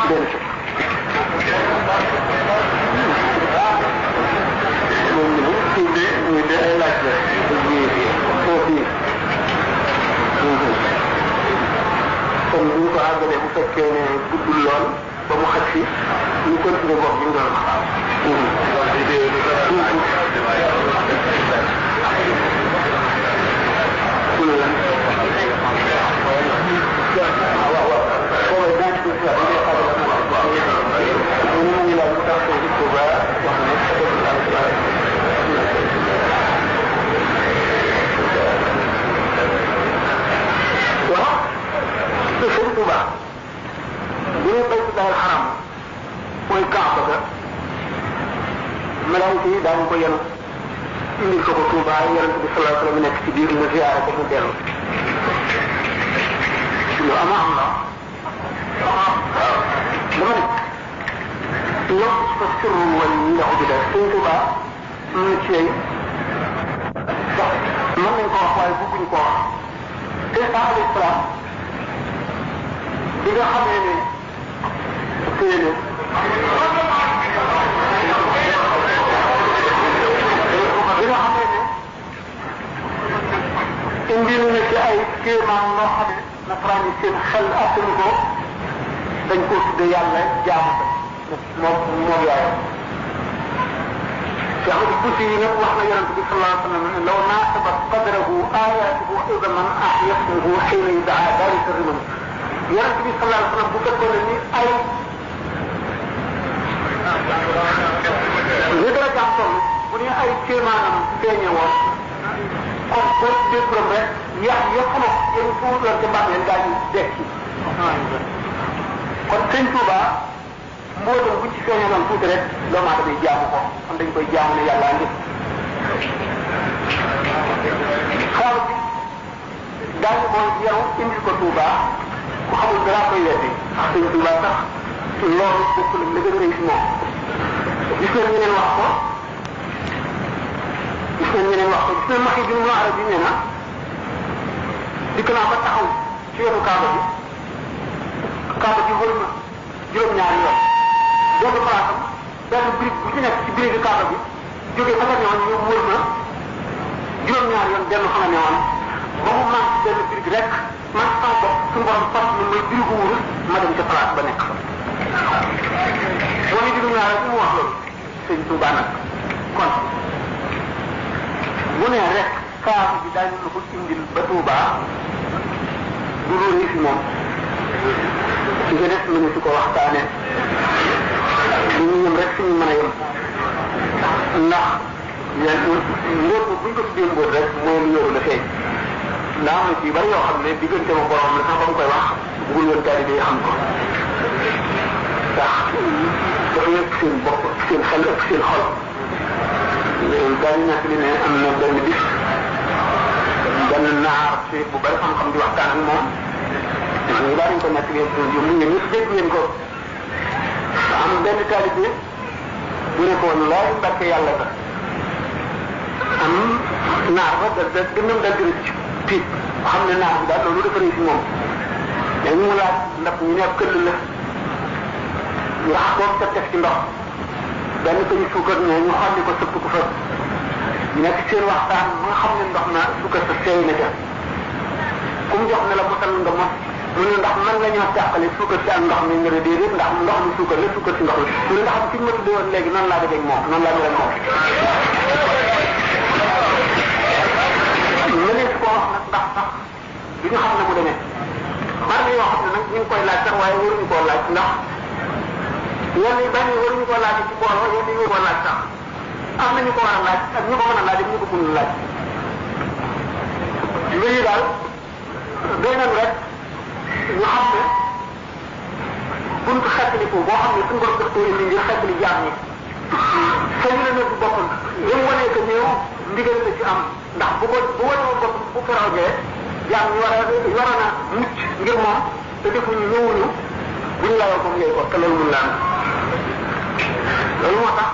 benn ci moom ñu kii de muy de ay laaj la foofu kon bu ñu ko àggalee bu fekkee ne guddul lool ba mu xaj fi ñu continuer bopp bi ñu doon malaayika yi daañu ko yenu indil ko ko Tuuba yonent bi sallallahu alayhi wa sallam nekk ci biir mu ziyaare ko mu dellu lu ama am la dama ne yokk fa sirru wal ndax bi da Sëñ Tuuba am na ci sax mën nañ ko wax waaye bëgguñ ko wax Isa alayhi salaam bi nga xamee ne téene bi nga xamee ne indil na ci ay kéemaan loo xam ne nasaraan yi seen xel attanu ko dañ koo tudde yàlla jaamu ko moom yaayam Cheikh Ahmad Bouti yi nag wax na yonent bi sallallahu alayhi wa sallam ne law naasabat qadrahu ayatuhu idaman ahyatuhu xiina yudaa dalika rimam yonent bi sallallahu alayhi wa sallam bu fekkoon ni ay li dara jàm toll bu ne ay kéemaanam feeñe woon kon boo dégguram rek yàq yëpp na yéen fu la ca mbaax leen gaa ñu dekki kon Sëñ Tuuba mbootam buñ ci feeñaloon tuuti rek doomu aadama yi jaamu ko kon dañ koy jaamu ne yàlla ngi xaal bi daañu mooy yow indil ko Tuuba ku xamul dara koy weddi ndax Sëñ Tuuba sax loolu bokkul la gën a rëy si moom gis ngeen ñeneen wax ko gis ngeen ñeneen wax ko gis ngeen maxi bi mu arab bi nee na dikk naa ba taxaw ci wetu kaaba gi wër na juróom-ñaari yoon benn palaasam benn brique bu ci nekk ci brique kaaba bi jógee fa nga newoon ñu wër na juróom-ñaari yoon benn fa nga newoon ba mu manque benn brique rek man sama bopp suñu borom fas ni may brique wurus ma dem ca place ba nekk fa moo ni juróom-ñaari bi mu wax loolu Sëñ Tuuba nag kon bu ne rek kaaba bi daañu la ko indil ba Tuuba du loolu fi moom ci gën a mënu ci ko waxtaane ñu ñëm rek suñu mën a yem ndax yéen mbóot buñ ko tuddee mbóot rek mooy lu yoru la feeñ ndax am na ci bari yoo xam ne diggante ma borom la sax ba mu koy wax bëggul woon taalibe yi xam ko ndax dafa yëpp seen bopp seen xel ëpp seen xol daañu nekk li ne am na benn bis benn naar ci bu bari xam-xam di waxtaan ak moom ñu daal ko nekk leen yu mu ngeen ñëpp dégg ngeen ko am benn taalibe bu ne ko woon lool mbàkke yàlla ba am naar ba da dënnam dal di rëcc tiit xam ne naar bi daal loolu dafa rëy si moom mais ñu mu laaj ndax ñu ne këll la ñu rax ko ca def ci ndox benn pëñ suukar ne ñu xolli ko sëpp ko fa ñu nekk seen waxtaan ba nga xam ne ndox na suukar sa seey na ca ku mu jox ne la mosal nga mos mu ne ndax man la ñoo jàqale suukar si ak ndox mi nga ne déedéet ndax ndox mi suukar la suukar si ndox la mu ne ndax fi ma tuddee woon léegi noonu laa defee moom noonu laa mel moom mënees koo wax nag ndax sax du ñu xam ne mu demee bari na yoo xam ne nag ñu ngi koy laaj sax waaye waruñu koo laaj ndax yenn yi benn yi waruñu koo laaj ci booloo yenn yi waruñu koo laaj sax am na ñu ko war a laaj ak ñu ko mën a laaj ak ñu ko mënul laaj luy daal doy nañ rek ñu xam ne buntu xettaliku boo xam ne suñu borom def ko indi ngir xettali jaam ñi sañ la ne bu boppam li mu wanee que ñëw ndigal la ci am ndax bu wanee bopp bu ferogee jaam ñi war a na mucc ngir moom te defuñu ñëwuñu buñu layoo comme ngay ko te loolu mun la am loolu moo tax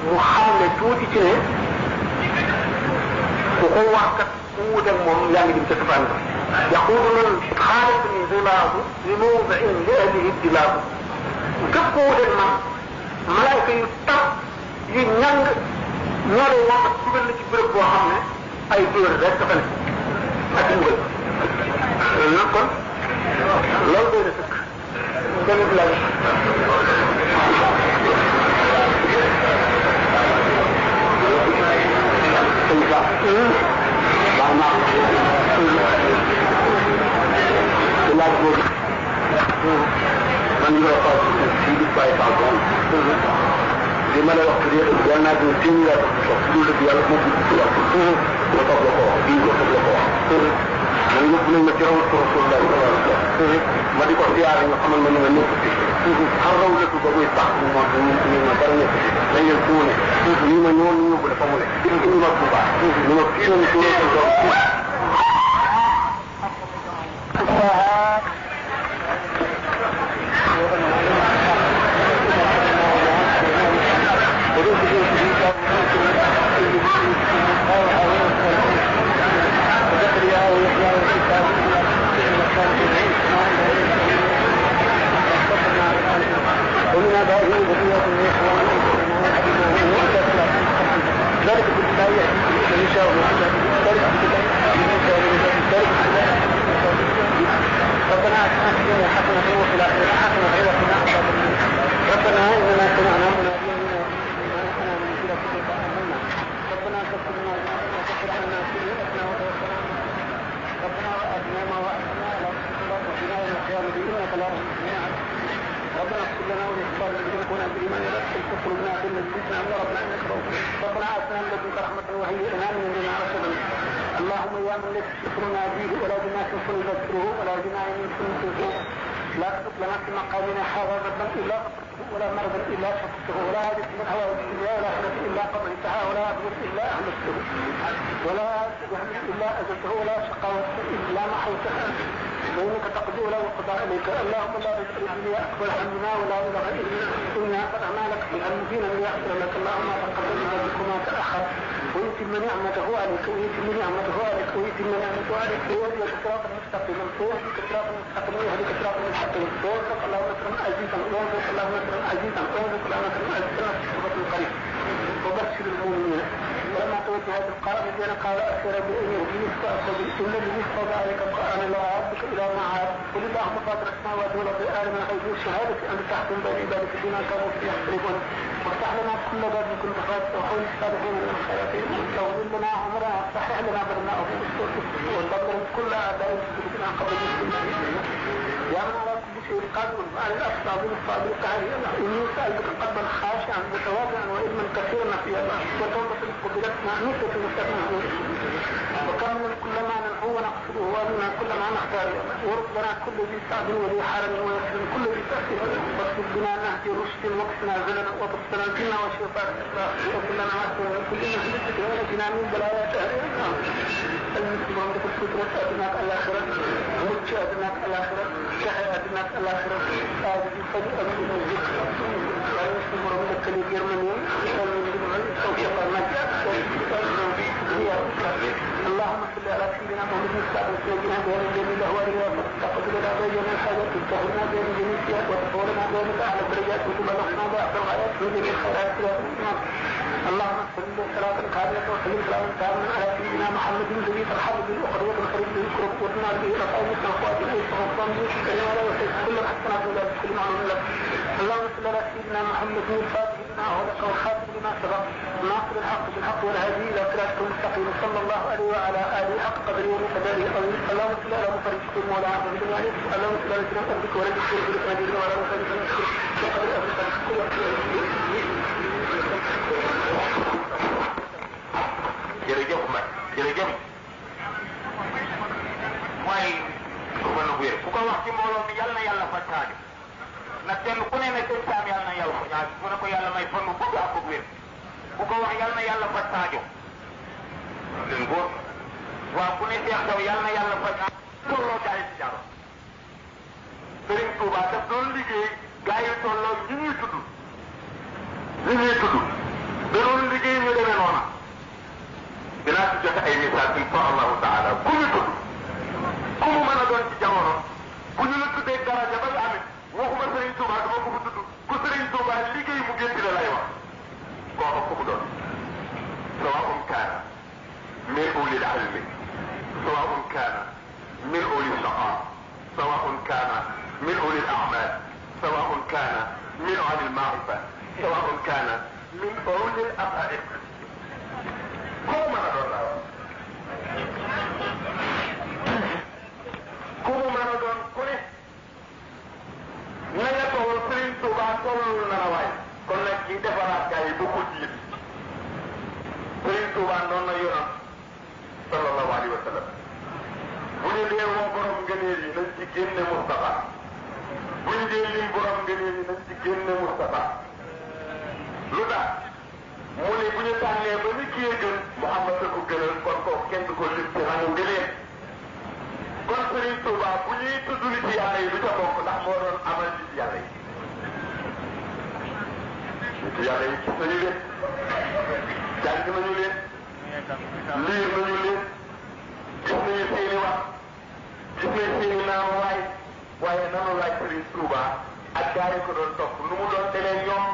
mu xam ne tuuti ci ne ku ko wax kat ku wuteeg moom yaa ngi dem ca safaan ba yaquulu man xaalatani zilaabu li mawdiin li ahlihi dilaabu képp ku wuteeg man malaayka yu tar yu ñàng ñoo lay wax dugal la ci béréb boo xam ne ay dóor rek dafa ne ak i mbugal loolu nag kon loolu doy na sëkk benn bi laaj baax naa ci laaj boobu man li ma wax ci di bàyyi Fall bon li ma lay wax ci yàlla naa dina téeméer wax ci lu dëgg yàlla moo ci ci wax ma toog la ko wax bii ko toog la ko wax man yóbbu nañ ma ci rawat ko Rasulullah sallallahu alayhi wa sallam ma di ko siyaare ñu xamal ma ne ma nekk ci xam raw lëtu ba muy tax ñu ma dara nekk dañ leen fu mu ne lii ma ñëwoon ñu yóbbu dafa mu ne ñu ma Tuuba ñu ma fii nañ ko يا من على كل شيء قادر على الأفضل بالصابر تعالى إني سألتك قلبا خاشعا متواضعا وإلما كثيرا في الله وتوبة قبلت نعمتك مستقيمة وكمل كل ما ننحو ونقصده وأمنا كل ما نختار ورد لنا كل ذي سعد وذي حرم ويسلم كل ذي تأثير واكتب بنا نهدي رشد وقتنا زلنا وبصنا الجنة وشيطان الإخلاص وكلنا معصر وكلنا هدتك ونجنا من بلايات أهل المسلم عندك الفكرة أدناك الآخرة مجد أدناك الآخرة شهر أدناك الآخرة هذه الفجأة من الذكر لا يسلم عندك الجرمانيين توفيق المجد اللهم صل على سيدنا محمد الصادق سيدنا بين جميع الاهوال وتقبل لنا بين الحاجات وتغفرنا بين جميع السيئات وتطولنا بين اعلى الدرجات وتبلغنا باقصى الغايات من جميع الخيرات اللهم صل صلاه كامله وسلم سلاما تاما على سيدنا محمد الذي ترحب بالاخرى وتنفرد به الكرب وتنال به رفائع الصلوات الايس وغفران به كلمه لا يحيط كل حسنات ولا بكل معلوم لك اللهم صل على سيدنا محمد الفاتح لما اغلق والخاتم لما سبق ناصر الحق بالحق والهادي الى صراطك المستقيم صلى الله عليه وعلى اله حق قدره ومقداره العظيم اللهم صل على مفرج كل مولا عبد الله اللهم صل على سيدنا عبدك ورزقك بالاسناد وعلى مفرج وقدر ابيك jërëjëf Mbacke jërëjëf mooy ku mën a wér ku ko wax ci mbooloo mi yàlla na yàlla faj aajo nag kenn ku ne ne seen saam yàlla na yàlla faj aajo mu ne ko yàlla may fan bu bëgg ak wér ku ko wax yàlla na yàlla faj aajo leen góor waaw ku ne Cheikh Sow yàlla na yàlla faj aajo tolloo gaa yi si jaro Serigne Touba daf doon liggéey gaa yi tolloo ñi ñuy tudd da doon liggéey ñu demee noona dinaa ci joxe ay misaal insha allahu taala ku ñu tudd ku mu mën a doon ci jamono bu ñu la tuddee daraja ba nga amit waxuma Serigne Touba dama ko tudd ku Serigne Touba liggéey mu génti la lay wax kooku ku mu doon sawaun kaana min ulil ilmi sawaun kaana min ulil saqa sawaun kaana min ulil a'mal sawaun kaana min ulil ma'rifa sawaun kaana min ulil aqaiq koo mën a doon laa wax ku mu mën a doon ku ne na nga toll Serigne Touba tollul na la waay kon nag ci defaraat gaa yi bokkul ci yëpp Serigne Touba noonu na yoonam sallallahu alayhi wa sallam bu ñu dee woo borom ngëneel yi nañ ci génne Moustapha bu ñu dee lim borom ngëneel yi nañ ci génne Moustapha lu tax mu ne bu ñu tànnee ba ni kii gën Muhammad a ko gënal kon kooku kenn du ko lim ci rangu ngëneel kon Serigne Touba bu ñuy tudd li ci yàlla yi du ca bokk ndax moo doon amal li ci yàlla yi li ci yàlla yi gis nañu leen jàng nañu leen liir nañu leen gis nañu seeni wax gis nañu seeni naamuwaay waaye nanu laaj Serigne Touba ak gaa yi ko doon topp nu mu doon demee ñoom